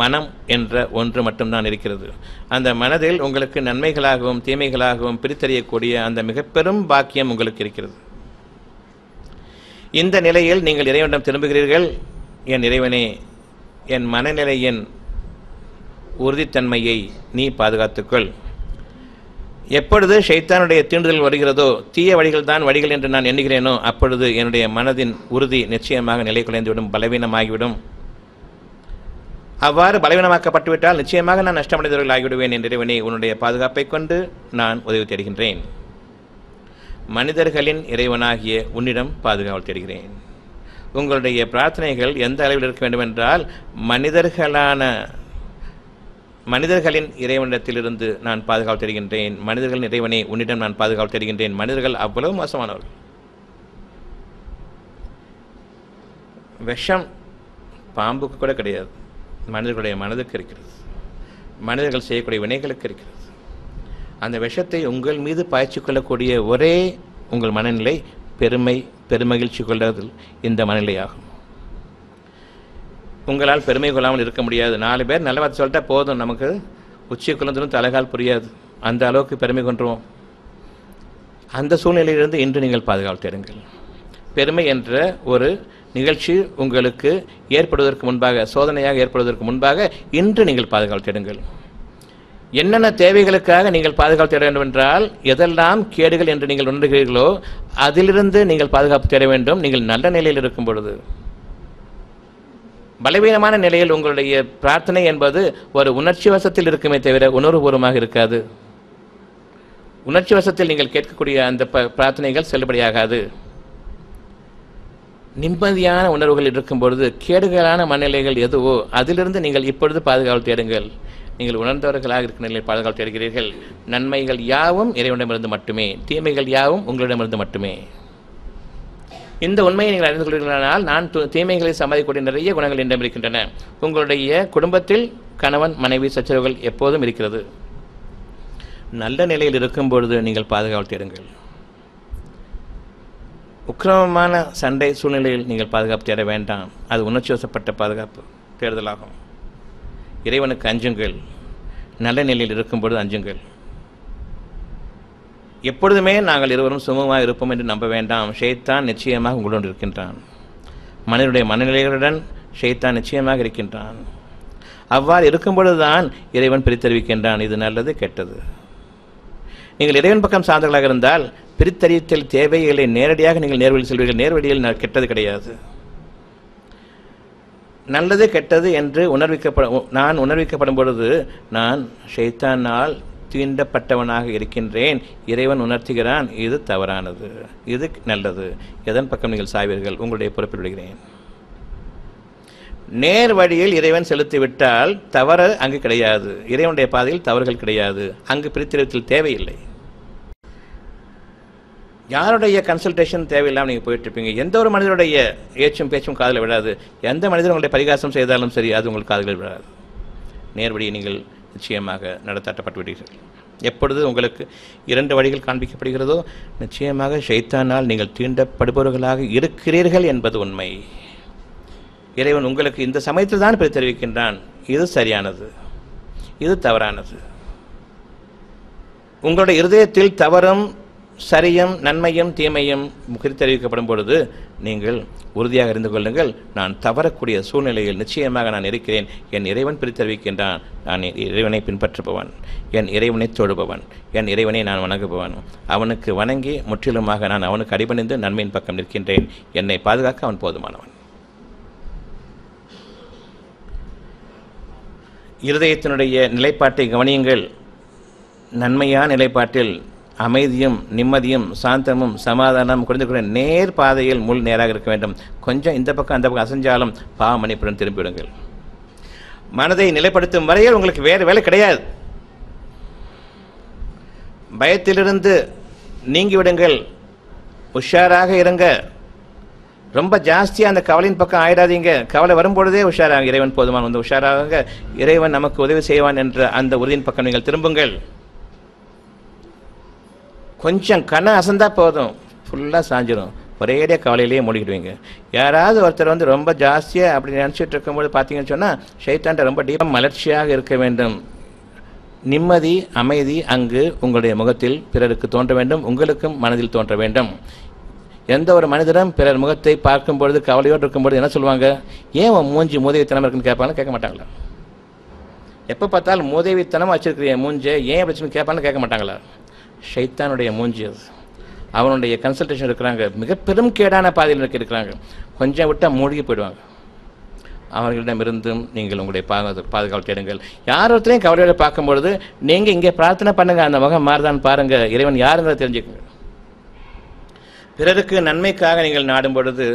மனம் என்ற ஒன்று மட்டும்தான் இருக்கிறது. அந்த மனதில் உங்களுக்கு நன்மைகளாகவும் தீமைகளாகவும் பிரித்தறியக்கூடிய அந்த மிக பெரும் பாக்கியம் உங்களுக்கு இருக்கிறது. இந்த நிலையில் நீங்கள் இறைவனிடம் திரும்புகிறீர்கள். என் இறைவனே, என் மனநிலையின் உறுதித்தன்மையை நீ பாதுகாத்துக்கொள். எப்பொழுது ஷைத்தானுடைய தீண்டுதல் வருகிறதோ, தீய வழிகள் தான் வழிகள் என்று நான் எண்ணுகிறேனோ அப்பொழுது என்னுடைய மனதின் உறுதி நிச்சயமாக நிலை குலைந்துவிடும், பலவீனமாகிவிடும். அவ்வாறு பலவீனமாக்கப்பட்டுவிட்டால் நிச்சயமாக நான் நஷ்டமடைந்தவர்கள் ஆகிவிடுவேன். என் இறைவனே, உன்னுடைய பாதுகாப்பை கொண்டு நான் உதவி தேடுகின்றேன். மனிதர்களின் இறைவனாகிய உன்னிடம் பாதுகாவல் தேடுகிறேன். உங்களுடைய பிரார்த்தனைகள் எந்த அளவில் இருக்க வேண்டும் என்றால் மனிதர்களின் இறைவனிடத்திலிருந்து நான் பாதுகாவல் தேடுகின்றேன். மனிதர்களின் இறைவனே, உன்னிடம் நான் பாதுகாவல் தேடுகின்றேன். மனிதர்கள் அவ்வளவு மோசமானவர்கள். விஷம் பாம்புக்கு கூட கிடையாது, மனிதர்களுடைய மனதுக்கு இருக்கிறது. மனிதர்கள் செய்யக்கூடிய வினைகளுக்கு இருக்கிறது. அந்த விஷத்தை உங்கள் மீது பாய்ச்சி கொள்ளக்கூடிய ஒரே உங்கள் மனநிலை பெருமகிழ்ச்சி கொள்வதில் இந்த மனநிலையாகும். உங்களால் பெருமை கொள்ளாமல் இருக்க முடியாது. 4 பேர் நல்ல வார்த்தை சொல்லிட்டா போதும், நமக்கு உச்சி குழந்தரும் தலைகால் புரியாது. அந்த அளவுக்கு பெருமை கொண்டுருவோம். அந்த சூழ்நிலையிலிருந்து இன்று நீங்கள் பாதுகாப்பு தேடுங்கள். பெருமை என்ற ஒரு நிகழ்ச்சி உங்களுக்கு ஏற்படுவதற்கு முன்பாக, சோதனையாக ஏற்படுவதற்கு முன்பாக இன்று நீங்கள் பாதுகாப்பு தேடுங்கள். என்னென்ன தேவைகளுக்காக நீங்கள் பாதுகாப்பு தேட வேண்டும் என்றால், எதெல்லாம் கேடுகள் என்று நீங்கள் உணர்கிறீர்களோ அதிலிருந்து நீங்கள் பாதுகாப்பு தேட வேண்டும். நீங்கள் நல்ல நிலையில் இருக்கும் பொழுது, பலவீனமான நிலையில் உங்களுடைய பிரார்த்தனை என்பது ஒரு உணர்ச்சி வசத்தில் இருக்குமே தவிர உணர்வுபூர்வமாக இருக்காது. உணர்ச்சி வசத்தில் நீங்கள் கேட்கக்கூடிய அந்த பிரார்த்தனைகள் செல்லுபடியாகாது. நிம்மதியான உணர்வுகள் இருக்கும் பொழுது, கேடுகளான மனநிலைகள் எதுவோ அதிலிருந்து நீங்கள் இப்பொழுது பாதுகாப்பு தேடுங்கள். நீங்கள் உணர்ந்தவர்களாக இருக்கிற நிலையில் பாதுகாப்பு தேடுகிறீர்கள். நன்மைகள் யாவும் இறைவனிடமிருந்து மட்டுமே, தீமைகள் யாவும் உங்களிடமிருந்து மட்டுமே. இந்த உண்மையை நீங்கள் அறிந்து கொள்கிறீர்களானால், நான் தீமைகளை சம்பாதிக்கக்கூடிய நிறைய குணங்கள் என்னிடம் இருக்கின்றன. உங்களுடைய குடும்பத்தில் கணவன் மனைவி சச்சரவுகள் எப்போதும் இருக்கிறது. நல்ல நிலையில் இருக்கும் பொழுது நீங்கள் பாதுகாப்பு தேடுங்கள். உக்கிரமமான சண்டை சூழ்நிலையில் நீங்கள் பாதுகாப்பு தேட வேண்டாம். அது உணர்ச்சி வசப்பட்ட பாதுகாப்பு தேடுதலாகும். இறைவனுக்கு அஞ்சுங்கள். நல்ல நிலையில் இருக்கும்பொழுது அஞ்சுங்கள். எப்பொழுதுமே நாங்கள் இருவரும் சுமூகமாக இருப்போம் என்று நம்ப வேண்டாம். ஷைத்தான் நிச்சயமாக உங்களுடன் இருக்கின்றான். மனிதனுடைய மனநிலைகளுடன் ஷைத்தான் நிச்சயமாக இருக்கின்றான். அவ்வாறு இருக்கும் பொழுதுதான் இறைவன் பிரித்தறிவிக்கின்றான், இது நல்லது கெட்டது. நீங்கள் இறைவன் பக்கம் சார்ந்தவர்களாக இருந்தால் பிரித்தறிவித்தல் தேவைகளை நேரடியாக நீங்கள் நேர்வழியில் செல்வீர்கள். நேர்வழியில் கெட்டது கிடையாது. நல்லது கெட்டது என்று நான் உணர்விக்கப்படும் பொழுது நான் ஷைத்தானால் தீண்டப்பட்டவனாக இருக்கின்றேன். இறைவன் உணர்த்துகிறான், இது தவறானது, இது நல்லது. எதன் பக்கம் நீங்கள் சாய்வீர்கள்? உங்களுடைய பொறுப்பில் விடுகிறேன். நேர் வழியில் இறைவன் செலுத்திவிட்டால் தவறு அங்கு கிடையாது. இறைவனுடைய பாதையில் தவறுகள் கிடையாது. அங்கு பிரித்தறிவித்தல் தேவையில்லை. யாருடைய கன்சல்டேஷன் தேவையில்லாமல் நீங்கள் போயிட்டு இருப்பீங்க. எந்த ஒரு மனிதனுடைய ஏச்சும் பேச்சும் காதில் விடாது. எந்த மனிதர் உங்களுடைய பரிகாசம் செய்தாலும் சரி, அது உங்களுக்கு காதில் விடாது. நேர்வழியை நீங்கள் நிச்சயமாக நடத்தாட்டப்பட்டு விடுகிறீர்கள். எப்பொழுது உங்களுக்கு 2 வழிகள் காண்பிக்கப்படுகிறதோ நிச்சயமாக ஷைத்தானால் நீங்கள் தீண்டப்படுபவர்களாக இருக்கிறீர்கள் என்பது உண்மை. இறைவன் உங்களுக்கு இந்த சமயத்தில் தான் தெரிவிக்கின்றான், இது சரியானது, இது தவறானது. உங்களுடைய இருதயத்தில் தவறும் சரியும் நன்மையும் தீமையும் தெரிவிக்கப்படும் பொழுது நீங்கள் உறுதியாக இருந்து கொள்ளுங்கள். நான் தவறக்கூடிய சூழ்நிலையில் நிச்சயமாக நான் இருக்கிறேன். என் இறைவன் பிரித்தறிவிக்கின்றான். நான் இறைவனை பின்பற்றுபவன், என் இறைவனை தொழுபவன், என் இறைவனை நான் வணங்குபவன். அவனுக்கு வணங்கி முற்றிலுமாக நான் அவனுக்கு அடிபணிந்து நன்மையின் பக்கம் நிற்கின்றேன். என்னை பாதுகாக்க அவன் போதுமானவன். இருதயத்தினுடைய நிலைப்பாட்டை கவனியுங்கள். நன்மையான நிலைப்பாட்டில் அமைதியும் நிம்மதியும் சாந்தமும் சமாதானம் குறைந்து நேர் பாதையில் முள் நேராக இருக்க வேண்டும். கொஞ்சம் இந்த பக்கம் அந்த பக்கம் அசைஞ்சாலும் பாவ மன்னிப்புடன் திரும்பிவிடுங்கள். மனதை நிலைப்படுத்தும் வரையில் உங்களுக்கு வேறு வேலை கிடையாது. பயத்திலிருந்து நீங்கிவிடுங்கள். உஷாராக இருங்க. ரொம்ப ஜாஸ்தியாக அந்த கவலையின் பக்கம் ஆயிடாதீங்க. கவலை வரும்பொழுதே உஷாராக, இறைவன் போதுமான வந்து உஷாராக, இறைவன் நமக்கு உதவி செய்வான் என்ற அந்த உறுதியின் பக்கம் நீங்கள் திரும்புங்கள். கொஞ்சம் கண்ணை அசந்தா போதும், ஃபுல்லாக சாஞ்சிடும். ஒரேடியாக கவலையிலேயே மூடிக்கிடுவீங்க. யாராவது ஒருத்தர் ரொம்ப ஜாஸ்தியாக அப்படி நினச்சிட்டு இருக்கும்போது பார்த்தீங்கன்னு சொன்னால் ஷைத்தான்ட்ட ரொம்ப டீப்பாக மலர்ச்சியாக இருக்க வேண்டும். நிம்மதி அமைதி அங்கு உங்களுடைய முகத்தில் பிறருக்கு தோன்ற வேண்டும், உங்களுக்கும் மனதில் தோன்ற வேண்டும். எந்த ஒரு மனிதரும் பிறர் முகத்தை பார்க்கும் பொழுது கவலையோடு இருக்கும்பொழுது என்ன சொல்லுவாங்க? ஏன் உன் மூஞ்சி மூதேவித்தனம் இருக்குன்னு கேட்பாங்களா? கேட்க மாட்டாங்களா? எப்போ பார்த்தாலும் மூதேவித்தனம் வச்சிருக்கிற மூஞ்சை ஏன் அப்படி கேட்பான்னு கேட்க மாட்டாங்களா? ஷைத்தானுடைய மூஞ்சி அது. அவனுடைய கன்சல்டேஷன் இருக்கிறாங்க, மிக பெரும் கேடான பாதையில் இருக்கிறாங்க. கொஞ்சம் விட்டால் மூழ்கி போயிடுவாங்க. அவர்களிடமிருந்தும் நீங்கள் உங்களுடைய பாதுகாப்பு தேடுங்கள். யார் ஒருத்தரையும் கவலையோடு பார்க்கும்பொழுது நீங்கள் இங்கே பிரார்த்தனை பண்ணுங்கள், அந்த முகம் மாறுதான் பாருங்கள், இறைவன் யாருங்கிறத தெரிஞ்சுக்கோங்க. பிறருக்கு நன்மைக்காக நீங்கள் நாடும் பொழுது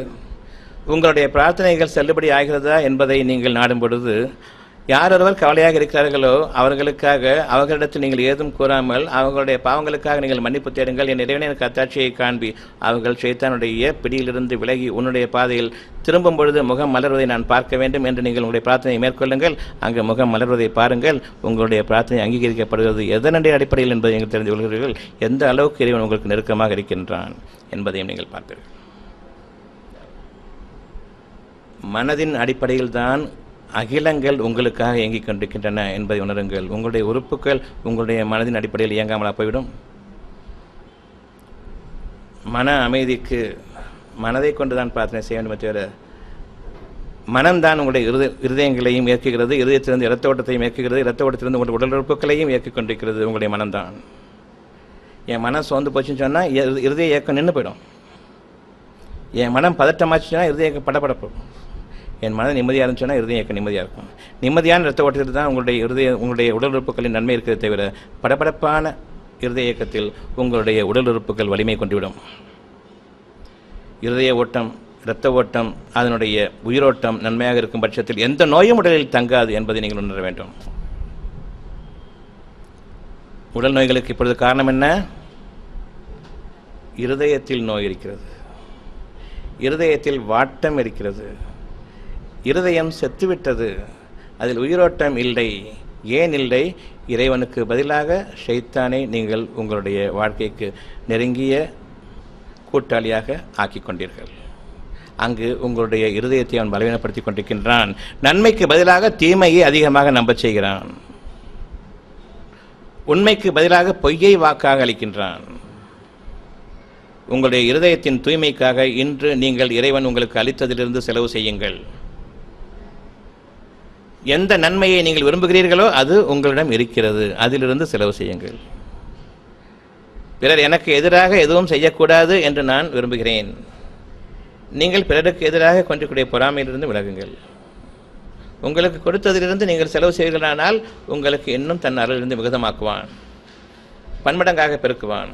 உங்களுடைய பிரார்த்தனைகள் செல்லுபடி ஆகிறதா என்பதை நீங்கள் நாடும் பொழுது யாரொருவர் கவலையாக இருக்கிறார்களோ அவர்களுக்காக அவர்களிடத்தில் நீங்கள் ஏதும் கூறாமல் அவர்களுடைய பாவங்களுக்காக நீங்கள் மன்னிப்பு தேடுங்கள். என் இறைவனை எனக்கு அத்தாட்சியை காண்பி. அவர்கள் ஷைத்தானுடைய பிடியிலிருந்து விலகி உன்னுடைய பாதையில் திரும்பும் பொழுது முகம் மலர்வதை நான் பார்க்க வேண்டும் என்று நீங்கள் உங்களுடைய பிரார்த்தனையை மேற்கொள்ளுங்கள். அங்கு முகம் மலர்வதை பாருங்கள். உங்களுடைய பிரார்த்தனை அங்கீகரிக்கப்படுகிறது எதனுடைய அடிப்படையில் என்பதை நீங்கள் தெரிந்து கொள்கிறீர்கள். எந்த அளவுக்கு இறைவன் உங்களுக்கு நெருக்கமாக இருக்கின்றான் என்பதையும் நீங்கள் பார்ப்பீர்கள். மனதின் அடிப்படையில் தான் அகிலங்கள் உங்களுக்காக இயங்கிக் கொண்டிருக்கின்றன என்பதை உணருங்கள். உங்களுடைய உறுப்புகள் உங்களுடைய மனதின் அடிப்படையில் இயங்காமலா போய்விடும். மன அமைதிக்கு மனதை கொண்டு தான் பிரார்த்தனை செய்ய வேண்டுமே தவிர, மனம்தான் உங்களுடைய இருதயங்களையும் இயக்குகிறது, இருதயத்திலிருந்து இரத்த ஓட்டத்தையும் இயக்குகிறது, இரத்த ஓட்டத்திலிருந்து உங்களுடைய உடல் உறுப்புகளையும் இயக்கிக் கொண்டிருக்கிறது உங்களுடைய மனம்தான். என் மனம் சோர்ந்து போச்சுன்னு சொன்னால் இருதய இயக்கம் நின்று போயிடும். என் மனம் பதட்டமாச்சுன்னா இருதய இயக்கம் படப்படப்படும். என் மனம் நிம்மதியாக இருந்துச்சுன்னா இருதய இயக்கம் நிம்மதியாக இருக்கும். நிம்மதியான இரத்த ஓட்டத்தில் தான் உங்களுடைய உடல் உறுப்புகளின் நன்மை இருக்கிறத தவிர, படபடப்பான இருதய இயக்கத்தில் உங்களுடைய உடல் உறுப்புகள் வலிமை கொண்டுவிடும். இருதய ஓட்டம், இரத்த ஓட்டம், அதனுடைய உயிரோட்டம் நன்மையாக இருக்கும் பட்சத்தில் எந்த நோயும் உடலில் தங்காது என்பதை நீங்கள் உணர வேண்டும். உடல் நோய்களுக்கு இப்பொழுது காரணம் என்ன? இருதயத்தில் நோய் இருக்கிறது, இருதயத்தில் வாட்டம் இருக்கிறது, இருதயம் செத்துவிட்டது, அதில் உயிரோட்டம் இல்லை. ஏன் இல்லை? இறைவனுக்கு பதிலாக ஷைத்தானை நீங்கள் உங்களுடைய வாழ்க்கைக்கு நெருங்கிய கூட்டாளியாக ஆக்கிக் கொண்டீர்கள். அங்கு உங்களுடைய இருதயத்தை அவன் பலவீனப்படுத்தி கொண்டிருக்கின்றான். நன்மைக்கு பதிலாக தீமையை அதிகமாக நம்பச் செய்கிறான். உண்மைக்கு பதிலாக பொய்யை வாக்காக அளிக்கின்றான். உங்களுடைய இருதயத்தின் தூய்மைக்காக இன்று நீங்கள் இறைவன் உங்களுக்கு அளித்ததிலிருந்து செலவு செய்யுங்கள். எந்த நன்மையை நீங்கள் விரும்புகிறீர்களோ அது உங்களிடம் இருக்கிறது, அதிலிருந்து செலவு செய்யுங்கள். பிறர் எனக்கு எதிராக எதுவும் செய்யக்கூடாது என்று நான் விரும்புகிறேன். நீங்கள் பிறருக்கு எதிராக கொண்டிருக்கூடிய பொறாமையிலிருந்து விலகுங்கள். உங்களுக்கு கொடுத்ததிலிருந்து நீங்கள் செலவு செய்வீர்களானால் உங்களுக்கு இன்னும் தன் அருளிலிருந்து மிகுதமாக்குவான், பன்மடங்காக பெருக்குவான்.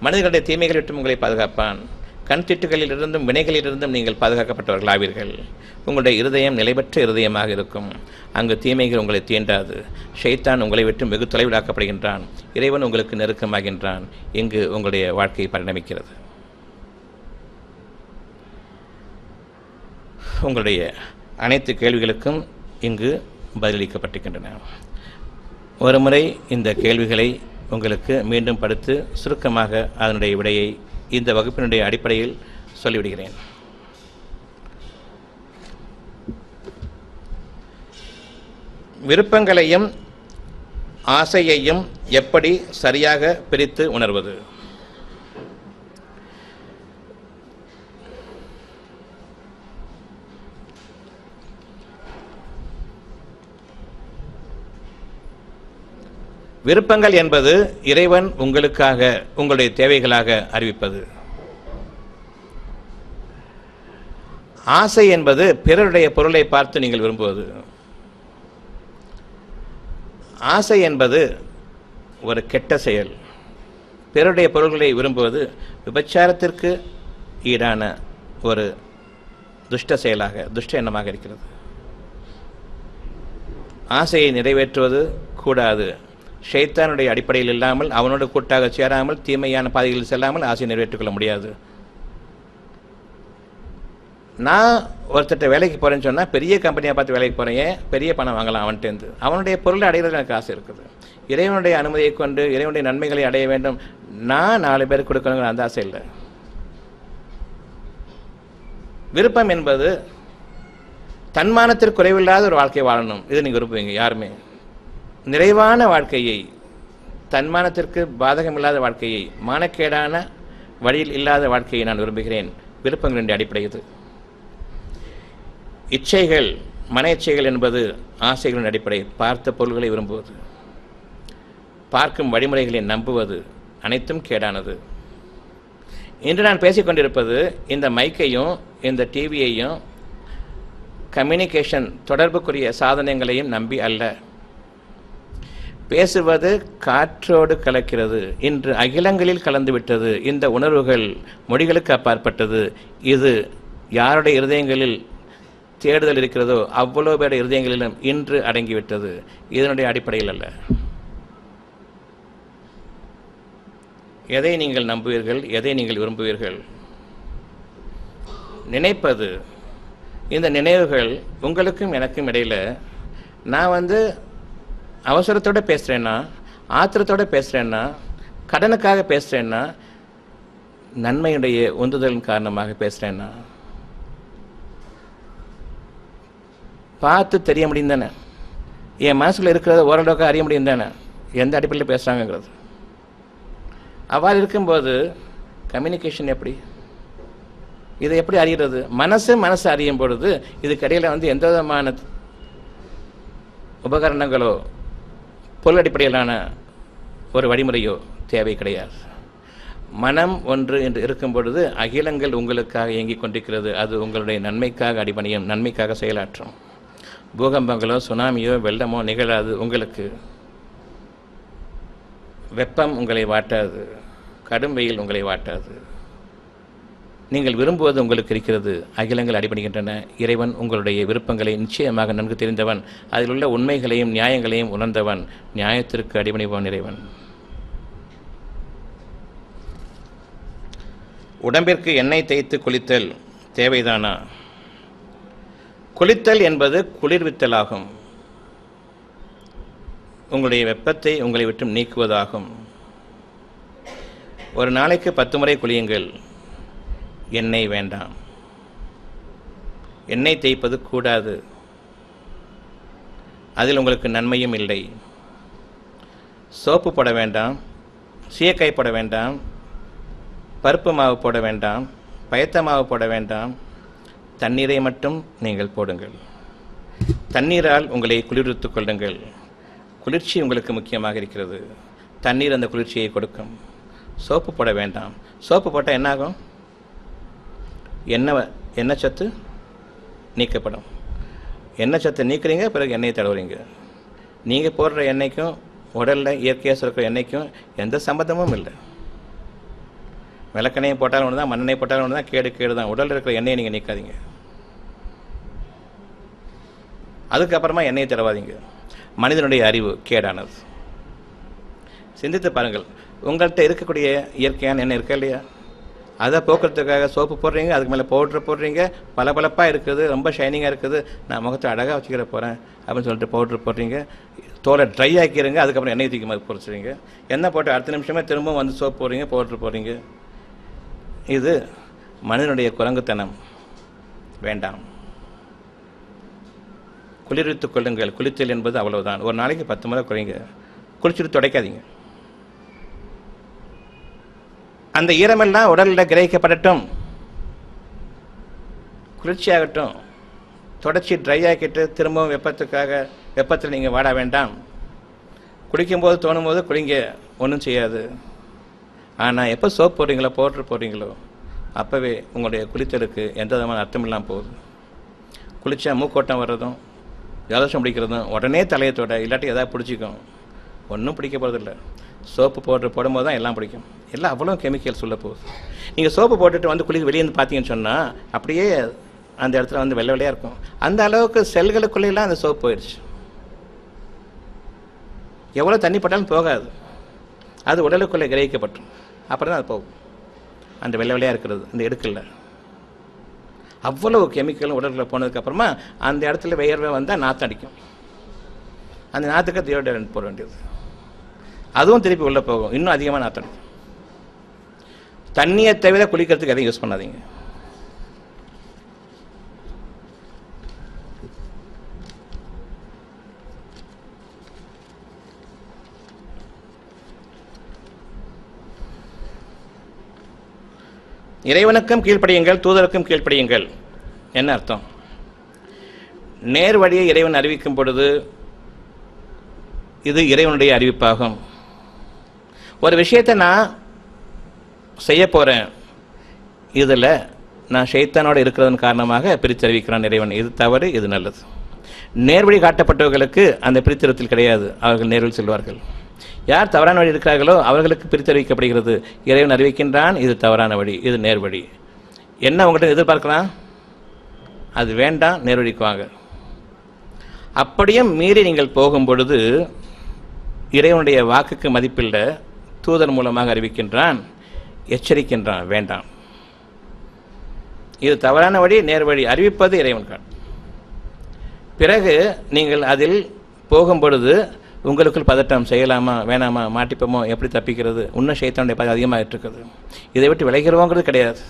மனிதர்களுடைய தீமைகளை விட்டு உங்களை பாதுகாப்பான். கண் திட்டுகளிலிருந்தும் வினைகளிலிருந்தும் நீங்கள் பாதுகாக்கப்பட்டவர்களாவீர்கள். உங்களுடைய இருதயம் நிலைபெற்ற இருதயமாக இருக்கும். அங்கு தீமைகள் உங்களை தீண்டாது. ஷைத்தான் உங்களை விட்டு வெகு தொலைவிலாக்கப்படுகின்றான். இறைவன் உங்களுக்கு நெருக்கமாகின்றான். இங்கு உங்களுடைய வாழ்க்கை பரிணமிக்கிறது. உங்களுடைய அனைத்து கேள்விகளுக்கும் இங்கு பதிலளிக்கப்பட்டிருக்கின்றன. ஒரு முறை இந்த கேள்விகளை உங்களுக்கு மீண்டும் படித்து சுருக்கமாக அதனுடைய விடையை இந்த வகுப்பினுடைய அடிப்படையில் சொல்லிவிடுகிறேன். விருப்பங்களையும் ஆசையையும் எப்படி சரியாக பிரித்து உணர்வது? விருப்பங்கள் என்பது இறைவன் உங்களுக்காக உங்களுடைய தேவைகளாக அறிவிப்பது. ஆசை என்பது பிறருடைய பொருளை பார்த்து நீங்கள் விரும்புவது. ஆசை என்பது ஒரு கெட்ட செயல். பிறருடைய பொருள்களை விரும்புவது விபச்சாரத்திற்கு ஈடான ஒரு துஷ்ட செயலாக, துஷ்ட எண்ணமாக இருக்கிறது. ஆசையை நிறைவேற்றுவது கூடாது. ஷைத்தானுடைய அடிப்படையில் இல்லாமல், அவனோடு கூட்டாக சேராமல், தீமையான பாதைகளில் செல்லாமல் ஆசையை நிறைவேற்றிக் கொள்ள முடியாது. நான் ஒருத்தட்ட வேலைக்கு போகிறேன்னு சொன்னால் பெரிய கம்பெனியாக பார்த்து வேலைக்கு போகிறேன், பெரிய பணம் வாங்கலாம் அவன்கிட்டேருந்து. அவனுடைய பொருளை அடைகிறது எனக்கு ஆசை இருக்குது. இறைவனுடைய அனுமதியை கொண்டு இறைவனுடைய நன்மைகளை அடைய வேண்டும், நான் 4 பேருக்கு கொடுக்கணுங்கிற அந்த ஆசை இல்லை. விருப்பம் என்பது தன்மானத்திற்கு குறைவில்லாத ஒரு வாழ்க்கையை வாழணும். இது நீங்கள் விரும்புவீங்க யாருமே. நிறைவான வாழ்க்கையை, தன்மானத்திற்கு பாதகமில்லாத வாழ்க்கையை, மானக்கேடான வழியில் இல்லாத வாழ்க்கையை நான் விரும்புகிறேன். விருப்பங்களின் அடிப்படை இது. இச்சைகள், மன இச்சைகள் என்பது ஆசைகளின் அடிப்படை. பார்த்த பொருள்களை விரும்புவது, பார்க்கும் வழிமுறைகளை நம்புவது அனைத்தும் கேடானது. இன்று நான் பேசிக்கொண்டிருப்பது இந்த மைக்கையும் இந்த டிவியையும் கம்யூனிகேஷன் தொடர்புக்குரிய சாதனங்களையும் நம்பி அல்ல. பேசுவது காற்றோடு கலக்கிறது. இன்று அகிலங்களில் கலந்துவிட்டது. இந்த உணர்வுகள் மொழிகளுக்கு அப்பாற்பட்டது. இது யாருடைய இருதயங்களில் தேடுதல் இருக்கிறதோ அவ்வளோ பேருடைய இருதயங்களிலும் இன்று அடங்கிவிட்டது. இதனுடைய அடிப்படையில் அல்ல. எதை நீங்கள் நம்புவீர்கள், எதை நீங்கள் விரும்புவீர்கள்? நினைப்பது, இந்த நினைவுகள் உங்களுக்கும் எனக்கும் இடையில், நான் அவசரத்தோடு பேசுகிறேன்னா, ஆத்திரத்தோடு பேசுகிறேன்னா, கடனுக்காக பேசுகிறேன்னா, நன்மையுடைய உந்துதலின் காரணமாக பேசுகிறேன்னா, பார்த்து தெரிய முடியும் தானே, என் மனசில் இருக்கிறத ஓரளவுக்கு அறிய முடியும் தானே எந்த அடிப்படையில் பேசுகிறாங்கங்கிறது. அவ்வாறு இருக்கும்போது கம்யூனிகேஷன் எப்படி? இதை எப்படி அறிகிறது? மனசு அறியும் பொழுது இதுக்கு இடையில் எந்த விதமான உபகரணங்களோ பொருள் அடிப்படையிலான ஒரு வழிமுறையோ தேவை கிடையாது. மனம் ஒன்று என்று இருக்கும் பொழுது அகிலங்கள் உங்களுக்காக இயங்கிக் கொண்டிருக்கிறது. அது உங்களுடைய நன்மைக்காக அடிபணியும், நன்மைக்காக செயலாற்றும். பூகம்பங்களோ சுனாமியோ வெள்ளமோ நிகழாது. உங்களுக்கு வெப்பம் உங்களை வாட்டாது, கடும் வெயில் உங்களை வாட்டாது. நீங்கள் விரும்புவது உங்களுக்கு இருக்கிறது. அகிலங்கள் அடிபடுகின்றன. இறைவன் உங்களுடைய விருப்பங்களை நிச்சயமாக நன்கு தெரிந்தவன். அதில் உள்ள உண்மைகளையும் நியாயங்களையும் உணர்ந்தவன். நியாயத்திற்கு அடிபணிபவன் இறைவன். உடம்பிற்கு எண்ணெய் தேய்த்து குளித்தல் தேவைதானா? குளித்தல் என்பது குளிர்வித்தலாகும். உங்களுடைய வெப்பத்தை உங்களை விட்டு நீக்குவதாகும். ஒரு நாளைக்கு 10 முறை குளியுங்கள். எண்ணெய் வேண்டாம். எண்ணெய் தேய்ப்பது கூடாது. அதில் உங்களுக்கு நன்மையும் இல்லை. சோப்பு போட வேண்டாம், சீயக்காய் போட வேண்டாம், பருப்பு மாவு போட வேண்டாம், பயத்த மாவு போட வேண்டாம். தண்ணீரை மட்டும் நீங்கள் போடுங்கள். தண்ணீரால் உங்களை குளிர்வித்துக் கொள்ளுங்கள். குளிர்ச்சி உங்களுக்கு முக்கியமாக இருக்கிறது. தண்ணீர் அந்த குளிர்ச்சியை கொடுக்கும். சோப்பு போட வேண்டாம். சோப்பு போட்டால் என்னாகும்? எண்ணெய் சத்து நீக்கப்படும். எண்ணெய் சத்து நீக்கிறீங்க, பிறகு எண்ணெயை தடவுறீங்க. நீங்கள் போடுற எண்ணெய்க்கும் உடலில் இயற்கையாக சுரக்கிற எண்ணெய்க்கும் எந்த சம்பந்தமும் இல்லை. விளக்கெண்ணெயை போட்டாலும் ஒன்று தான், மண்ணெண்ணெய் போட்டாலும் ஒன்று தான். கேடு தான். உடலில் இருக்கிற எண்ணெயை நீங்கள் நீக்காதீங்க. அதுக்கப்புறமா எண்ணெயை தடவாதீங்க. மனிதனுடைய அறிவு கேடானது. சிந்தித்து பாருங்கள். உங்கள்கிட்ட இருக்கக்கூடிய இயற்கையான எண்ணெய் இருக்கா இல்லையா? அதை போக்குறதுக்காக சோப்பு போடுறீங்க, அதுக்கு மேலே பவுட்ரு போடுறீங்க, பளபளப்பாக இருக்குது, ரொம்ப ஷைனிங்காக இருக்குது, நான் முகத்தை அழகாக வச்சுக்கிற போகிறேன் அப்படின்னு சொல்லிட்டு பவுட்ரு போடுறீங்க. தோலை ட்ரை ஆக்கிடுங்க, அதுக்கப்புறம் எண்ணெய் தூக்கி மாதிரி பொறிச்சிடுங்க. எண்ணெய் போட்டு அடுத்த நிமிஷமே திரும்ப சோப்பு போடுறீங்க, பவுட்ரு போடுறீங்க. இது மனிதனுடைய குரங்குத்தனம். வேண்டாம். குளிர்வித்துக் கொள்ளுங்கள். குளித்தல் என்பது அவ்வளவுதான். ஒரு நாளைக்கு 10 முறை குளிங்க. குளிச்சுட்டு துடைக்காதீங்க. அந்த ஈரமெல்லாம் உடலில் கிரகிக்கப்படட்டும், குளிர்ச்சியாகட்டும். தொடச்சி ட்ரை ஆக்கிட்டு திரும்பவும் வெப்பத்தில் நீங்கள் வாட வேண்டாம். குளிக்கும்போது தோணும்போது குளிங்க, ஒன்றும் செய்யாது. ஆனால் எப்போ சோப் போடுறீங்களோ பவுட்ரு போடுறீங்களோ அப்போவே உங்களுடைய குளித்தலுக்கு எந்த விதமான அர்த்தம் இல்லாமல் போகுது. குளித்தா மூக்கோட்டம் வர்றதும் ஜலதோஷம் பிடிக்கிறதும் உடனே தலையத்தோட, இல்லாட்டி எதாவது பிடிச்சிக்கும். ஒன்றும் பிடிக்க போகிறதில்ல. சோப்பு போடும்போது தான் எல்லாம் பிடிக்கும். எல்லாம் அவ்வளோ கெமிக்கல்ஸ் உள்ள போகுது. நீங்கள் சோப்பு போட்டுட்டு குளிக்க வெளியே பார்த்தீங்கன்னு சொன்னால் அப்படியே அந்த இடத்துல வெள்ளை வெள்ளையாக இருக்கும். அந்த அளவுக்கு செல்களுக்குள்ளேலாம் அந்த சோப்பு போயிடுச்சு. எவ்வளோ தண்ணி போட்டாலும் போகாது. அது உடலுக்குள்ளே கிரகிக்கப்பட்டும். அப்புறம் தான் அது போகும். அந்த வெள்ளை வெள்ளையாக இருக்கிறது அந்த எடுக்கல. அவ்வளவு கெமிக்கலும் உடலுக்குள்ளே போனதுக்கப்புறமா அந்த இடத்துல வியர்வை வந்தால் நாற்று அடிக்கும். அந்த நாற்றுக்கு டியோடரண்ட் போட வேண்டியது. அதுவும் திருப்பி உள்ளே போகும். இன்னும் அதிகமாக நாற்று அடிக்கும். தண்ணியை தவிர குளிக்கிறதுக்கு எதையும் யூஸ் பண்ணாதீங்க. இறைவனுக்கும் கீழ்ப்படியுங்கள், தூதருக்கும் கீழ்ப்படியுங்கள். என்ன அர்த்தம்? நேர் வழியை இறைவன் அறிவிக்கும் பொழுது இது இறைவனுடைய அறிவிப்பாகும். ஒரு விஷயத்தை நான் செய்ய போகிறேன், இதில் நான் ஷைத்தானோடு இருக்கிறதன் காரணமாக பிரித்தறிவிக்கிறான் இறைவன். இது தவறு, இது நல்லது. நேர்வழி காட்டப்பட்டவர்களுக்கு அந்த பிரித்தறிவித்தல் கிடையாது. அவர்கள் நேர்வழி செல்வார்கள். யார் தவறான வழி இருக்கிறார்களோ அவர்களுக்கு பிரித்தறிவிக்கப்படுகிறது. இறைவன் அறிவிக்கின்றான், இது தவறான வழி, இது நேர்வழி. என்ன உங்கள்கிட்ட எதிர்பார்க்கலாம்? அது வேண்டாம், நேர்வழிக்கு வாங்க. அப்படியும் மீறி நீங்கள் போகும் பொழுது இறைவனுடைய வாக்குக்கு மதிப்பில்லை. தூதர் மூலமாக அறிவிக்கின்றான், எச்சரிக்கின்றான், வேண்டாம். இது தவறான வழி, நேர்வழி அறிவிப்பது இறைவன் கான். பிறகு நீங்கள் அதில் போகும் பொழுது உங்களுக்குள் பதட்டம், செய்யலாமா வேணாமா, மாட்டிப்போமோ, எப்படி தப்பிக்கிறது, இன்னும் ஷைத்தானுடைய பாதை அதிகமாகிட்டு இருக்குது. இதை விட்டு விளைகிறோங்கிறது கிடையாது.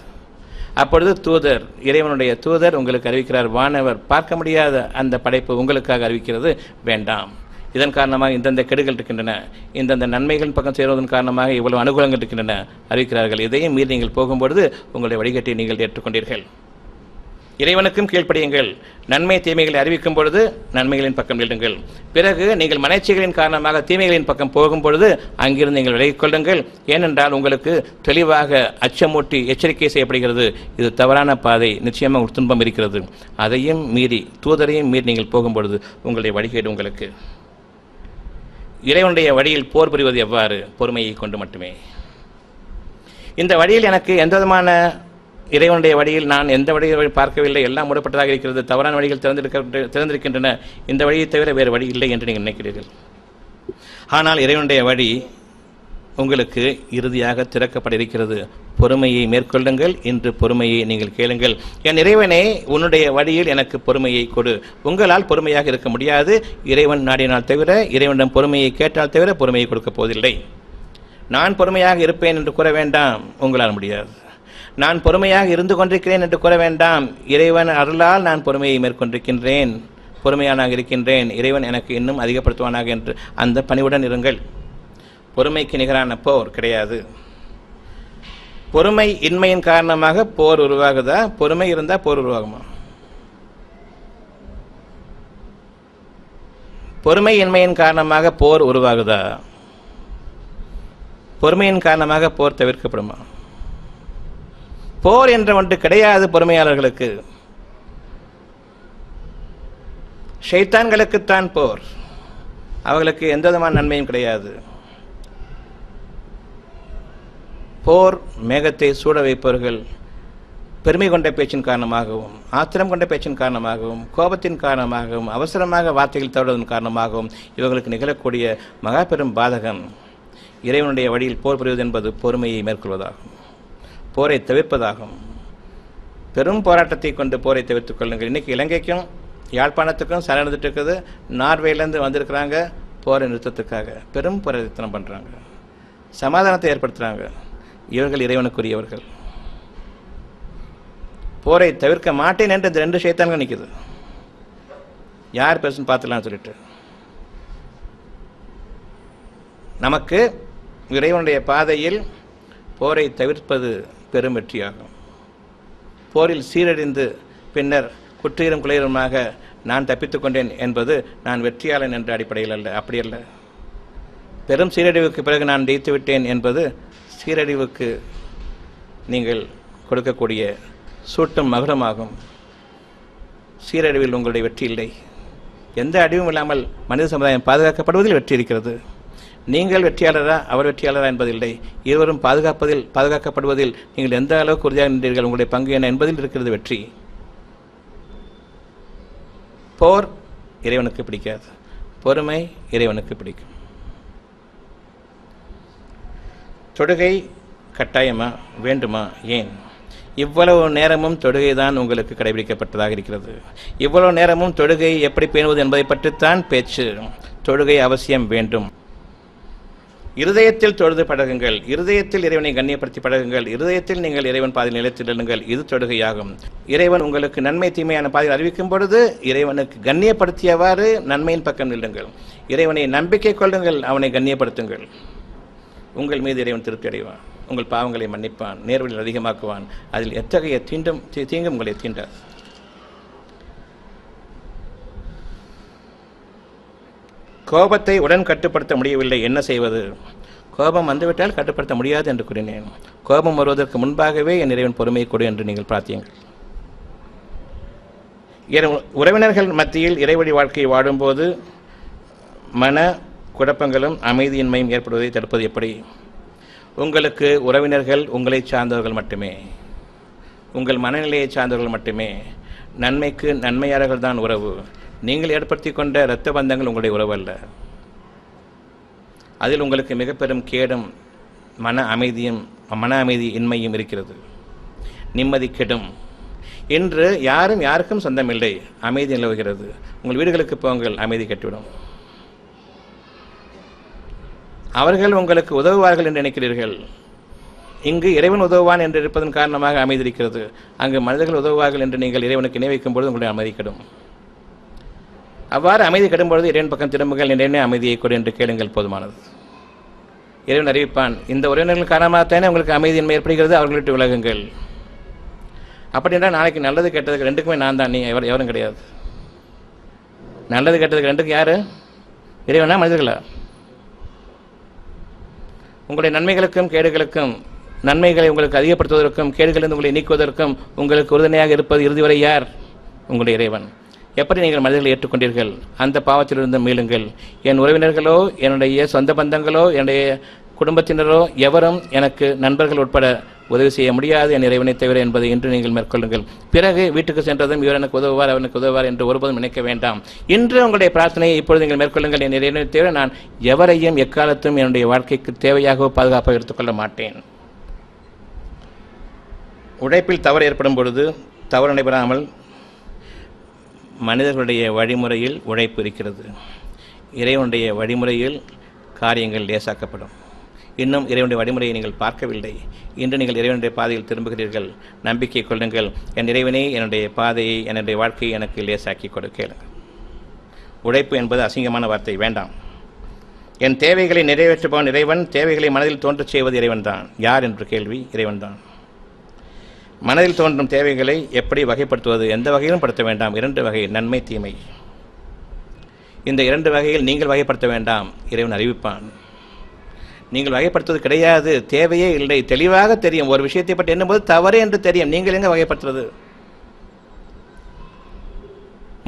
அப்பொழுது தூதர், இறைவனுடைய தூதர் உங்களுக்கு அறிவிக்கிறார். வானவர் பார்க்க முடியாத அந்த படைப்பு உங்களுக்காக அறிவிக்கிறது, வேண்டாம். இதன் காரணமாக இந்தந்த கெடுகள் இருக்கின்றன, இந்தந்த நன்மைகளின் பக்கம் சேருவதன் காரணமாக இவ்வளவு அனுகூலங்கள் இருக்கின்றன அறிவிக்கிறார்கள். இதையும் மீறி நீங்கள் போகும்பொழுது உங்களுடைய வழிகாட்டை நீங்கள் ஏற்றுக்கொண்டீர்கள். இறைவனுக்கும் கீழ்ப்படியுங்கள். நன்மை தீமைகளை அறிவிக்கும் பொழுது நன்மைகளின் பக்கம் நில்லுங்கள். பிறகு நீங்கள் மனச்சைகளின் காரணமாக தீமைகளின் பக்கம் போகும் பொழுது அங்கிருந்து நீங்கள் விலகிக் கொள்ளுங்கள். ஏனென்றால் உங்களுக்கு தெளிவாக அச்சமூட்டி எச்சரிக்கை செய்யப்படுகிறது, இது தவறான பாதை, நிச்சயமாக ஒரு துன்பம் இருக்கிறது. அதையும் மீறி தூதரையும் மீறி நீங்கள் போகும் பொழுது உங்களுடைய வழிகேடு உங்களுக்கு. இறைவனுடைய வழியில் போர் புரிவது எவ்வாறு? பொறுமையை கொண்டு மட்டுமே. இந்த வழியில் எனக்கு எந்த விதமான இறைவனுடைய வழியில் நான் எந்த வழியை பார்க்கவில்லை, எல்லாம் மூடப்பட்டதாக இருக்கிறது, தவறான வழிகள் திறந்திருக்கின்றன, இந்த வழியை தவிர வேறு வழி இல்லை என்று நீங்கள் நினைக்கிறீர்கள். ஆனால் இறைவனுடைய வழி உங்களுக்கு இறுதியாக திறக்கப்பட்டிருக்கிறது. பொறுமையை மேற்கொள்ளுங்கள். இன்று பொறுமையை நீங்கள் கேளுங்கள். என் இறைவனே, உன்னுடைய வழியில் எனக்கு பொறுமையை கொடு. உங்களால் பொறுமையாக இருக்க முடியாது. இறைவன் நாடினால் தவிர, இறைவனிடம் பொறுமையை கேட்டால் தவிர பொறுமையை கொடுக்கப் போவதில்லை. நான் பொறுமையாக இருப்பேன் என்று கூற வேண்டாம், உங்களால் முடியாது. நான் பொறுமையாக இருந்து கொண்டிருக்கிறேன் என்று கூற வேண்டாம், இறைவன் அருளால் நான் பொறுமையை மேற்கொண்டிருக்கின்றேன், பொறுமையானாக இருக்கின்றேன், இறைவன் எனக்கு இன்னும் அதிகப்படுத்துவானாக என்று அந்த பணிவுடன் இருங்கள். பொறுமைக்கு நிகரான போர் கிடையாது. பொறுமை இன்மையின் காரணமாக போர் உருவாகுதா? பொறுமை இருந்தால் போர் உருவாகுமா? பொறுமை இன்மையின் காரணமாக போர் உருவாகுதா? பொறுமையின் காரணமாக போர் தவிர்க்கப்படுமா? போர் என்ற ஒன்று கிடையாது பொறுமையாளர்களுக்கு. ஷைத்தான்களுக்குத்தான் போர், அவர்களுக்கு எந்த விதமான நன்மையும் கிடையாது. போர் மேகத்தை சூட வைப்பவர்கள் பெருமை கொண்ட பேச்சின் காரணமாகவும், ஆத்திரம் கொண்ட பேச்சின் காரணமாகவும், கோபத்தின் காரணமாகவும், அவசரமாக வார்த்தைகள் தவறுவதன் காரணமாகவும் இவர்களுக்கு நிகழக்கூடிய மகா பெரும் பாதகம். இறைவனுடைய வழியில் போர் புரிவது என்பது பொறுமையை மேற்கொள்வதாகும், போரை தவிர்ப்பதாகும். பெரும் போராட்டத்தை கொண்டு போரை தவிர்த்துக் கொள்ளுங்கள். இன்றைக்கி இலங்கைக்கும் யாழ்ப்பாணத்துக்கும் சரணடைந்துட்டு இருக்குது. நார்வேலேருந்து வந்திருக்கிறாங்க போரை நிறுத்தத்துக்காக. பெரும் போராட்டத்தனம் பண்ணுறாங்க, சமாதானத்தை ஏற்படுத்துகிறாங்க. இவர்கள் இறைவனுக்குரியவர்கள். போரை தவிர்க்க மாட்டேன் என்று இந்த 2 ஷைத்தான்கள் நிற்குது. யார் பேசுன்னு பார்த்துலான்னு சொல்லிட்டு நமக்கு இறைவனுடைய பாதையில் போரை தவிர்ப்பது பெரும் வெற்றியாகும். போரில் சீரழிந்து பின்னர் குற்றீரும் குலையருமாக நான் தப்பித்துக் கொண்டேன் என்பது நான் வெற்றியாளன் என்ற அடிப்படையில் அல்ல, அப்படி அல்ல. பெரும் சீரழிவுக்கு பிறகு நான் ஜெயித்து விட்டேன் என்பது சீரழிவுக்கு நீங்கள் கொடுக்கக்கூடிய சூட்டும் மகுடமாகும். சீரழிவில் உங்களுடைய வெற்றி இல்லை. எந்த அடிவும் இல்லாமல் மனித சமுதாயம் பாதுகாக்கப்படுவதில் வெற்றி இருக்கிறது. நீங்கள் வெற்றியாளரா அவர் வெற்றியாளரா என்பதில்லை. இருவரும் பாதுகாக்கப்படுவதில் நீங்கள் எந்த அளவுக்கு உறுதியாக நின்றீர்கள், உங்களுடைய பங்கு என்ன என்பதில் இருக்கிறது வெற்றி. போர் இறைவனுக்கு பிடிக்காது, பொறுமை இறைவனுக்கு பிடிக்கும். தொடுகை கட்டாயமா? வேண்டுமா? ஏன்? இவ்வளவு நேரமும் தொடுகை தான் உங்களுக்கு கடைபிடிக்கப்பட்டதாக இருக்கிறது. இவ்வளவு நேரமும் தொடுகை எப்படி பேணுவது என்பதை பற்றித்தான் பேச்சு. தொடுகை அவசியம் வேண்டும். இருதயத்தில் தொழுது பழகுங்கள், இருதயத்தில் இறைவனை கண்ணியப்படுத்தி பழகுங்கள், இருதயத்தில் நீங்கள் இறைவன் பாதையில் நிலைத்திடுங்கள். இது தொடுகையாகும். இறைவன் உங்களுக்கு நன்மை தீமையான பாதையில் அறிவிக்கும் பொழுது இறைவனுக்கு கண்ணியப்படுத்தியவாறு நன்மையின் பக்கம் நில்லுங்கள். இறைவனை நம்பிக்கை கொள்ளுங்கள், அவனை கண்ணியப்படுத்துங்கள். உங்கள் மீது இறைவன் திருப்தி அடைவான், உங்கள் பாவங்களை மன்னிப்பான், நேர்வழியில் அதிகமாக்குவான். அதில் எத்தகைய தீங்கும் உங்களை தீண்டாது. கோபத்தை உடன் கட்டுப்படுத்த முடியவில்லை, என்ன செய்வது? கோபம் வந்துவிட்டால் கட்டுப்படுத்த முடியாது என்று கூறினேன். கோபம் வருவதற்கு முன்பாகவே என் இறைவன் பொறுமையை கொடு என்று நீங்கள் பிரார்த்தியுங்கள். உறவினர்கள் மத்தியில் இறைவழி வாழ்க்கையை வாடும்போது மன குழப்பங்களும் அமைதியின்மையும் ஏற்படுவதை தடுப்பது எப்படி? உங்களுக்கு உறவினர்கள் உங்களை சார்ந்தவர்கள் மட்டுமே, உங்கள் மனநிலையை சார்ந்தவர்கள் மட்டுமே. நன்மைக்கு நன்மையாளர்கள் தான் உறவு. நீங்கள் ஏற்படுத்தி கொண்ட இரத்த பந்தங்கள் உங்களுடைய உறவு அல்ல. அதில் உங்களுக்கு மிக பெரும் கேடும் மன அமைதி இன்மையும் இருக்கிறது. நிம்மதி கெடும். இன்று யாரும் யாருக்கும் சொந்தமில்லை, அமைதி நிலவுகிறது. உங்கள் வீடுகளுக்கு போங்கள், அமைதி கெட்டுவிடும். அவர்கள் உங்களுக்கு உதவுவார்கள் என்று நினைக்கிறீர்கள். இங்கு இறைவன் உதவுவான் என்று இருப்பதன் காரணமாக அமைதி இருக்கிறது. அங்கு மனிதர்கள் உதவுவார்கள் என்று நீங்கள் இறைவனுக்கு இணை வைக்கும் பொழுது உங்களுடைய அமைதி கெடும். அவ்வாறு அமைதி கெடும்பொழுது இறைவன் பக்கம் திரும்புங்கள், இறைவனே அமைதியை கொடு என்று கேளுங்கள், போதுமானது. இறைவன் அறிவிப்பான். இந்த உறவினர்கள் காரணமாகத்தானே உங்களுக்கு அமைதியின்மை ஏற்படுகிறது, அவர்கள்ட்ட விலகுங்கள். அப்படி என்றால் நாளைக்கு நல்லது கெட்டதுக்கு ரெண்டுக்குமே நான் தான், நீ எவரும் கிடையாது. நல்லது கெட்டதுக்கு ரெண்டுக்கும் யார்? இறைவனா மனிதர்களா? உங்களுடைய நன்மைகளுக்கும் கேடுகளுக்கும், நன்மைகளை உங்களுக்கு அதிகப்படுத்துவதற்கும் கேடுகளிலிருந்து உங்களை நீக்குவதற்கும் உங்களுக்கு உறுதுணையாக இருப்பது இறுதி வரை யார்? உங்களுடைய இறைவன். எப்படி நீங்கள் மனிதர்களை ஏற்றுக்கொண்டீர்கள், அந்த பாவத்திலிருந்து மீளுங்கள். என் உறவினர்களோ, என்னுடைய சொந்த பந்தங்களோ, என்னுடைய குடும்பத்தினரோ எவரும் எனக்கு நண்பர்கள் உட்பட உதவி செய்ய முடியாது என் இறைவனை தவிர என்பதை இன்று நீங்கள் மேற்கொள்ளுங்கள். பிறகு வீட்டுக்கு சென்றதும் இவர் எனக்கு உதவுவார், அவனுக்கு உதவுவார் என்று ஒருபோதும் நினைக்க வேண்டாம். இன்று உங்களுடைய பிரார்த்தனையை இப்பொழுது நீங்கள் மேற்கொள்ளுங்கள். என் இறைவனை தவிர நான் எவரையும் எக்காலத்தும் என்னுடைய வாழ்க்கைக்கு தேவையாக பாதுகாப்பாக எடுத்துக்கொள்ள மாட்டேன். உழைப்பில் தவறு ஏற்படும் பொழுது தவறு நடைபெறாமல் மனிதர்களுடைய வழிமுறையில் உழைப்பு இருக்கிறது. இறைவனுடைய வழிமுறையில் காரியங்கள் லேசாக்கப்படும். இன்னும் இறைவனுடைய வழிமுறையை நீங்கள் பார்க்கவில்லை. இன்று நீங்கள் இறைவனுடைய பாதையில் திரும்புகிறீர்கள். நம்பிக்கை கொள்ளுங்கள். என் இறைவனே, என்னுடைய பாதையை, என்னுடைய வாழ்க்கையை எனக்கு லேசாக்கி கொடுக்கலுங்கள். உழைப்பு என்பது அசிங்கமான வார்த்தை, வேண்டாம். என் தேவைகளை நிறைவேற்றுபவன் இறைவன். தேவைகளை மனதில் தோன்றச் செய்வது இறைவன் தான். யார் என்று கேள்வி, இறைவன் தான். மனதில் தோன்றும் தேவைகளை எப்படி வகைப்படுத்துவது? எந்த வகையிலும் படுத்த வேண்டாம். 2 வகை, நன்மை தீமை. இந்த 2 வகையில் நீங்கள் வகைப்படுத்த வேண்டாம், இறைவன் அறிவிப்பான். நீங்கள் வகைப்படுத்துவது கிடையாது, தேவையே இல்லை, தெளிவாக தெரியும். ஒரு விஷயத்தை பற்றி எண்ணும்போது தவறு என்று தெரியும், நீங்கள் எங்கே வகைப்படுத்துவது?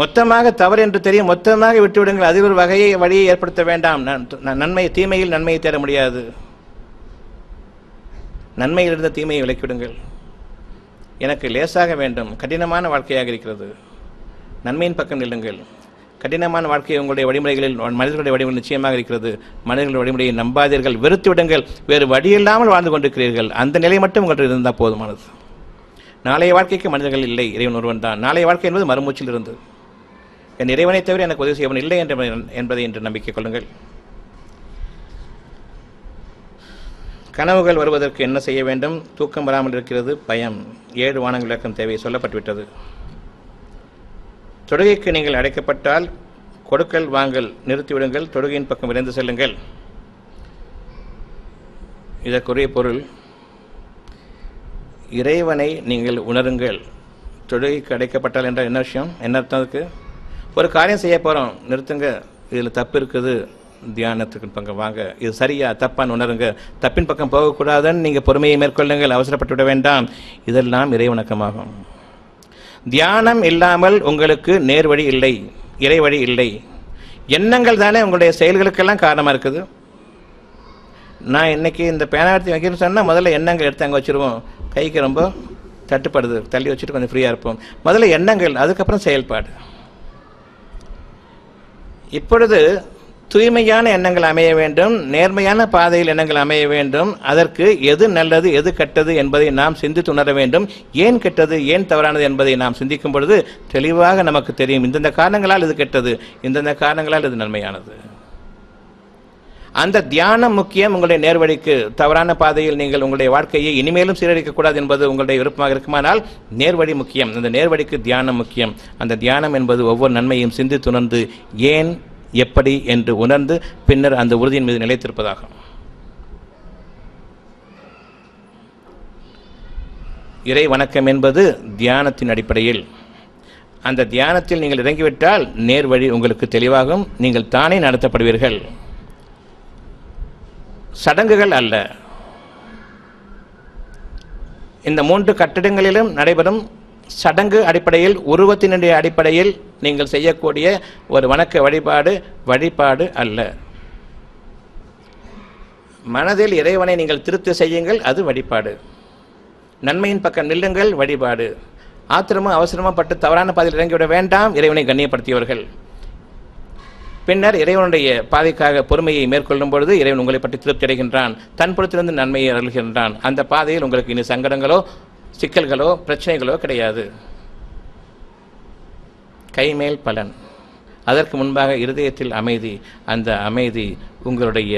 மொத்தமாக தவறு என்று தெரியும், மொத்தமாக விட்டுவிடுங்கள். அது ஒரு வழியை ஏற்படுத்த வேண்டாம். நன்மை தீமையில் நன்மையை தேட முடியாது. நன்மையில் இருந்த தீமையை விலக்கிவிடுங்கள். எனக்கு லேசாக வேண்டும், கடினமான வாழ்க்கையாக இருக்கிறது, நன்மையின் பக்கம் நில்லுங்கள். கடினமான வாழ்க்கை உங்களுடைய வழிமுறைகளில், மனிதர்களுடைய வழிமுறை நிச்சயமாக இருக்கிறது. மனிதர்களுடைய வழிமுறையை நம்பாதீர்கள், வெறுத்து விடுங்கள். வேறு வழியில்லாமல் வாழ்ந்து கொண்டிருக்கிறீர்கள். அந்த நிலை மட்டும் உங்கள்கிட்ட இருந்தால் போதுமானது. நாளைய வாழ்க்கைக்கு மனிதர்கள் இல்லை, இறைவன் ஒருவன் தான். நாளைய வாழ்க்கை என்பது மறுமூச்சில் இருந்து என் இறைவனை தவிர எனக்கு உதவி செய்வன் இல்லை என்பதை என்று நம்பிக்கை கொள்ளுங்கள். கனவுகள் வருவதற்கு என்ன செய்ய வேண்டும்? தூக்கம் வராமல் இருக்கிறது, பயம். 7 வானங்கள் விளக்கம் தேவை, சொல்லப்பட்டுவிட்டது. தொழுகைக்கு நீங்கள் அடைக்கப்பட்டால் கொடுக்கல் வாங்கல் நிறுத்திவிடுங்கள், தொழுகையின் பக்கம் விரைந்து செல்லுங்கள். இதற்குரிய பொருள், இறைவனை நீங்கள் உணருங்கள். தொழுகைக்கு அடைக்கப்பட்டால் என்றால் என்ன விஷயம், என்ன அர்த்தம்? அதுக்கு ஒரு காரியம் செய்ய போகிறோம், நிறுத்துங்க, இதில் தப்பு இருக்குது, தியானத்துக்கு பக்கம் வாங்க, இது சரியா தப்பான்னு உணருங்க. தப்பின் பக்கம் போகக்கூடாதுன்னு நீங்கள் பொறுமையை மேற்கொள்ளுங்கள், அவசரப்பட்டு விட வேண்டாம். இதெல்லாம் இறைவணக்கமாகும். தியானம் இல்லாமல் உங்களுக்கு நேர்வழி இல்லை, இறைவழி இல்லை. எண்ணங்கள் தானே உங்களுடைய செயல்களுக்கெல்லாம் காரணமாக இருக்குது. நான் இன்னைக்கு இந்த பேனா எடுத்து வைக்கிறேன்னு சொன்னால் முதல்ல எண்ணங்கள் எடுத்து அங்கே வச்சுருவோம். கைக்கு ரொம்ப தட்டுப்படுது, தள்ளி வச்சுட்டு கொஞ்சம் ஃப்ரீயாக இருப்போம். முதல்ல எண்ணங்கள், அதுக்கப்புறம் செயல்பாடு. இப்பொழுது தூய்மையான எண்ணங்கள் அமைய வேண்டும், நேர்மையான பாதையில் எண்ணங்கள் அமைய வேண்டும். அதற்கு எது நல்லது எது கெட்டது என்பதை நாம் சிந்தித்து உணர வேண்டும். ஏன் கெட்டது ஏன் தவறானது என்பதை நாம் சிந்திக்கும் பொழுது தெளிவாக நமக்கு தெரியும், இந்தந்த காரணங்களால் இது கெட்டது, இந்தந்த காரணங்களால் இது நன்மையானது. அந்த தியானம் முக்கியம். உங்களுடைய நேர்வழிக்கு, தவறான பாதையில் நீங்கள் உங்களுடைய வாழ்க்கையை இனிமேலும் சீரழிக்கக்கூடாது என்பது உங்களுடைய விருப்பமாக இருக்குமானால் நேர்வழி முக்கியம். அந்த நேர்வழிக்கு தியானம் முக்கியம். அந்த தியானம் என்பது ஒவ்வொரு நன்மையும் சிந்தித்து உணர்ந்து ஏன் எப்படி என்று உணர்ந்து பின்னர் அந்த உறுதியின் மீது நிலைத்திருப்பதாகும். இறை வணக்கம் என்பது தியானத்தின் அடிப்படையில். அந்த தியானத்தில் நீங்கள் இறங்கிவிட்டால் நேர்வழி உங்களுக்கு தெளிவாகும். நீங்கள் தானே நடத்தப்படுவீர்கள், சடங்குகள் அல்ல. இந்த 3 கட்டிடங்களிலும் நடைபெறும் சடங்கு அடிப்படையில், உருவத்தினுடைய அடிப்படையில் நீங்கள் செய்யக்கூடிய ஒரு வணக்க வழிபாடு அல்ல. மனதில் இறைவனை நீங்கள் திருப்தி செய்யுங்கள், அது வழிபாடு. நன்மையின் பக்கம் நில்லுங்கள், வழிபாடு. ஆத்திரமும் அவசரமும் பட்டு தவறான பாதையில் இறங்கிவிட வேண்டாம், இறைவனை கண்ணியப்படுத்தியவர்கள். பின்னர் இறைவனுடைய பாதைக்காக பொறுமையை மேற்கொள்ளும் பொழுது இறைவன் உங்களை பற்றி திருப்தி அடைகின்றான், தன் புறத்திலிருந்து நன்மையை அருள்கின்றான். அந்த பாதையில் உங்களுக்கு இனி சங்கடங்களோ சிக்கல்களோ பிரச்சனைகளோ கிடையாது. கைமேல் பலன். அதற்கு முன்பாக இருதயத்தில் அமைதி. அந்த அமைதி உங்களுடைய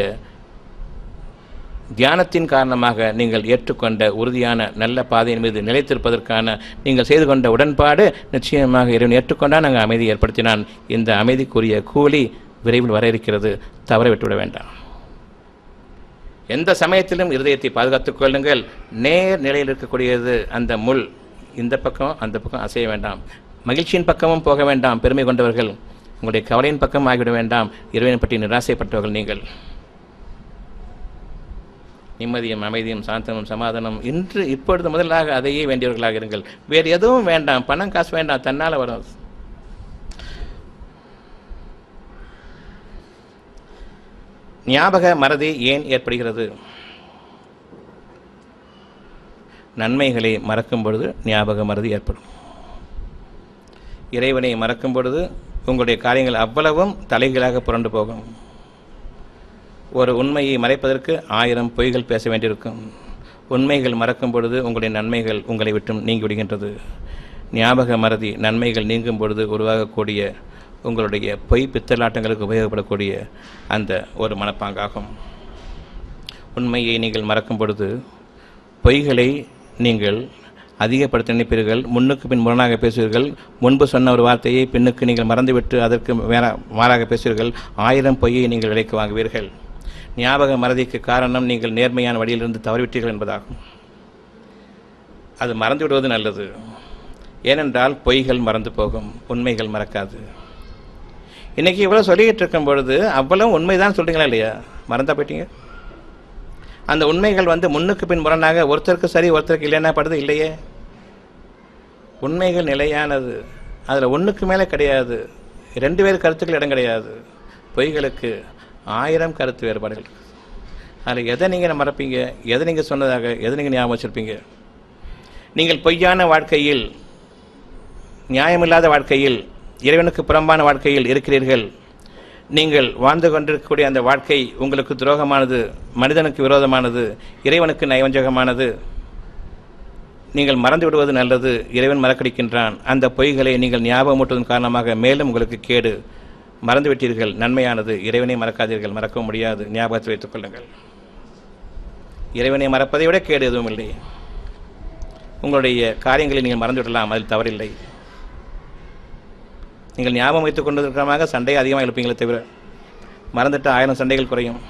தியானத்தின் காரணமாக நீங்கள் ஏற்றுக்கொண்ட உறுதியான நல்ல பாதையின் மீது நிலைத்திருப்பதற்கான நீங்கள் செய்து கொண்ட உடன்பாடு நிச்சயமாக இறைவன் ஏற்றுக்கொண்டால் நாங்கள் அமைதி ஏற்படுத்தினான். இந்த அமைதிக்குரிய கூலி விரைவில் வர இருக்கிறது, தவற விட்டுவிட வேண்டாம். எந்த சமயத்திலும் இருதயத்தை பாதுகாத்துக் கொள்ளுங்கள். நேர் நிலையில் இருக்கக்கூடியது அந்த முள், இந்த பக்கம் அந்த பக்கம் அசைய வேண்டாம். மகிழ்ச்சியின் பக்கமும் போக வேண்டாம். பெருமை கொண்டவர்கள் உங்களுடைய கவலையின் பக்கம் ஆகிவிட வேண்டாம். இறைவனை பற்றி நிராசைப்பட்டவர்கள் நீங்கள். நிம்மதியும் அமைதியும் சாந்தமும் சமாதானம் இப்பொழுது முதலாக அதையே வேண்டியவர்களாக இருங்கள். வேறு எதுவும் வேண்டாம், பணம் காசு வேண்டாம், தன்னால் வரும். ஞாபக மறதி ஏன் ஏற்படுகிறது? நன்மைகளை மறக்கும் பொழுது ஞாபக மறதி ஏற்படும். இறைவனை மறக்கும் பொழுது உங்களுடைய காரியங்கள் அவ்வளவும் தலைகீழாக புரண்டு போகும். ஒரு உண்மையை மறைப்பதற்கு 1000 பொய்கள் பேச வேண்டியிருக்கும். உண்மைகள் மறக்கும் பொழுது உங்களுடைய நன்மைகள் உங்களை விட்டும் நீங்கி விடுகின்றது. ஞாபக மறதி நன்மைகள் நீங்கும் பொழுது உருவாகக்கூடிய உங்களுடைய பொய் பித்தலாட்டங்களுக்கு உபயோகப்படக்கூடிய அந்த ஒரு மனப்பாங்காகும். உண்மையை நீங்கள் மறக்கும் பொழுது பொய்களை நீங்கள் அதிகப்படுத்த நினைப்பீர்கள். முன்னுக்கு பின் முரணாக பேசுவீர்கள். முன்பு சொன்ன ஒரு வார்த்தையை பின்னுக்கு நீங்கள் மறந்துவிட்டு அதற்கு மாறாக பேசுவீர்கள். 1000 பொய்யை நீங்கள் விலைக்கு வாங்குவீர்கள். ஞாபக மறதிக்கு காரணம் நீங்கள் நேர்மையான வழியிலிருந்து தவறிவிட்டீர்கள் என்பதாகும். அது மறந்துவிடுவது நல்லது. ஏனென்றால் பொய்கள் மறந்து போகும், உண்மைகள் மறக்காது. இன்றைக்கி இவ்வளோ சொல்லிக்கிட்டு இருக்கும் பொழுது அவ்வளோ உண்மைதான் சொல்கிறீங்களா இல்லையா? மறந்தா போயிட்டீங்க. அந்த உண்மைகள் முன்னுக்கு பின் முரணாக ஒருத்தருக்கு சரி ஒருத்தருக்கு இல்லைன்னா படுது இல்லையே. உண்மைகள் நிலையானது, அதில் ஒன்றுக்கு மேலே கிடையாது. 2 பேர் கருத்துக்கள் இடம் கிடையாது. பொய்களுக்கு 1000 கருத்து வேறுபாடுகள். அதில் எதை நீங்கள் மறப்பீங்க? எதை நீங்கள் சொன்னதாக எதை நீங்கள் ஞாபகம் வச்சுருப்பீங்க? நீங்கள் பொய்யான வாழ்க்கையில், நியாயமில்லாத வாழ்க்கையில், இறைவனுக்கு புறம்பான வாழ்க்கையில் இருக்கிறீர்கள். நீங்கள் வாழ்ந்து கொண்டிருக்கக்கூடிய அந்த வாழ்க்கை உங்களுக்கு துரோகமானது, மனிதனுக்கு விரோதமானது, இறைவனுக்கு நயவஞ்சகமானது. நீங்கள் மறந்து விடுவது நல்லது. இறைவன் மறக்கடிக்கின்றான். அந்த பொய்களை நீங்கள் ஞாபகமூட்டுவதன் காரணமாக மேலும் உங்களுக்கு கேடு. மறந்து விட்டீர்கள், நன்மையானது. இறைவனை மறக்காதீர்கள், மறக்க முடியாது. ஞாபகத்தில் வைத்துக் கொள்ளுங்கள். இறைவனை மறப்பதை விட கேடு எதுவும் இல்லை. உங்களுடைய காரியங்களை நீங்கள் மறந்து விடலாம், அதில் தவறில்லை. நீங்கள் ஞாபகம் வைத்துக் கொண்டதற்காக சண்டையை அதிகமாக எழுப்பீங்களே தவிர மறந்துட்டு 1000 சண்டைகள் குறையும்.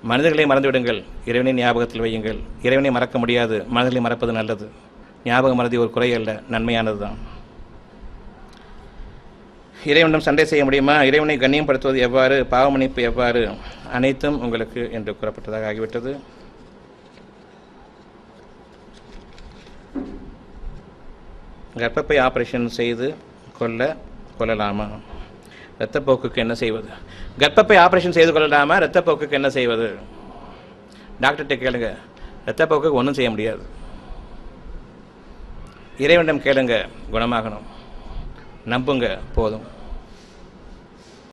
மனிதர்களை மறந்துவிடுங்கள், இறைவனை ஞாபகத்தில் வையுங்கள். இறைவனை மறக்க முடியாது, மனிதர்களை மறப்பது நல்லது. ஞாபக மறதி ஒரு குறை அல்ல, நன்மையானது தான். இறைவனிடம் சண்டை செய்ய முடியுமா? இறைவனை கண்ணியப்படுத்துவது எவ்வாறு, பாவமன்னிப்பு எவ்வாறு, அனைத்தும் உங்களுக்கு என்று கூறப்பட்டதாக ஆகிவிட்டது. கர்ப்பப்பை ஆபரேஷன் செய்து கொள்ளலாமா? இரத்தப்போக்குக்கு என்ன செய்வது? கர்ப்பப்பை ஆபரேஷன் செய்து கொள்ளலாமா? இரத்தப்போக்குக்கு என்ன செய்வது? டாக்டர்கிட்ட கேளுங்க. இரத்தப்போக்குக்கு ஒன்றும் செய்ய முடியாது. இறைவனிடம் கேளுங்க, குணமாகணும். நம்புங்க, போதும்.